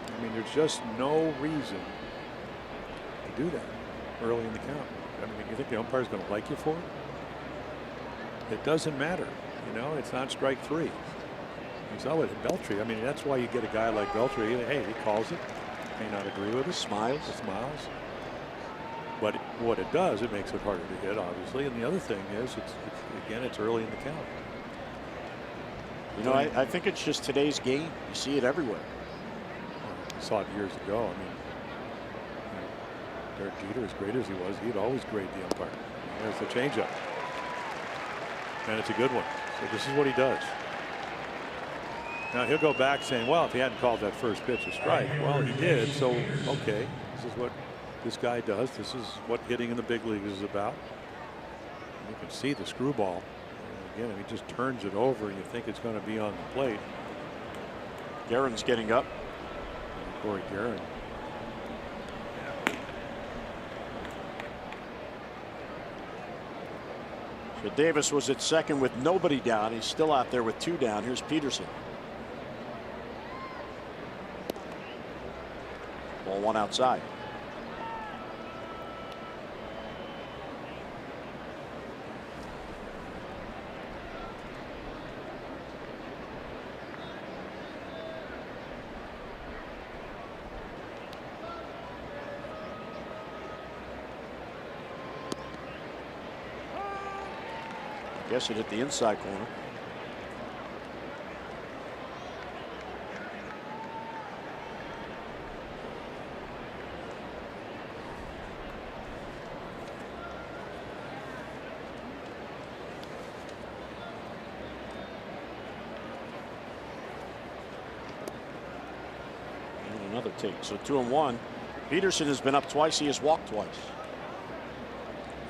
Speaker 3: I mean, there's just no reason to do that early in the count. I mean, you think the umpire's going to like you for it? It doesn't matter. You know, it's not strike 3. You saw it at Beltry. I mean, that's why you get a guy like Beltry. Hey, he calls it. May not agree with it.
Speaker 1: Smiles.
Speaker 3: Smiles. But what it does, it makes it harder to hit, obviously. And the other thing is, again, it's early in the count.
Speaker 1: You know, I think it's just today's game. You see it everywhere.
Speaker 3: I saw it years ago. I mean, Derek Jeter, as great as he was, he'd always grade the umpire. There's the changeup. And it's a good one. So this is what he does. Now he'll go back saying, well, if he hadn't called that first pitch a strike, well, he did. So, okay, this is what this guy does. This is what hitting in the big leagues is about. You can see the screwball. And again, he just turns it over and you think it's going to be on the plate.
Speaker 1: Guerin's getting up.
Speaker 3: Corey Guerin.
Speaker 1: So Davis was at second with nobody down. He's still out there with 2 down. Here's Peterson. Ball 1 outside. Guess it hit the inside corner. And another take. So 2-1. Peterson has been up twice. He has walked twice.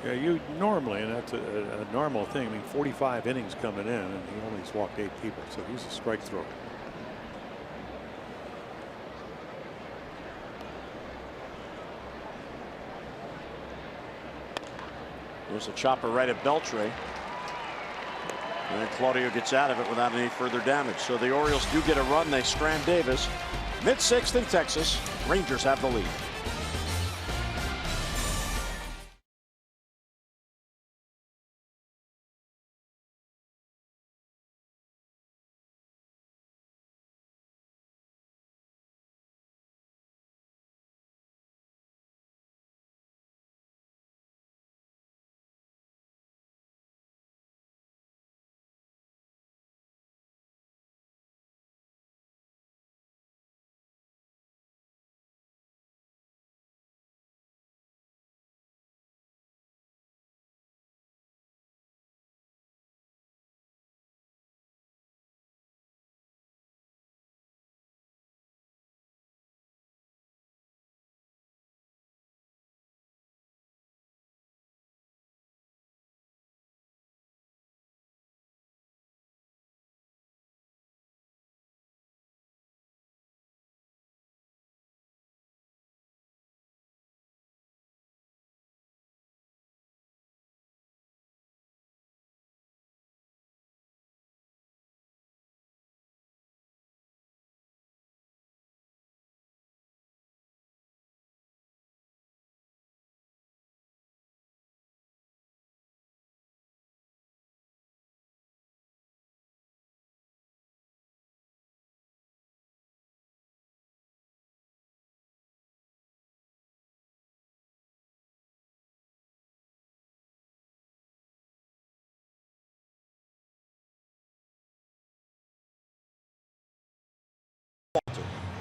Speaker 3: Yeah, you normally, and that's a normal thing. I mean, 45 innings coming in, and he only has walked 8 people, so he's a strike thrower.
Speaker 1: There's a chopper right at Beltray. And then Claudio gets out of it without any further damage. So the Orioles do get a run. They strand Davis. Mid-6th in Texas. Rangers have the lead.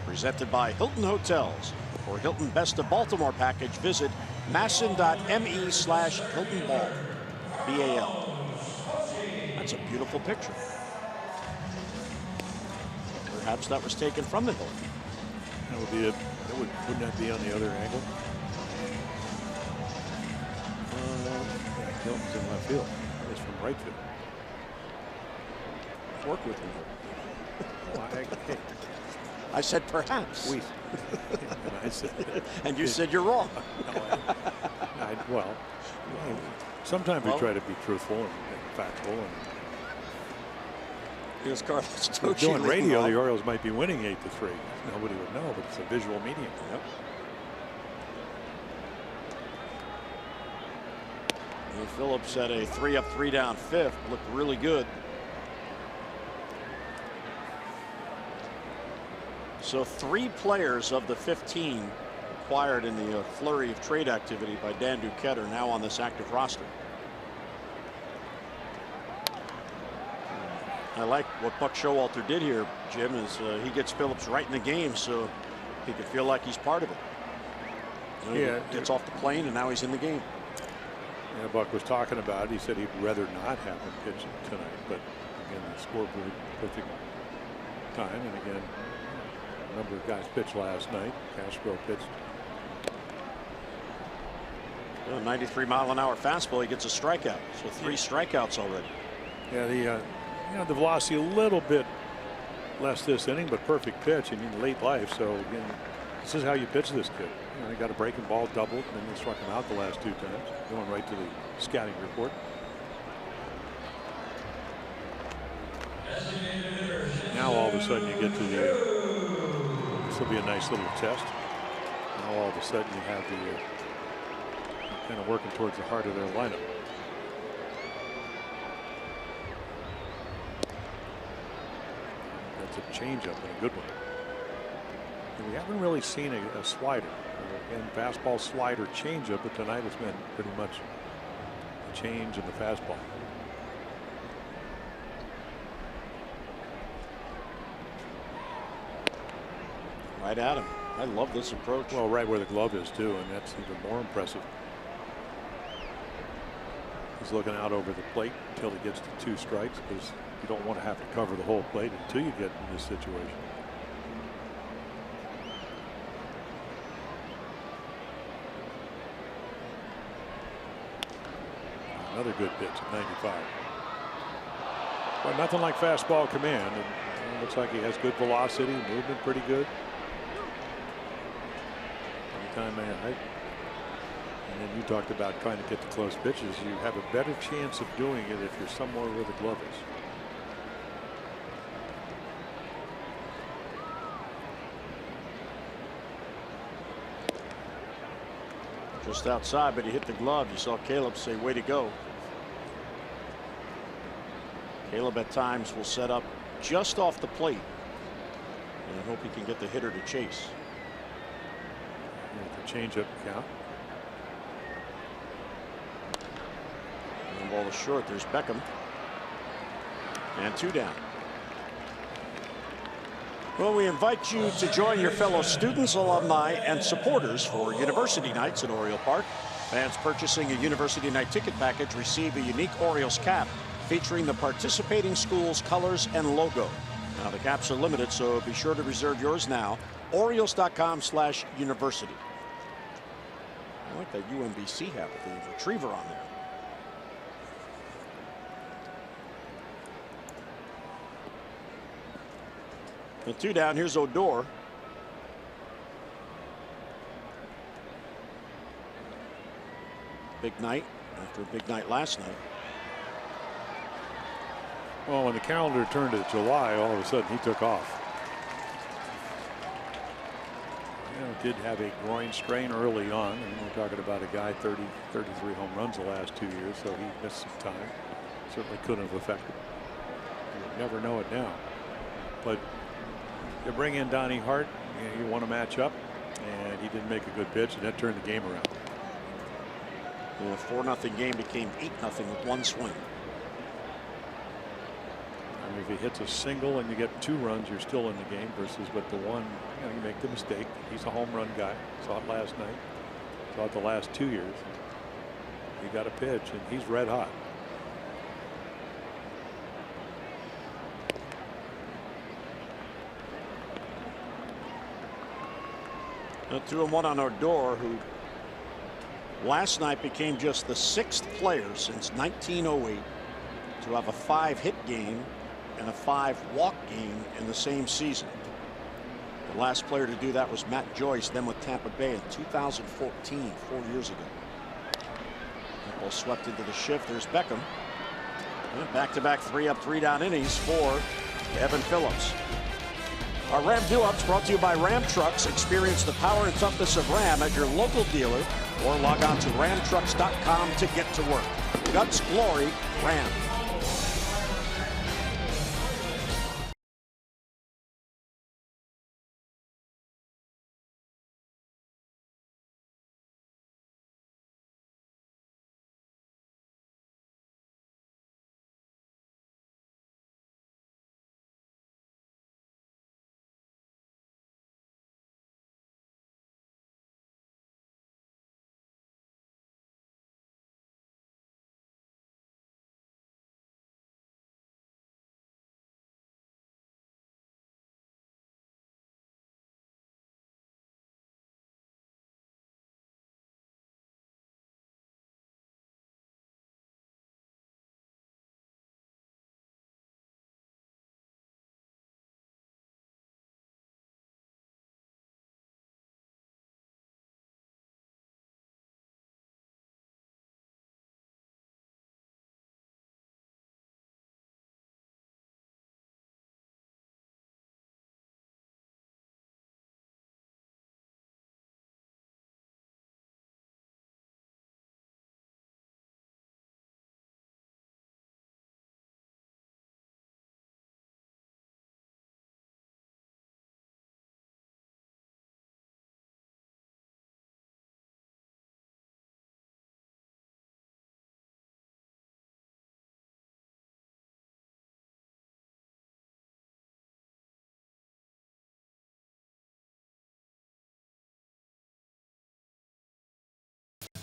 Speaker 1: Presented by Hilton Hotels. For Hilton Best of Baltimore package, visit masson.me/HiltonBall. BAL. That's a beautiful picture. Perhaps that was taken from the Hilton.
Speaker 3: That would be it. Wouldn't that be on the other angle? Hilton's in left field. It's from right field.
Speaker 1: Work with me.
Speaker 3: Well,
Speaker 1: I said perhaps.
Speaker 3: And I said,
Speaker 1: and you said you're wrong.
Speaker 3: Well, sometimes we try to be truthful and factual. And
Speaker 1: here's Carlos Tocci.
Speaker 3: Doing radio, the Orioles might be winning 8-3. Nobody would know, but it's a visual medium.
Speaker 1: Yep. Phillips had a 3 up, 3 down fifth. Looked really good. So 3 players of the 15 acquired in the flurry of trade activity by Dan Duquette are now on this active roster. I like what Buck Showalter did here, Jim, is he gets Phillips right in the game so he could feel like he's part of it. You know,
Speaker 3: Yeah,
Speaker 1: he gets off the plane and now he's in the game.
Speaker 3: Yeah, Buck was talking about it. He said he'd rather not have him pitch tonight, but again, he scored perfect time. And again, a number of guys pitched last night. Castro pitched.
Speaker 1: A 93-mile-an-hour fastball. He gets a strikeout. So 3 strikeouts already.
Speaker 3: Yeah, the velocity a little bit less this inning, but perfect pitch. I mean, late life. So again, this is how you pitch this kid. You know, he got a breaking ball doubled, and then they struck him out the last 2 times. Going right to the scouting report. Now all of a sudden you get to the. This will be a nice little test. Now all of a sudden you have the kind of working towards the heart of their lineup. That's a changeup and a good one. And we haven't really seen a slider. And fastball, slider, changeup, but tonight it's been pretty much a change in the fastball.
Speaker 1: Right at him. I love this approach.
Speaker 3: Well, right where the glove is too, and that's even more impressive. He's looking out over the plate until he gets to 2 strikes, because you don't want to have to cover the whole plate until you get in this situation. Another good pitch at 95. Well, nothing like fastball command, and it looks like he has good velocity, movement pretty good. Anytime man, and then you talked about trying to get to close pitches. You have a better chance of doing it if you're somewhere where the glove is.
Speaker 1: Just outside, but he hit the glove. You saw Caleb say, way to go. Caleb at times will set up just off the plate. And I hope he can get the hitter to chase.
Speaker 3: The changeup count.
Speaker 1: And the ball is short. There's Beckham. And 2 down. Well, we invite you to join your fellow students, alumni, and supporters for University Nights at Oriole Park. Fans purchasing a University Night ticket package receive a unique Orioles cap featuring the participating school's colors and logo. Now, the caps are limited, so be sure to reserve yours now. Orioles.com/university. I like that UMBC hat with the retriever on there. The 2 down. Here's Odor. Big night after a big night last night.
Speaker 3: Well, when the calendar turned to July, all of a sudden he took off. You know, did have a groin strain early on, and we're talking about a guy 33 home runs the last 2 years, so he missed some time. Certainly couldn't have affected. You would never know it now. But you bring in Donnie Hart, you want to match up, and he didn't make a good pitch, and that turned the game around.
Speaker 1: The 4-0 game became 8-0 with 1 swing.
Speaker 3: I mean, if he hits a single and you get 2 runs, you're still in the game, versus with the one, you know, you make the mistake. He's a home run guy. Saw it last night. Saw it the last 2 years. He got a pitch, and he's red hot.
Speaker 1: A 2-1 on Odor, who last night became just the 6th player since 1908 to have a 5-hit game and a 5-walk game in the same season. The last player to do that was Matt Joyce, then with Tampa Bay in 2014, 4 years ago. That ball swept into the shift. There's Beckham. Back-to-back 3 up, 3 down innings for Evan Phillips. Our Ram Do-Ups brought to you by Ram Trucks. Experience the power and toughness of Ram at your local dealer or log on to ramtrucks.com to get to work. Guts Glory Ram.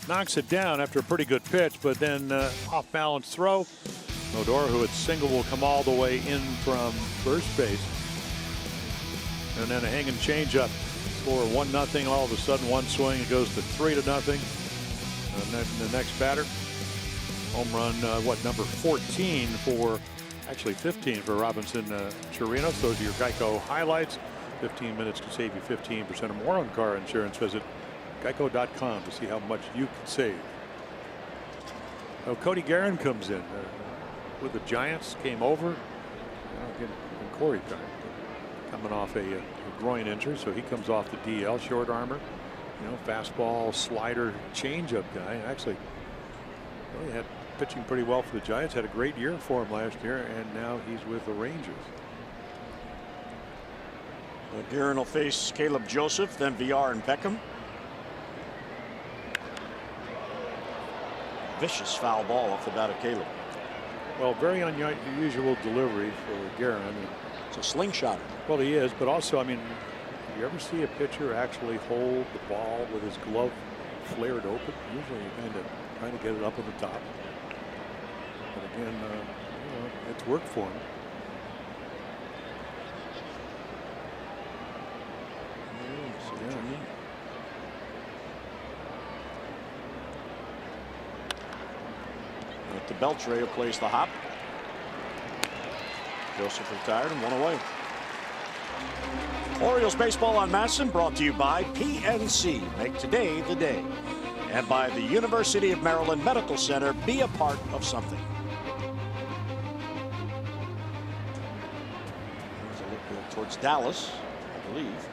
Speaker 3: Knocks it down after a pretty good pitch, but then off balance throw. Odor, who had single, will come all the way in from first base. And then a hanging changeup. Score 1-0. All of a sudden, one swing, it goes to 3-0. And then the next batter, home run, number 14 for, actually 15 for Robinson Chirinos. Those are your Geico highlights. 15 minutes to save you 15% or more on car insurance. Visit Geico.com to see how much you can save. So Cody Guerin comes in with the Giants, came over. And Corey coming off a groin injury, so he comes off the DL, short armor, fastball, slider, changeup guy. Actually, he had pitching pretty well for the Giants. Had a great year for him last year, and now he's with the Rangers.
Speaker 1: Guerin will face Caleb Joseph, then VR and Beckham. Vicious foul ball off the bat of Caleb.
Speaker 3: Well, very unusual delivery for Guerin.
Speaker 1: It's a slingshot.
Speaker 3: Well, he is, but also, do you ever see a pitcher actually hold the ball with his glove flared open? Usually you kind of trying to get it up on the top. But again, it's worked for him.
Speaker 1: The Beltre will place the hop. Joseph retired and one away. Orioles baseball on Masson brought to you by PNC. Make today the day. And by the University of Maryland Medical Center. Be a part of something. There's a look towards Dallas, I believe.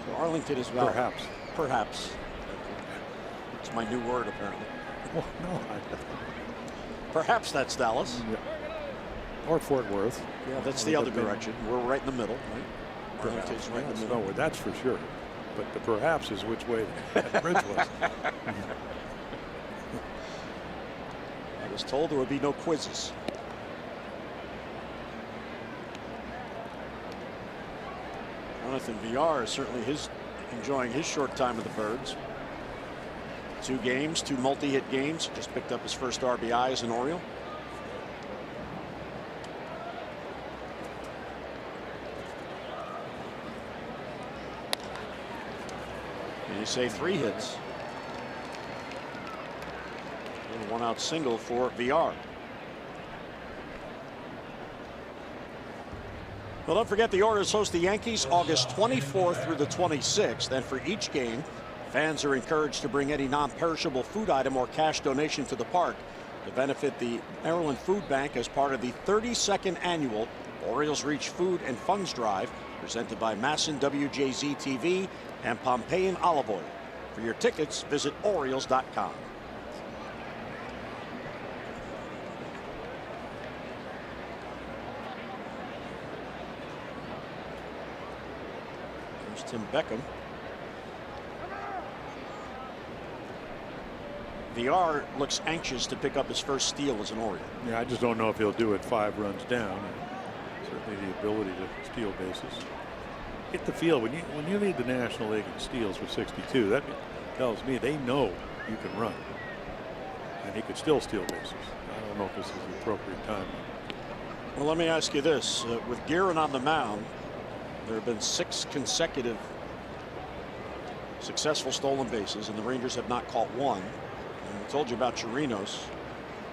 Speaker 1: So Arlington is about.
Speaker 3: Perhaps.
Speaker 1: Perhaps. It's my new word, apparently.
Speaker 3: Well, no,
Speaker 1: perhaps that's Dallas.
Speaker 3: Yeah. Or Fort Worth.
Speaker 1: Yeah, that's the other direction. We're right in the middle, right?
Speaker 3: Perhaps,
Speaker 1: right in the middle.
Speaker 3: No, that's for sure. But the perhaps is which way that bridge was.
Speaker 1: I was told there would be no quizzes. Jonathan VR is certainly enjoying his short time with the Birds. 2 games, 2 multi-hit games. Just picked up his first RBI as an Oriole. And you say 3 hits. And a 1-out single for VR. Well, don't forget the Orioles host the Yankees August 24th through the 26th. And for each game, fans are encouraged to bring any non-perishable food item or cash donation to the park to benefit the Maryland Food Bank as part of the 32nd annual Orioles Reach Food and Funds Drive, presented by Masson WJZ TV and Pompeian Olive Oil. For your tickets, visit Orioles.com. Here's Tim Beckham. VR looks anxious to pick up his first steal as an Oriole.
Speaker 3: Yeah, I just don't know if he'll do it 5 runs down. Certainly the ability to steal bases. Hit the field. When you lead the National League in steals with 62, that tells me they know you can run. And he could still steal bases. I don't know if this is the appropriate time.
Speaker 1: Well, let me ask you this. With Guerin on the mound, there have been 6 consecutive successful stolen bases, and the Rangers have not caught one. And I told you about Chirinos.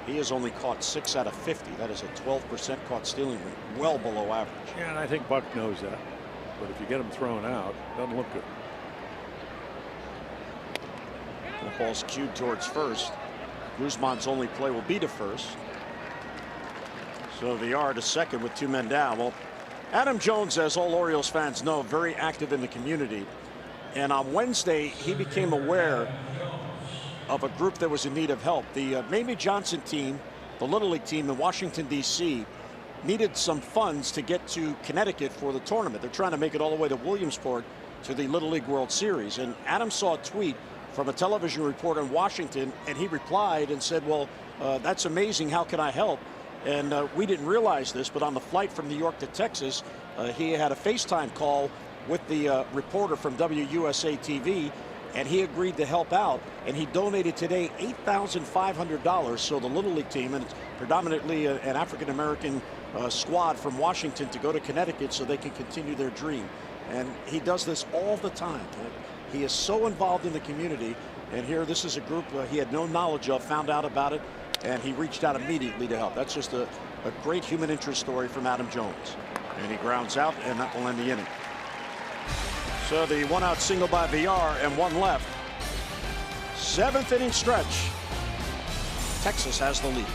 Speaker 1: He has only caught 6 out of 50. That is a 12% caught stealing rate, well below average.
Speaker 3: Yeah, and I think Buck knows that. But if you get him thrown out, it doesn't look good.
Speaker 1: The ball's cued towards first. Guzman's only play will be to first. So VR to second with 2 men down. Well, Adam Jones, as all Orioles fans know, very active in the community. And on Wednesday, he became aware of a group that was in need of help. The Mamie Johnson team, the Little League team in Washington, D.C., needed some funds to get to Connecticut for the tournament. They're trying to make it all the way to Williamsport to the Little League World Series. And Adam saw a tweet from a television reporter in Washington, and he replied and said, well, that's amazing. How can I help? And we didn't realize this, but on the flight from New York to Texas, he had a FaceTime call with the reporter from WUSA TV, and he agreed to help out. And he donated today $8,500. So the Little League team, and it's predominantly an African-American squad from Washington, to go to Connecticut so they can continue their dream. And he does this all the time. He is so involved in the community. And here, this is a group he had no knowledge of, found out about it, and he reached out immediately to help. That's just a great human interest story from Adam Jones. And he grounds out, and that will end the inning. So the 1-out single by VR and 1 left. 7th inning stretch. Texas has the lead.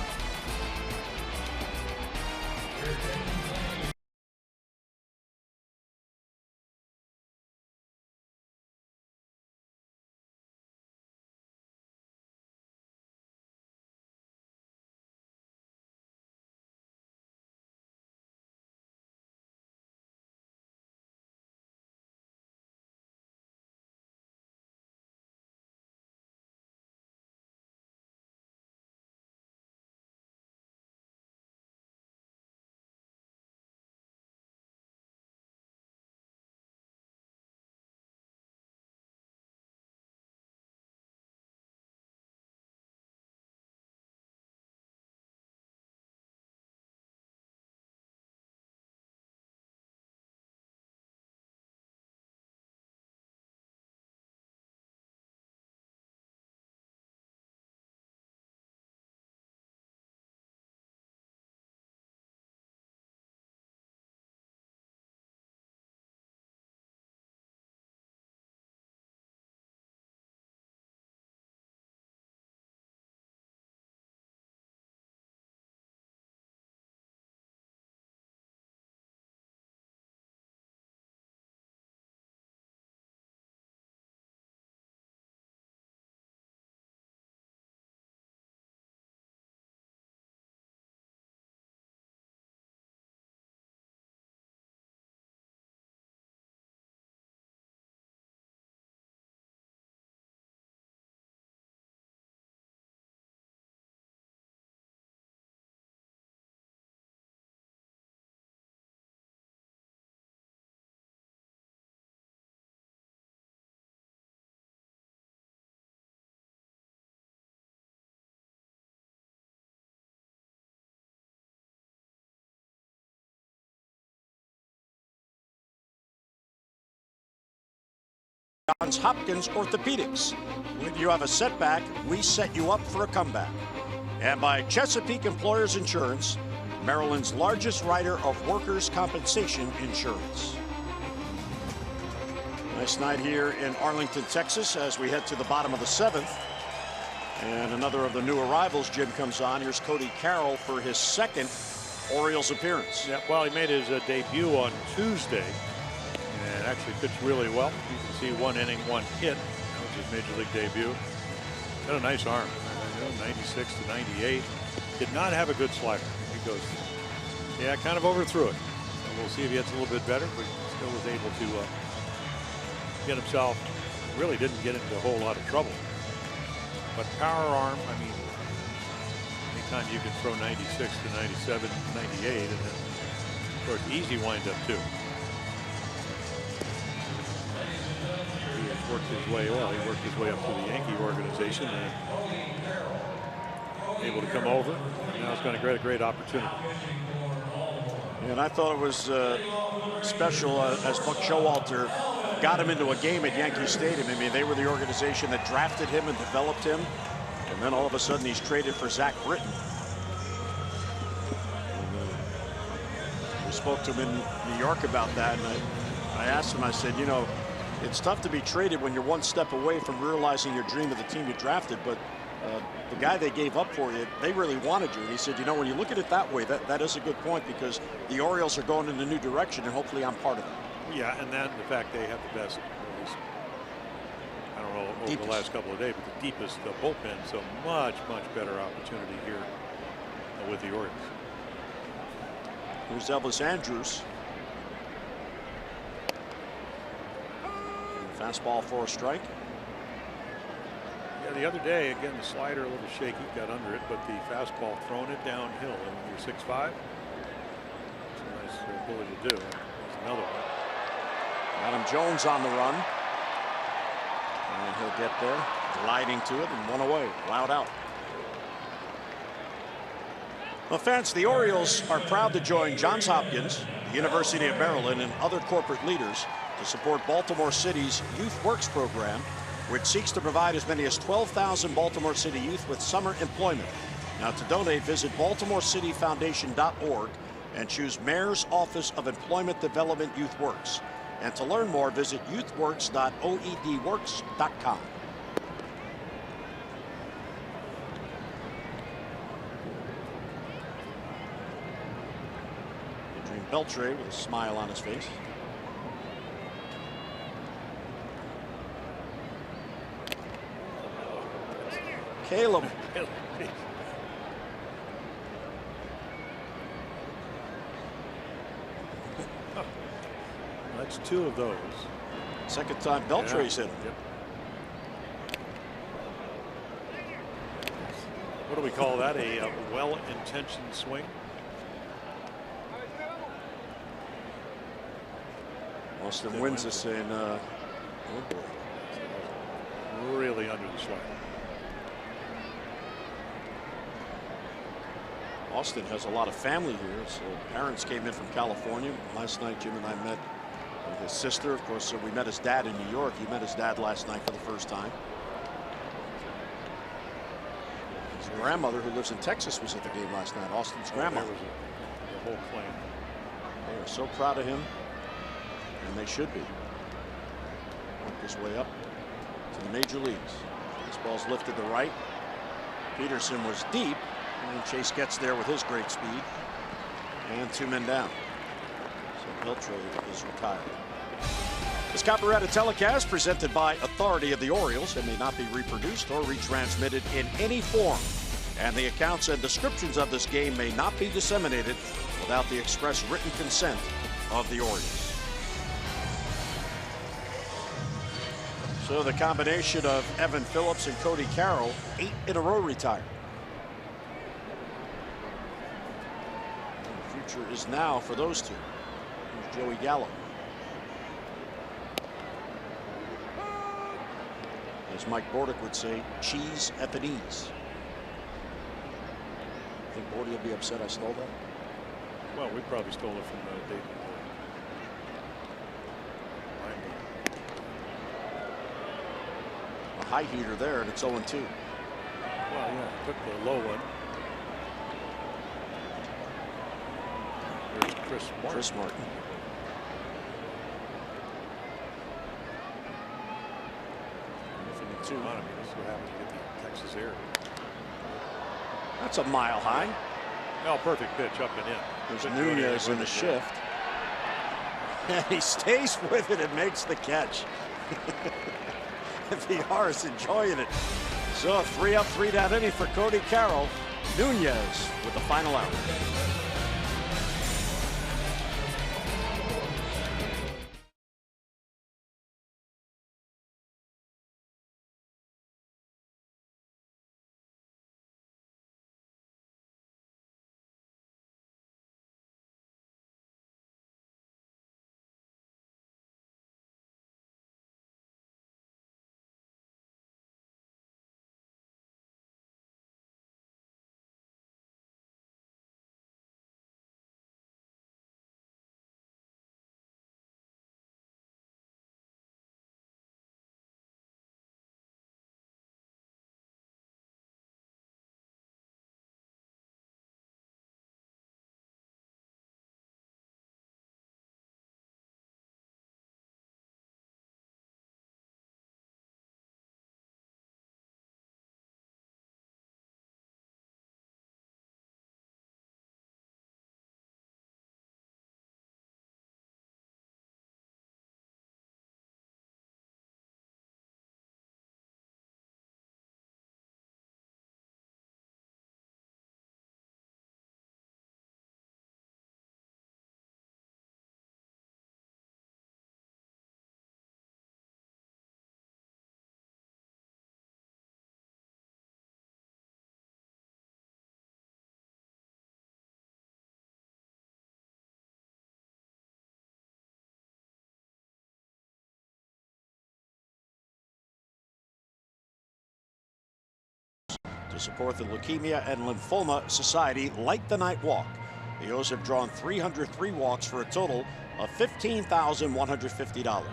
Speaker 1: Johns Hopkins Orthopedics. When you have a setback, we set you up for a comeback. And by Chesapeake Employers Insurance, Maryland's largest writer of workers' compensation insurance. Nice night here in Arlington, Texas, as we head to the bottom of the 7th. And another of the new arrivals, Jim, comes on. Here's Cody Carroll for his 2nd Orioles appearance.
Speaker 3: Yeah, well, he made his debut on Tuesday and actually pitched really well. You can see 1 inning, 1 hit. That was his major league debut. Got a nice arm, 96 to 98. Did not have a good slider. He goes, yeah, kind of overthrew it. So we'll see if he gets a little bit better, but still was able to get himself, really didn't get into a whole lot of trouble. But power arm, I mean, anytime you can throw 96 to 97, 98, and then, of course, easy windup too. He has worked his way, well, he worked his way up to the Yankee organization and able to come over. Now it's going to get a great opportunity.
Speaker 1: And I thought it was special as Buck Showalter got him into a game at Yankee Stadium. I mean, they were the organization that drafted him and developed him. And then all of a sudden he's traded for Zach Britton. We spoke to him in New York about that. And I asked him, I said, you know, it's tough to be traded when you're one step away from realizing your dream of the team you drafted. But the guy they gave up for you, they really wanted you. And he said, you know, when you look at it that way, that is a good point, because the Orioles are going in a new direction, and hopefully I'm part of it.
Speaker 3: Yeah, and then the fact they have the best, at least, I don't know, over the last couple of days, but the deepest bullpen, so much better opportunity here with the Orioles.
Speaker 1: Here's Elvis Andrews. Fastball for a strike.
Speaker 3: Yeah, the other day, again, the slider a little shaky, got under it, but the fastball throwing it downhill. And when you're 6'5", it's a nice ability to do. There's another one.
Speaker 1: Adam Jones on the run. And he'll get there, gliding to it, and one away, loud out. Well, fans, the Orioles are proud to join Johns Hopkins, the University of Maryland, and other corporate leaders to support Baltimore City's Youth Works program, which seeks to provide as many as 12,000 Baltimore City youth with summer employment. Now, to donate, visit BaltimoreCityFoundation.org and choose Mayor's Office of Employment Development Youth Works. And to learn more, visit youthworks.oedworks.com. Adrian Beltre with a smile on his face. Caleb.
Speaker 3: That's two of those.
Speaker 1: Second time Beltre's hit him.
Speaker 3: Yep. What do we call that? A well-intentioned swing?
Speaker 1: Austin wins this in, oh boy.
Speaker 3: Really under the slider.
Speaker 1: Austin has a lot of family here. So parents came in from California. Last night, Jim and I met his sister. Of course, so we met his dad in New York. He met his dad last night for the first time. His grandmother, who lives in Texas, was at the game last night. Austin's grandmother.
Speaker 3: There was the whole clan.
Speaker 1: They are so proud of him, and they should be. Work his way up to the major leagues. This ball's lifted to right. Peterson was deep. And Chase gets there with his great speed. And two men down. So Beltre is retired. This Caparetta telecast presented by authority of the Orioles and may not be reproduced or retransmitted in any form. And the accounts and descriptions of this game may not be disseminated without the express written consent of the Orioles. So the combination of Evan Phillips and Cody Carroll, 8 in a row retired. Is now for those two. Here's Joey Gallo. As Mike Bordick would say, cheese at the knees. I think Bordy will be upset I stole that.
Speaker 3: Well, we probably stole it from David.
Speaker 1: A high heater there, and it's 0-2.
Speaker 3: Well, yeah, took the low one. Chris Martin.
Speaker 1: Two.
Speaker 3: This is what happens to get the Texas air.
Speaker 1: That's a mile high.
Speaker 3: Oh, perfect pitch up and in.
Speaker 1: There's Nunez in the shift. And he stays with it and makes the catch. VR is enjoying it. So 3 up, 3 down inning for Cody Carroll. Nunez with the final out. to support the Leukemia and Lymphoma Society Light the Night Walk. The O's have drawn 303 walks for a total of $15,150.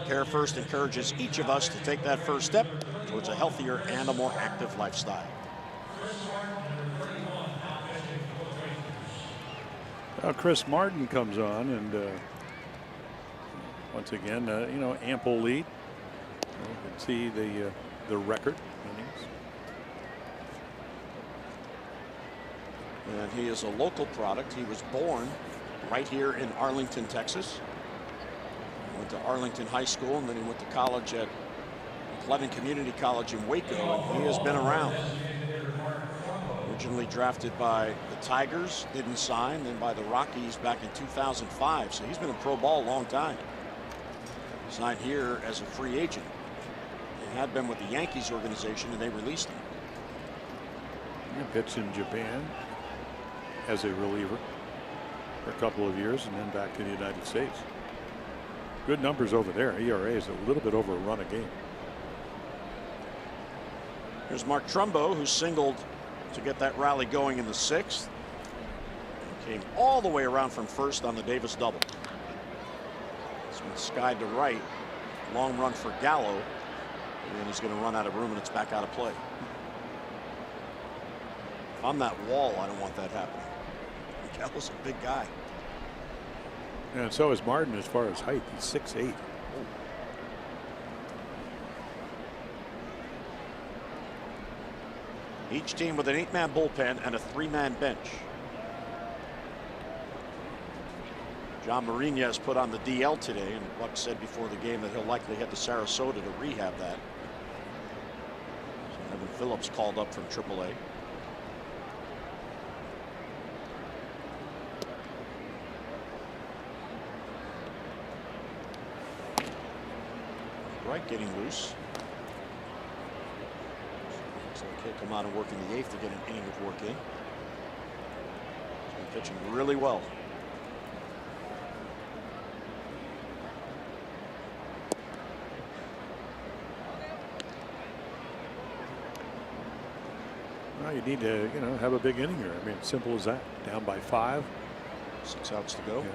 Speaker 1: Care First encourages each of us to take that first step towards a healthier and a more active lifestyle.
Speaker 3: Chris Martin comes on, and once again, you know, ample lead. You can see the record innings.
Speaker 1: And he is a local product. He was born right here in Arlington, Texas. Went to Arlington High School, and then he went to college at Pleasant Community College in Waco, and he has been around. Originally drafted by the Tigers, didn't sign, then by the Rockies back in 2005. So he's been in pro ball a long time. Signed here as a free agent. He had been with the Yankees organization, and they released him.
Speaker 3: He pitched in Japan as a reliever for a couple of years, and then back to the United States. Good numbers over there. ERA is a little bit over a run a game.
Speaker 1: Here's Mark Trumbo, who singled to get that rally going in the 6th. Came all the way around from first on the Davis double. This one skied to right. Long run for Gallo. And he's going to run out of room, and it's back out of play. If I'm that wall, I don't want that happening. Gallo's a big guy.
Speaker 3: And so is Martin as far as height. He's 6'8".
Speaker 1: Each team with an 8-man bullpen and a 3-man bench. John Mariñez put on the DL today, and Buck said before the game that he'll likely head to Sarasota to rehab that. So Evan Phillips called up from AAA. Right, getting loose. So he'll come out and work in the 8th to get an inning of work in. He's been pitching really well.
Speaker 3: Well, you need to, you know, have a big inning here. I mean, simple as that. Down by 5.
Speaker 1: 6 outs to go.
Speaker 3: Yeah.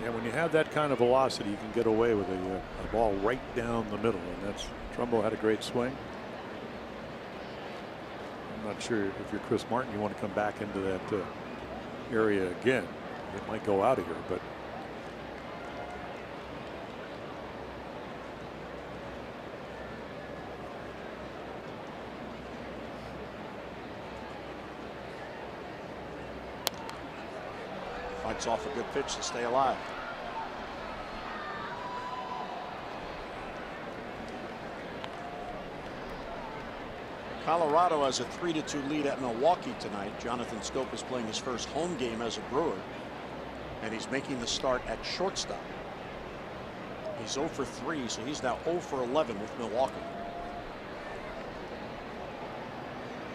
Speaker 3: Yeah, when you have that kind of velocity, you can get away with a ball right down the middle, and that's Trumbo had a great swing. I'm not sure if you're Chris Martin, you want to come back into that area again. It might go out of here, but
Speaker 1: fights off a good pitch to stay alive. Colorado has a 3-2 lead at Milwaukee tonight. Jonathan Schoop is playing his first home game as a Brewer, and he's making the start at shortstop. He's 0 for 3, so he's now 0 for 11 with Milwaukee.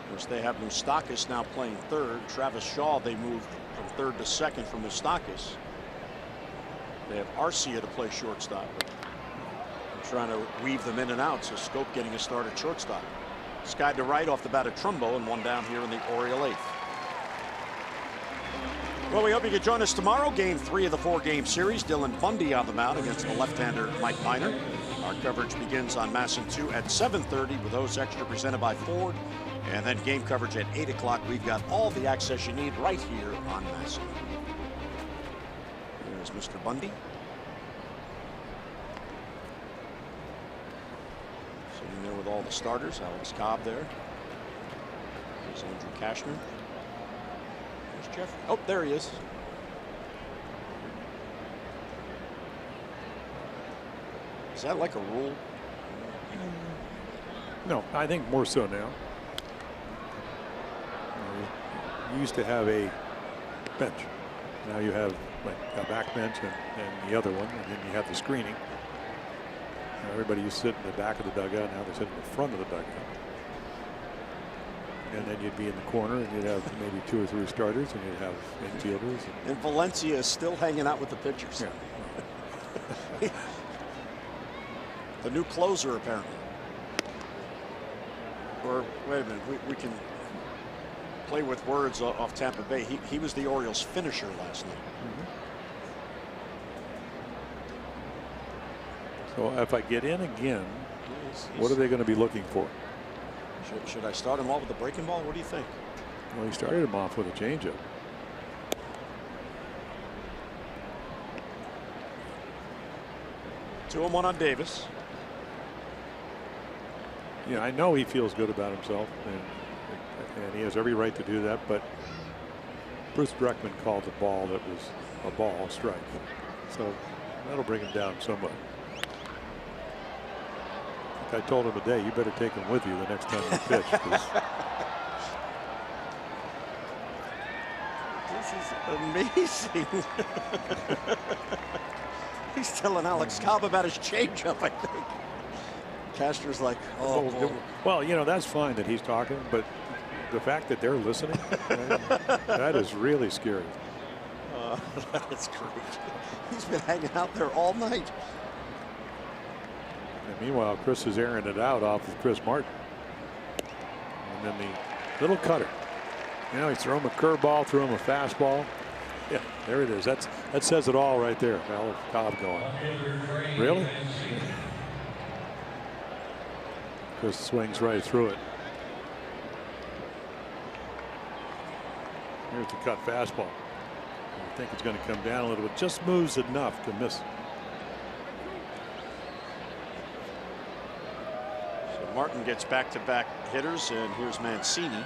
Speaker 1: Of course, they have Moustakas now playing third. Travis Shaw, they moved from third to second from Moustakas. They have Arcia to play shortstop. They're trying to weave them in and out, so Schoop getting a start at shortstop. Skied to right off the bat of Trumbo, and one down here in the Oriole 8th. Well, we hope you can join us tomorrow. Game 3 of the 4-game series. Dylan Bundy on the mound against the left-hander Mike Minor. Our coverage begins on MASN 2 at 7:30 with those extra presented by Ford. And then game coverage at 8 o'clock. We've got all the access you need right here on MASN. Here's Mr. Bundy. Sitting there with all the starters. Alex Cobb there. There's Andrew Cashman. There's Jeffrey. Oh, there he is. Is that like a rule?
Speaker 3: no, I think more so now. You used to have a bench. Now you have like a back bench and the other one, and then you have the screening. Now everybody used to sit in the back of the dugout. Now they sit in the front of the dugout. And then you'd be in the corner, and you'd have maybe 2 or 3 starters, and you'd have infielders.
Speaker 1: And Valencia is still hanging out with the pitchers.
Speaker 3: Yeah.
Speaker 1: The new closer, apparently. Or, wait a minute, we can play with words off Tampa Bay. He was the Orioles' finisher last night.
Speaker 3: So if I get in again, what are they going to be looking for?
Speaker 1: Should I start him off with a breaking ball? What do you think?
Speaker 3: Well, he started him off with a changeup.
Speaker 1: Two and one on Davis.
Speaker 3: Yeah, I know he feels good about himself, and he has every right to do that, but Bruce Dreckman called the ball that was a ball strike. So that'll bring him down somewhat. I told him today, you better take him with you the next time you pitch.
Speaker 1: This is amazing. He's telling Alex Cobb about his changeup, I think. Castor's like, oh.
Speaker 3: Well, you know, that's fine that he's talking, but the fact that they're listening, that is really scary.
Speaker 1: That's great. He's been hanging out there all night.
Speaker 3: And meanwhile, Chris is airing it out off of Chris Martin. And then the little cutter. You know, he threw him a curveball, threw him a fastball. Yeah, there it is. That says it all right there. Alex Cobb going, really? Chris swings right through it. Here's the cut fastball. I think it's going to come down a little bit. Just moves enough to miss.
Speaker 1: So Martin gets back-to-back hitters, and here's Mancini.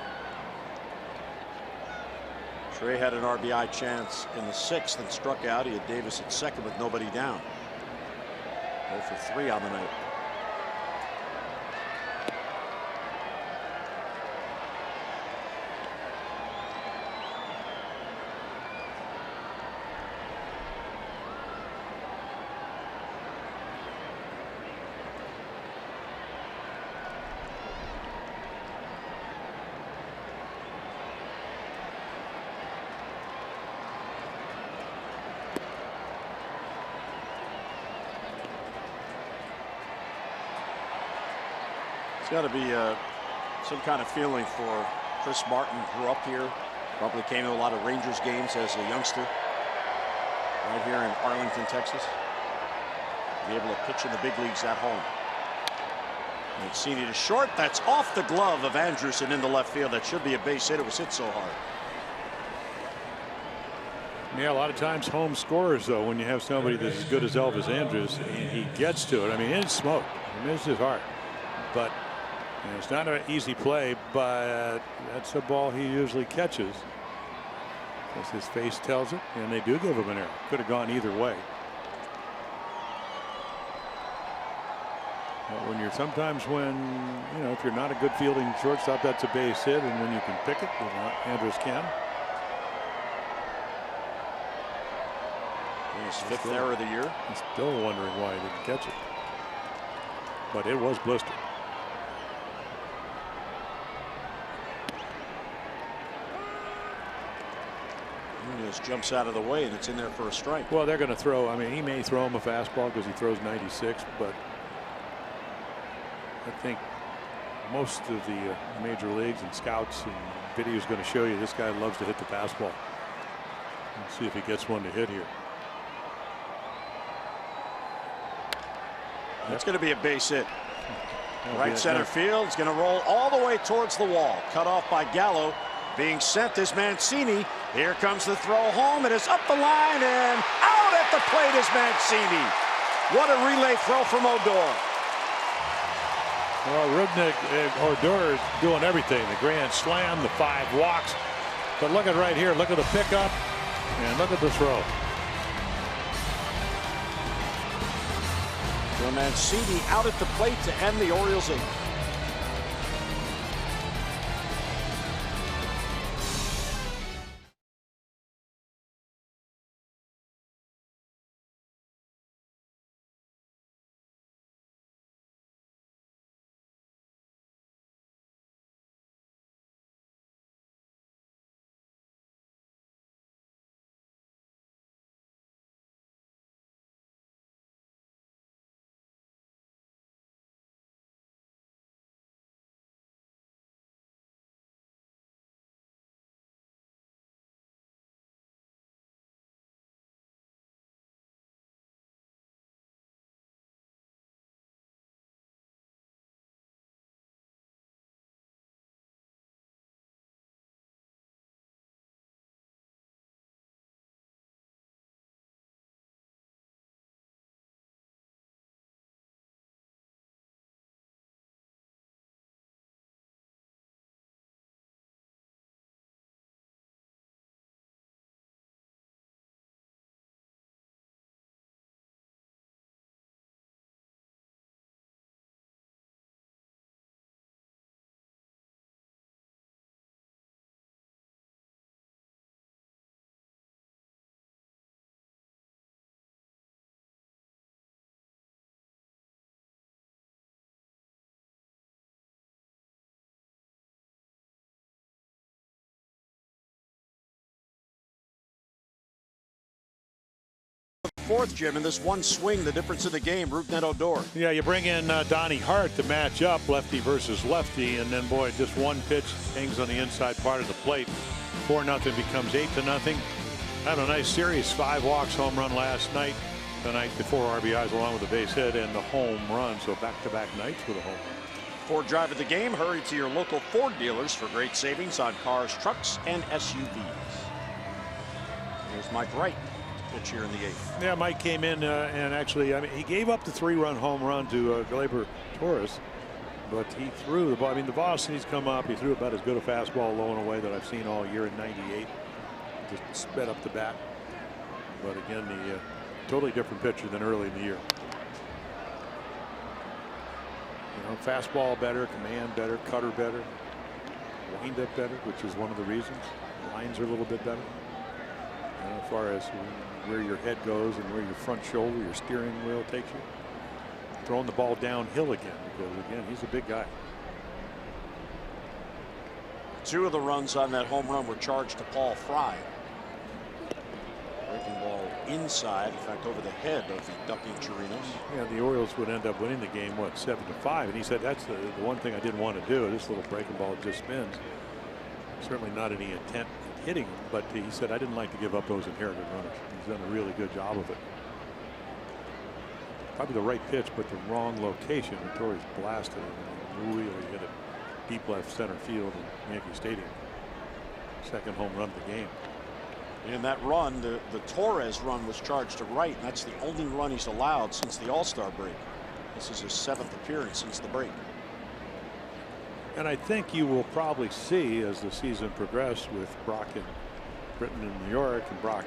Speaker 1: Trey had an RBI chance in the 6th and struck out. He had Davis at second with nobody down. 0 for 3 on the night. Got to be some kind of feeling for Chris Martin. Grew up here, probably came to a lot of Rangers games as a youngster right here in Arlington, Texas. Be able to pitch in the big leagues at home. Mancini to short. That's off the glove of Andrewson into left field. That should be a base hit. It was hit so hard.
Speaker 3: Yeah, a lot of times home scorers, though, when you have somebody that's as good as Elvis Andrus, he gets to it. I mean, it's smoke. I mean, it's just hard. But you know, it's not an easy play, but that's a ball he usually catches. As his face tells it, and they do give him an error. Could have gone either way. But when you're sometimes when, you know, if you're not a good fielding shortstop, that's a base hit, and when you can pick it, Andrus can.
Speaker 1: His 5th error of the year.
Speaker 3: I'm still wondering why he didn't catch it. But it was blistered.
Speaker 1: Just jumps out of the way, and it's in there for a strike.
Speaker 3: Well, they're going to throw. I mean, he may throw him a fastball because he throws 96, but I think most of the major leagues and scouts and videos going to show you this guy loves to hit the fastball. Let's see if he gets one to hit here.
Speaker 1: It's going to be a base hit. Right center field. It's going to roll all the way towards the wall. Cut off by Gallo. Being sent is Mancini. Here comes the throw home. It is up the line and out at the plate is Mancini. What a relay throw from Odor.
Speaker 3: Well, Odor is doing everything. The grand slam, the 5 walks. But look at right here. Look at the pickup and look at the throw.
Speaker 1: So Mancini out at the plate to end the Orioles' inning. Fourth, Jim, in this one swing, the difference in the game, root net Odor.
Speaker 3: Yeah, you bring in Donnie Hart to match up lefty versus lefty, and then boy, just one pitch hangs on the inside part of the plate. 4-0 becomes 8-0. Had a nice series, 5 walks, home run last night. Tonight, the 4 RBIs along with the base hit and the home run. So back-to-back nights with a home run.
Speaker 1: Ford Drive of the game. Hurry to your local Ford dealers for great savings on cars, trucks, and SUVs. Here's Mike Wright. Pitch here in the 8th.
Speaker 3: Yeah, Mike came in and actually, I mean, he gave up the 3-run home run to Gleyber Torres, but he threw the ball. I mean, the Boston, he's come up. He threw about as good a fastball low and away that I've seen all year in '98. Just sped up the bat. But again, the totally different pitcher than early in the year. You know, fastball better, command better, cutter better, wind up better, which is one of the reasons. Lines are a little bit better. As far as where your head goes and where your front shoulder, your steering wheel takes you. Throwing the ball downhill again, because again, he's a big guy.
Speaker 1: 2 of the runs on that home run were charged to Paul Fry. Breaking ball inside, in fact, over the head of the ducking Chirinos.
Speaker 3: Yeah, the Orioles would end up winning the game, what, 7-5? And he said that's the one thing I didn't want to do. This little breaking ball just spins. Certainly not any intent at hitting him, but he said I didn't like to give up those inherited runners. He's done a really good job of it. Probably the right pitch, but the wrong location. And Torres blasted it and really hit it deep left center field in Yankee Stadium. Second home run of the game.
Speaker 1: In that run, the Torres run was charged to right, and that's the only run he's allowed since the All-Star break. This is his 7th appearance since the break.
Speaker 3: And I think you will probably see as the season progresses with Brock in Britain and New York and Brock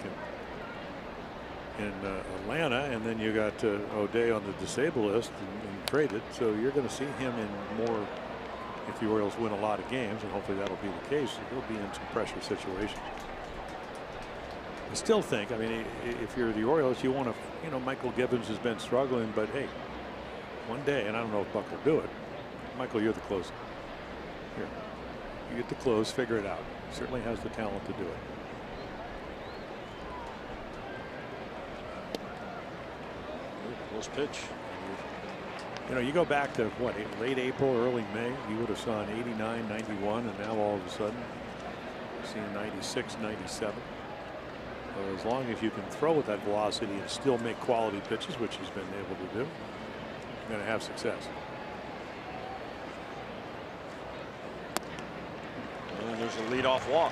Speaker 3: in Atlanta, and then you got O'Day on the disabled list and traded. So you're going to see him in more, if the Orioles win a lot of games, and hopefully that'll be the case, he'll be in some pressure situations. I still think, I mean, if you're the Orioles, you want to, you know, Michael Gibbons has been struggling, but hey, one day, and I don't know if Buck will do it. Michael, you're the closer. Here, you get to close, figure it out. Certainly has the talent to do it.
Speaker 1: Close pitch.
Speaker 3: You know, you go back to what, late April, early May, you would have saw an 89, 91, and now all of a sudden, you're seeing 96, 97. So as long as you can throw with that velocity and still make quality pitches, which he's been able to do, you're going to have success.
Speaker 1: And there's a leadoff walk.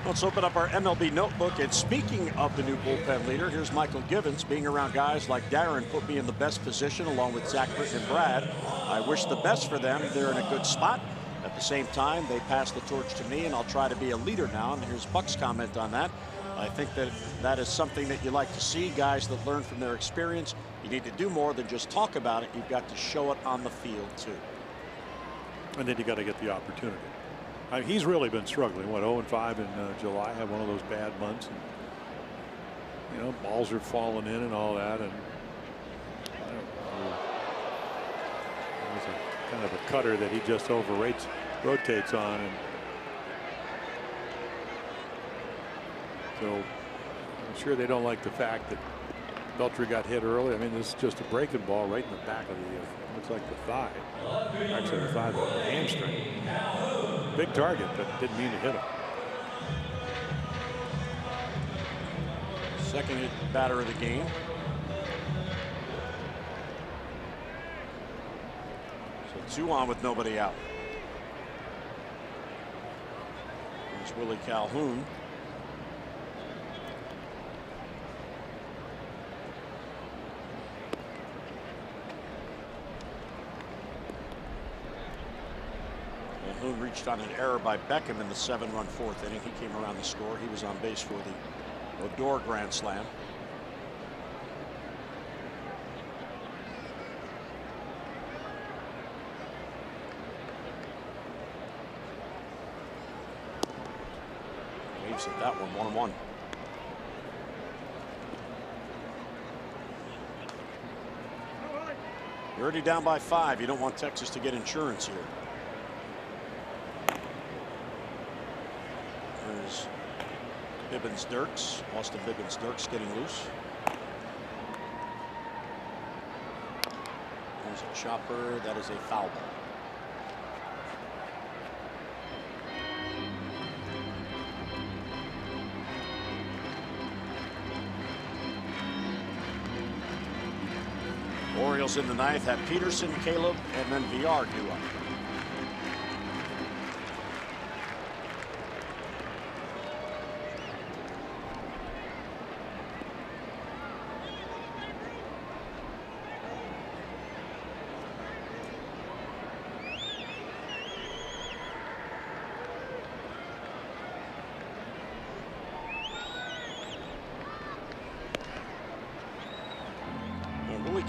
Speaker 1: Let's open up our MLB notebook. And speaking of the new bullpen leader, here's Michael Gibbons. Being around guys like Darren put me in the best position along with Zach Britton and Brad. I wish the best for them. They're in a good spot. At the same time, they pass the torch to me, and I'll try to be a leader now. And here's Buck's comment on that. I think that is something that you like to see, guys that learn from their experience. You need to do more than just talk about it. You've got to show it on the field, too.
Speaker 3: And then you got to get the opportunity. I mean, he's really been struggling. What, 0-5 in July? Had one of those bad months. And, you know, balls are falling in and all that. And I don't know. It was a kind of a cutter that he just rotates on. And so I'm sure they don't like the fact that Beltry got hit early. I mean, this is just a breaking ball right in the back of the, looks like the thigh. Actually, the thigh, the hamstring. Big target, but didn't mean to hit him.
Speaker 1: Second hit batter of the game. So 2 on with nobody out. There's Willie Calhoun. Calhoun reached on an error by Beckham in the 7-run 4th inning. He came around the score. He was on base for the Odor grand slam. Waves at that one, 1-1. You're already down by 5. You don't want Texas to get insurance here. Bibbins-Dirks, Austin Bibbins-Dirks getting loose. There's a chopper. That is a foul ball. Orioles in the ninth have Peterson, Caleb, and then VR due up.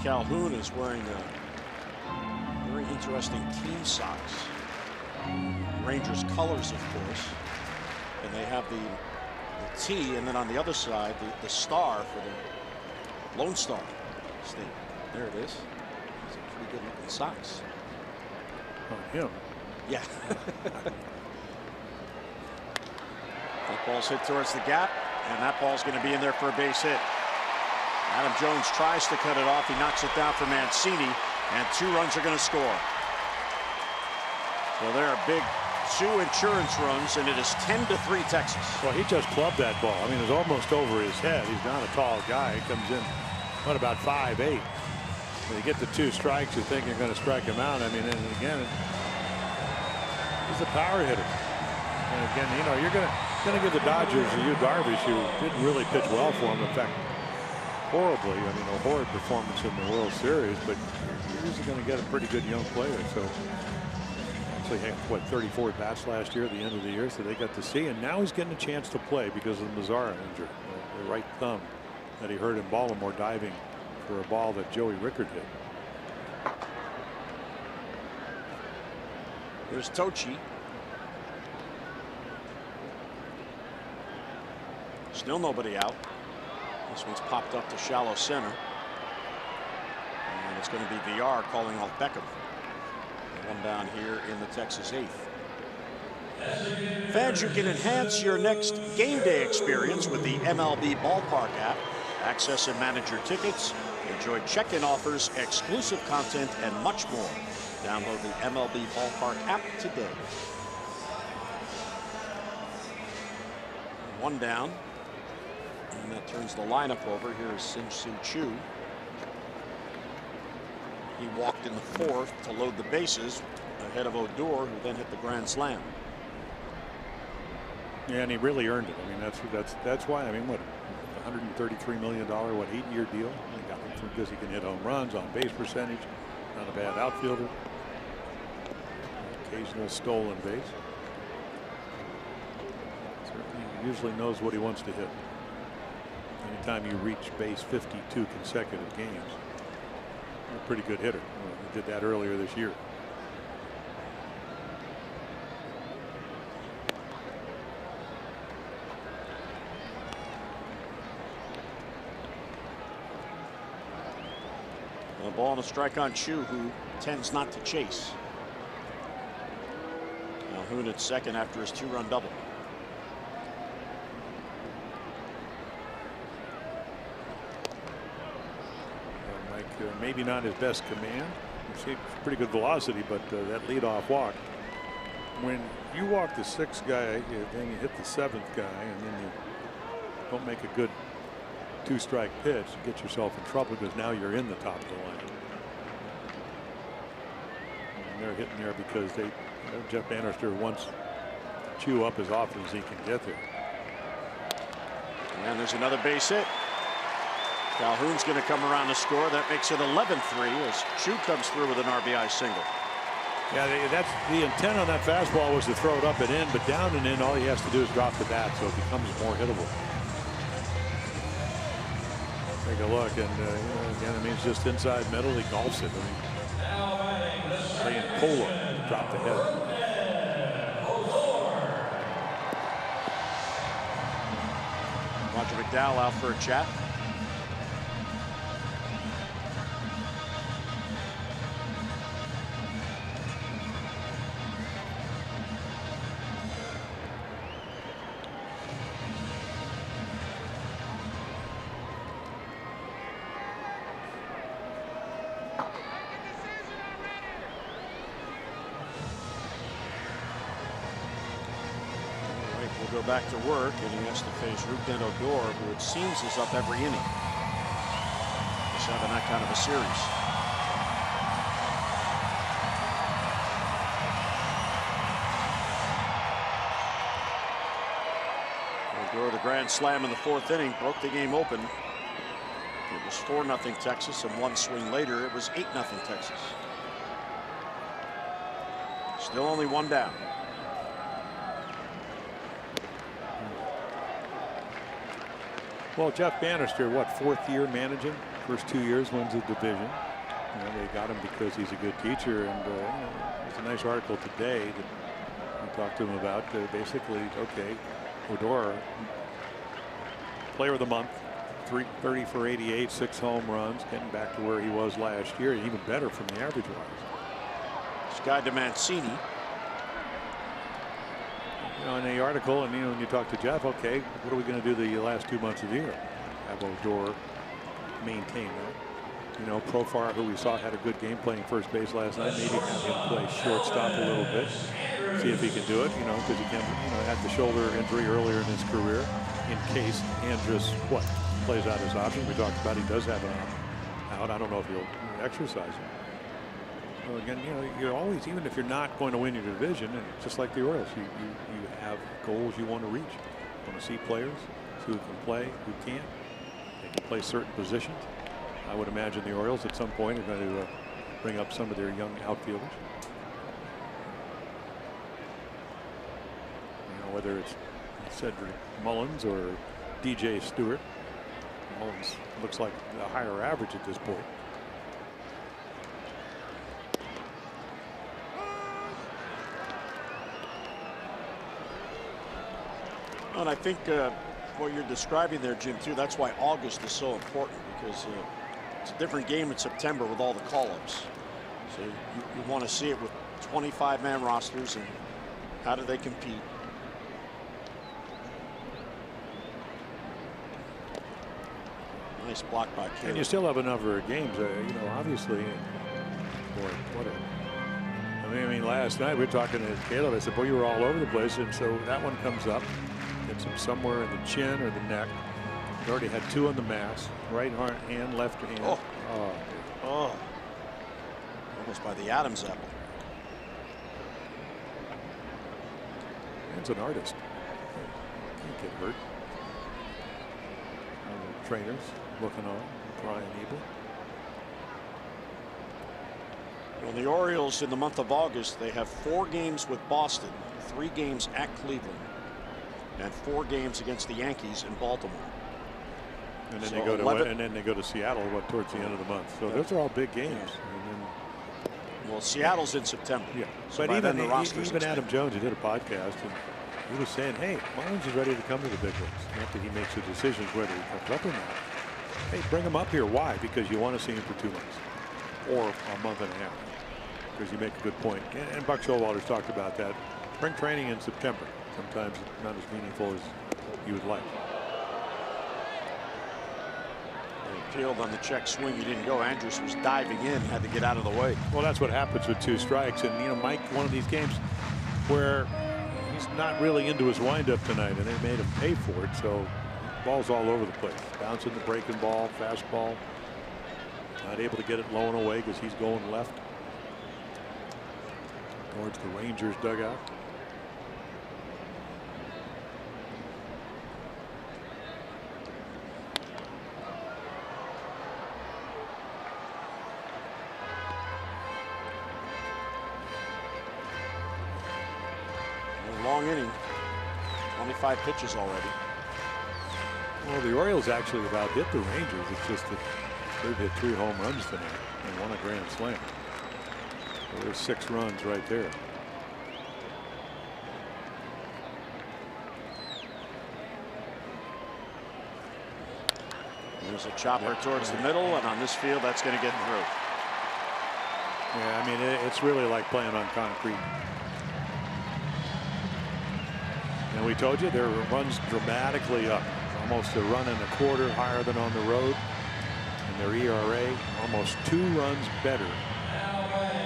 Speaker 1: Calhoun is wearing a very interesting team socks. Rangers colors, of course. And they have the T, and then on the other side, the star for the Lone Star State. There it is. It's a pretty good looking socks.
Speaker 3: Oh, him.
Speaker 1: Yeah. That ball's hit towards the gap, and that ball's going to be in there for a base hit. Adam Jones tries to cut it off. He knocks it down for Mancini, and 2 runs are going to score. So there are big 2 insurance runs, and it is 10-3 Texas.
Speaker 3: Well, he just clubbed that ball. I mean, it was almost over his head. He's not a tall guy. He comes in, what, about 5'8". When you get the 2 strikes, you think you're going to strike him out. I mean, and again, he's a power hitter. And again, you know, you're going to give the Dodgers Yu Darvish, who didn't really pitch well for him. In fact, horribly. I mean, a horrid performance in the World Series, but you're usually going to get a pretty good young player. So actually had, what, 34 bats last year at the end of the year, so they got to see, and now he's getting a chance to play because of the Mazzara injury, the right thumb that he hurt in Baltimore diving for a ball that Joey Rickard hit.
Speaker 1: There's Tochi. Still nobody out. This one's popped up to shallow center. And it's going to be VR calling off Beckham. One down here in the Texas 8th. Fans, you can enhance your next game day experience with the MLB Ballpark app. Access and manage your tickets. Enjoy check-in offers, exclusive content, and much more. Download the MLB Ballpark app today. 1 down. And that turns the lineup over. Here is Sin-Soo Choo. He walked in the 4th to load the bases ahead of Odor, who then hit the grand slam.
Speaker 3: Yeah, and he really earned it. I mean, that's why. I mean, what, $133 million, what, 8-year deal? They got him because he can hit home runs, on base percentage, not a bad outfielder. Occasional stolen base. Certainly usually knows what he wants to hit. Anytime you reach base 52 consecutive games, you're a pretty good hitter. He did that earlier this year.
Speaker 1: A ball and a strike on Choo, who tends not to chase. Calhoun at second after his 2-run double.
Speaker 3: Maybe not his best command. You see pretty good velocity, but that leadoff walk. When you walk the 6th guy, then you hit the 7th guy, and then you don't make a good 2-strike pitch, you get yourself in trouble because now you're in the top of the line. And they're hitting there because Jeff Bannister wants Choo up as often as he can get there.
Speaker 1: And there's another base hit. Calhoun's going to come around to score. That makes it 11-3 as Choo comes through with an RBI single.
Speaker 3: Yeah, that's the intent on that fastball, was to throw it up and in, but down and in, all he has to do is drop the bat, so it becomes more hittable. Take a look, and again, it means just inside middle, he golfs it. I mean, playing polo to drop the head.
Speaker 1: Roger McDowell out for a chat. go back to work, and he has to face Ruben Odor, who it seems is up every inning. He's having that kind of a series. Odor, the grand slam in the 4th inning, broke the game open. It was 4-0 Texas, and one swing later, it was 8-0 Texas. Still only one down.
Speaker 3: Well, Jeff Bannister, what, 4th year managing? First 2 years wins the division. You know, they got him because he's a good teacher, and there's a nice article today that I talked to him about. Basically, okay, Odor, player of the month, 30 for 88, 6 home runs, getting back to where he was last year, and even better from the average wise.
Speaker 1: This guy to Mancini.
Speaker 3: You know, in the article, and you know, when you talk to Jeff, okay, what are we going to do the last 2 months of the year? Have Odor maintain that. You know, Profar, who we saw had a good game playing first base last night, maybe have him play shortstop a little bit, see if he can do it. You know, because he can, you know, had the shoulder injury earlier in his career. In case Andrus plays out his option, we talked about he does have an out. I don't know if he'll exercise it. So again, you know, you're always, even if you're not going to win your division, and just like the Orioles, you have goals you want to reach. You want to see players, see who can play, who can't. They can play certain positions. I would imagine the Orioles at some point are going to bring up some of their young outfielders. You know, whether it's Cedric Mullins or DJ Stewart. Mullins looks like a higher average at this point.
Speaker 1: And I think what you're describing there, Jim, too, that's why August is so important, because it's a different game in September with all the call-ups. So you want to see it with 25-man rosters, and how do they compete? Nice block by Caleb.
Speaker 3: And you still have a number of games, you know, obviously. Boy, what a, I mean, last night we were talking to Caleb. I said, boy, you were all over the place. And so that one comes up, gets him somewhere in the chin or the neck. He already had 2 on the mass, right hand, left hand.
Speaker 1: Oh. Almost by the Adam's apple.
Speaker 3: Man's an artist. Can't get hurt. Trainers looking on, Brian Ebel.
Speaker 1: Well, the Orioles in the month of August, they have 4 games with Boston, 3 games at Cleveland, and 4 games against the Yankees in Baltimore.
Speaker 3: And then
Speaker 1: So
Speaker 3: they go to
Speaker 1: 11.
Speaker 3: and then they go to Seattle towards the end of the month. So those are all big games. And then,
Speaker 1: well, Seattle's in September.
Speaker 3: Yeah,
Speaker 1: so
Speaker 3: but even
Speaker 1: the roster's
Speaker 3: even Adam Jones, who did a podcast, and he was saying, hey, Mullins is ready to come to the big leagues after he makes the decisions whether he comes up or not. Hey, bring him up here. Why? Because you want to see him for 2 months or a month and a half. Because you make a good point. And Buck Showalter's talked about that. Spring training in September. Sometimes not as meaningful as you would like.
Speaker 1: Field on the check swing, he didn't go. Andrus was diving in, had to get out of the way.
Speaker 3: Well, that's what happens with 2 strikes. And, you know, Mike, one of these games where he's not really into his windup tonight, and they made him pay for it. So ball's all over the place. Bouncing the breaking ball, fastball. Not able to get it low and away because he's going left towards the Rangers dugout.
Speaker 1: Long inning, 25 pitches already.
Speaker 3: Well, the Orioles actually about hit the Rangers. It's just that they've hit 3 home runs tonight and 1 a grand slam. So there's 6 runs right there.
Speaker 1: There's a chopper towards the middle, and on this field, that's going to get through.
Speaker 3: Yeah, I mean, it's really like playing on concrete. And we told you there runs dramatically up, almost a run and a quarter higher than on the road. And their ERA almost 2 runs better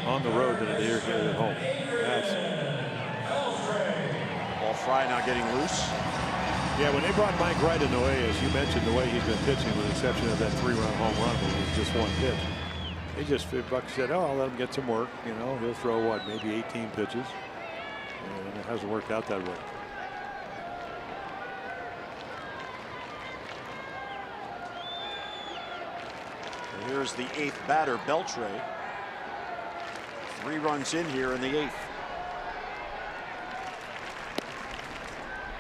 Speaker 3: on the road than it is here at home. That's
Speaker 1: ball Fry now getting loose.
Speaker 3: Yeah, when they brought Mike Wright in the way, as you mentioned, the way he's been pitching, with the exception of that 3-run home run, when it was just one pitch. They just, Buck said, oh, I'll let him get some work. You know, he'll throw, what, maybe 18 pitches. And it hasn't worked out that way.
Speaker 1: And here's the 8th batter, Beltre. 3 runs in here in the 8th.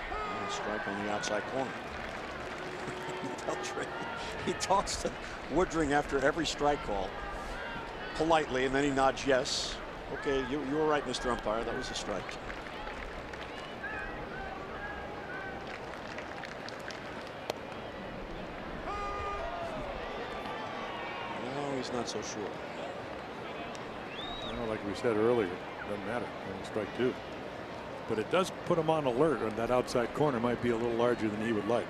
Speaker 1: And a strike on the outside corner. Beltre, he talks to Woodring after every strike call, politely, and then he nods yes. Okay, you were right, Mr. Umpire. That was a strike. No, he's not so sure.
Speaker 3: You know, like we said earlier, doesn't matter. Only strike 2. But it does put him on alert, and that outside corner might be a little larger than he would like.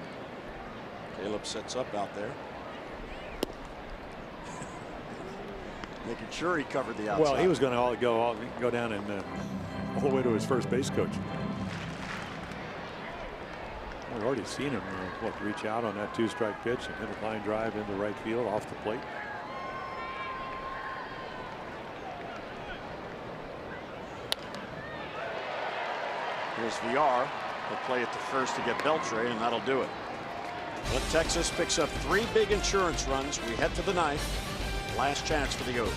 Speaker 1: Caleb sets up out there. Making sure he covered the outside.
Speaker 3: Well, he was going to go down and all the way to his first base coach. We've already seen him reach out on that 2-strike pitch and hit a line drive into right field off the plate.
Speaker 1: Here's VR. He'll play it to first to get Beltre, and that'll do it. But Texas picks up 3 big insurance runs. We head to the 9th. Last chance for the O's.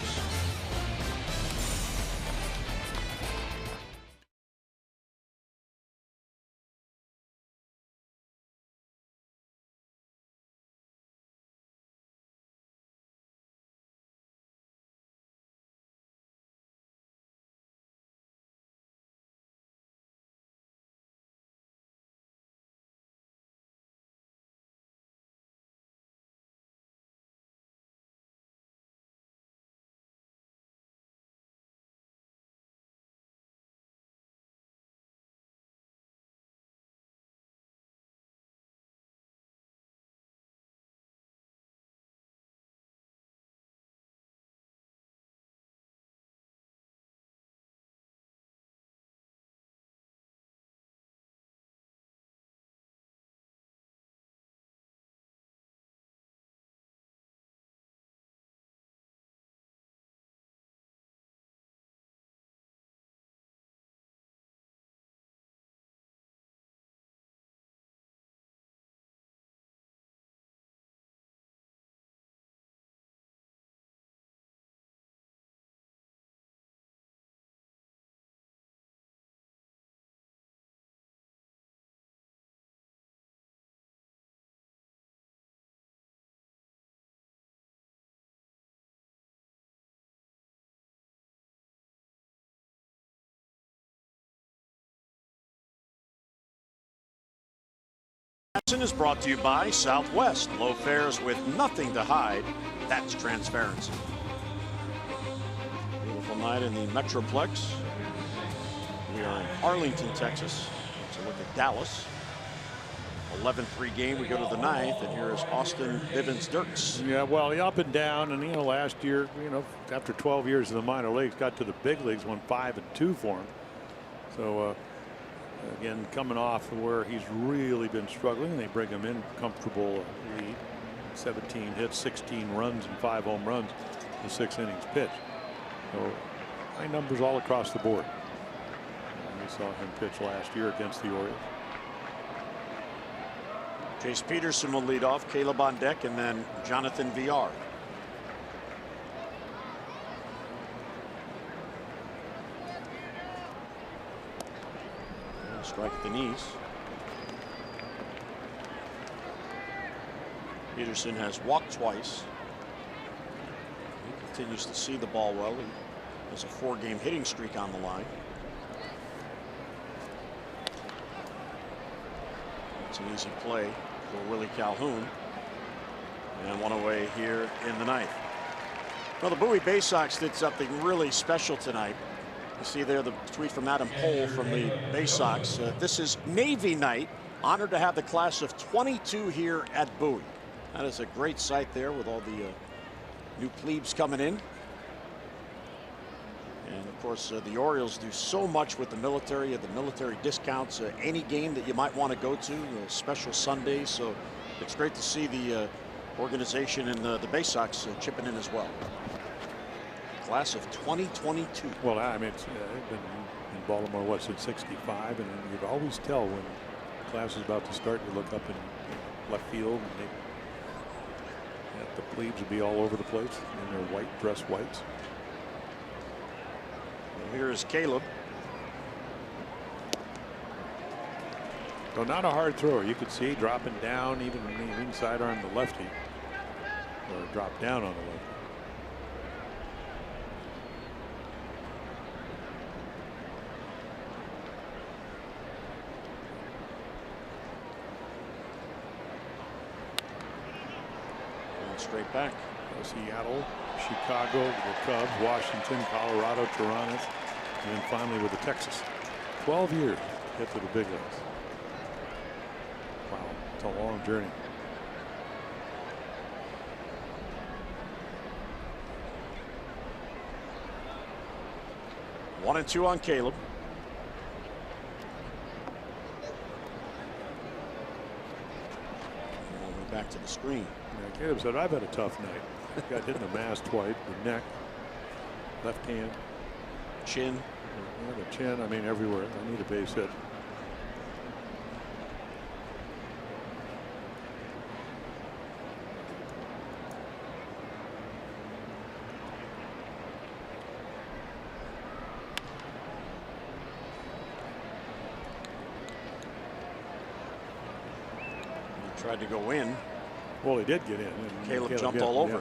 Speaker 1: Is brought to you by Southwest. Low fares with nothing to hide. That's transparency. Beautiful night in the Metroplex. We are in Arlington, Texas. Let's look at Dallas. 11-3 game. We go to the 9th, and here is Austin Bivens-Dirks.
Speaker 3: Yeah, well, up and down, and last year, after 12 years in the minor leagues, got to the big leagues, won 5-2 for him. So. Again, coming off where he's really been struggling, they bring him in comfortable lead. 17 hits, 16 runs, and 5 home runs in 6 innings pitched. So high numbers all across the board. We saw him pitch last year against the Orioles.
Speaker 1: Chase Peterson will lead off, Caleb on deck, and then Jonathan VR. Strike at the knees. Peterson has walked twice. He continues to see the ball well. He has a 4-game hitting streak on the line. It's an easy play for Willie Calhoun. And one away here in the 9th. Well, the Bowie Bay Sox did something really special tonight. You see there the tweet from Adam Pohl from the Bay Sox. This is Navy night. Honored to have the class of 22 here at Bowie. That is a great sight there with all the new plebes coming in. And of course, the Orioles do so much with the military discounts. Any game that you might want to go to, special Sundays. So it's great to see the organization and the Bay Sox chipping in as well. Class of 2022.
Speaker 3: Well, I mean, it's been in Baltimore, what, since '65, and you can always tell when class is about to start. You look up in left field, and the plebes would be all over the place in their white dress whites.
Speaker 1: Here is Caleb.
Speaker 3: So not a hard thrower. You could see dropping down, even the inside arm the lefty, or drop down on the lefty.
Speaker 1: Straight back.
Speaker 3: Seattle, Chicago, the Cubs, Washington, Colorado, Toronto, and then finally with the Texas. 12 years to get to the big leagues. Wow, it's a long journey.
Speaker 1: One and two on Caleb. All the way back to the screen.
Speaker 3: Yeah, Caleb said, I've had a tough night. Got hit in the mask twice, the neck, left hand,
Speaker 1: chin.
Speaker 3: Yeah, the chin. I mean, everywhere. I need a base hit.
Speaker 1: He tried to go in.
Speaker 3: Well, he did get in. And
Speaker 1: Caleb jumped all over.
Speaker 3: Yeah.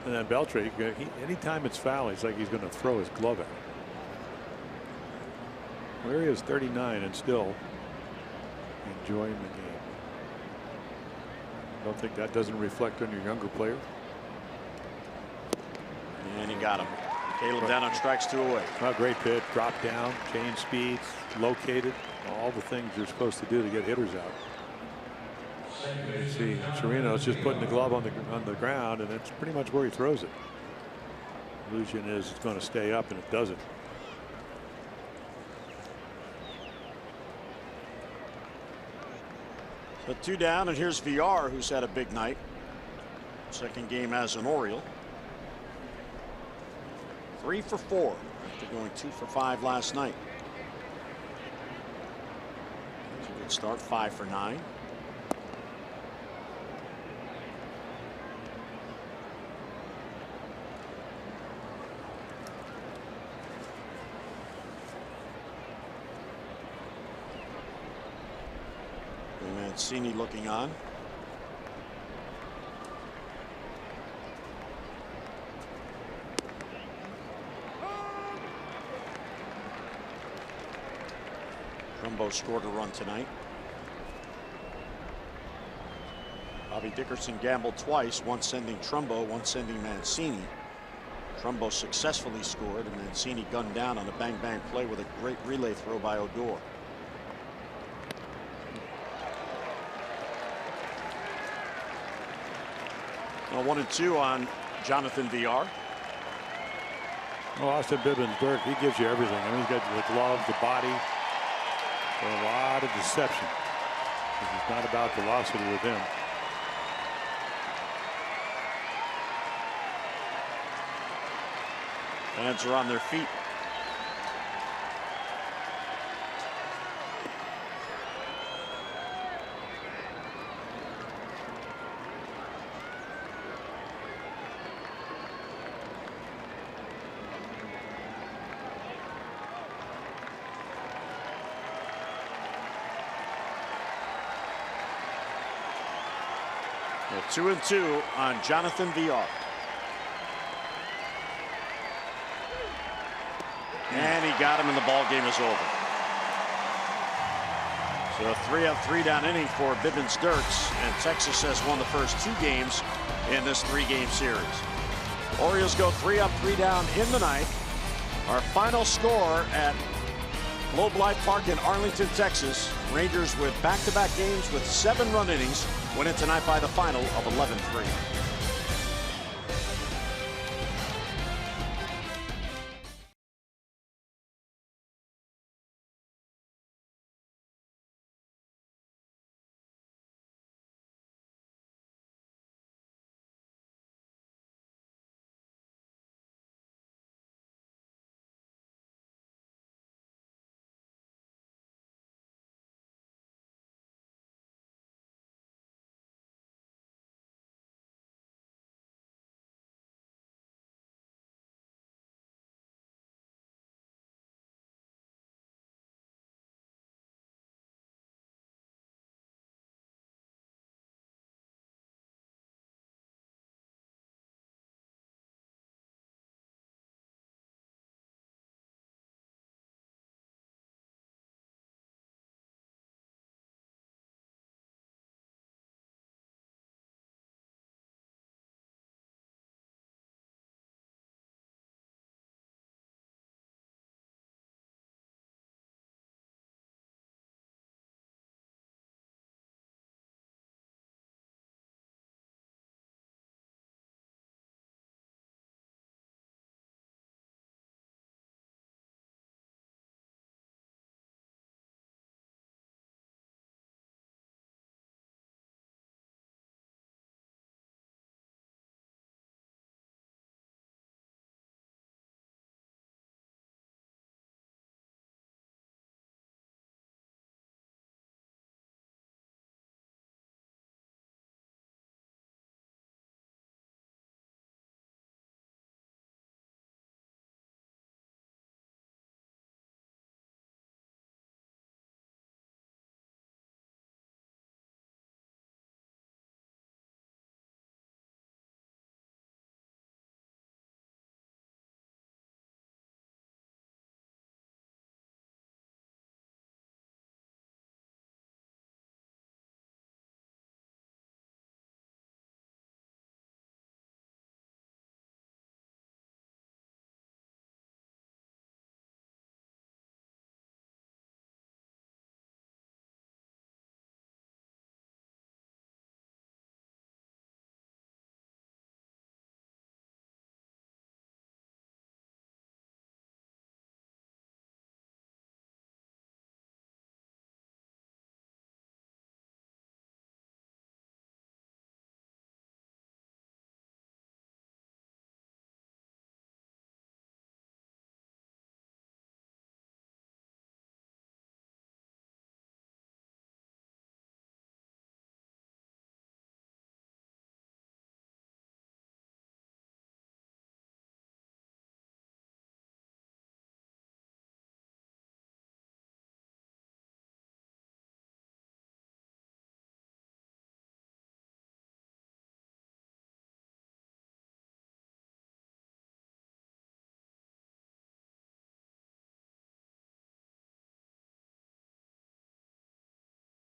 Speaker 3: And then Beltray, anytime it's foul, it's like he's going to throw his glove at it. Where he is 39 and still enjoying the game. Don't think that doesn't reflect on your younger player.
Speaker 1: And he got him. Caleb down on strikes 2 away.
Speaker 3: Oh, great pitch. Drop down, change speeds, located. All the things you're supposed to do to get hitters out. You see, Chirino's just putting the glove on the ground, and it's pretty much where he throws it. Illusion is it's going to stay up, and it doesn't.
Speaker 1: So 2 down, and here's VR, who's had a big night. Second game as an Oriole. 3 for 4 after going 2 for 5 last night. That's a good start. 5 for 9. Mancini looking on. Trumbo scored a run tonight. Bobby Dickerson gambled twice, once sending Trumbo, once sending Mancini. Trumbo successfully scored, and Mancini gunned down on a bang-bang play with a great relay throw by Odor. Well, 1 and 2 on Jonathan VR.
Speaker 3: Well, Austin Bibbins-Burke, he gives you everything. I mean, he's got the glove, the body, a lot of deception. It's not about velocity with him.
Speaker 1: Fans are on their feet. So 2 and 2 on Jonathan VR. And he got him, and the ball game is over. So a 3-up, 3-down inning for Bibbins-Dirks, and Texas has won the first 2 games in this 3-game series. Orioles go 3-up, 3-down in the ninth. Our final score at Globe Life Park in Arlington, Texas. Rangers with back-to-back games with 7 run innings, winning tonight by the final of 11-3.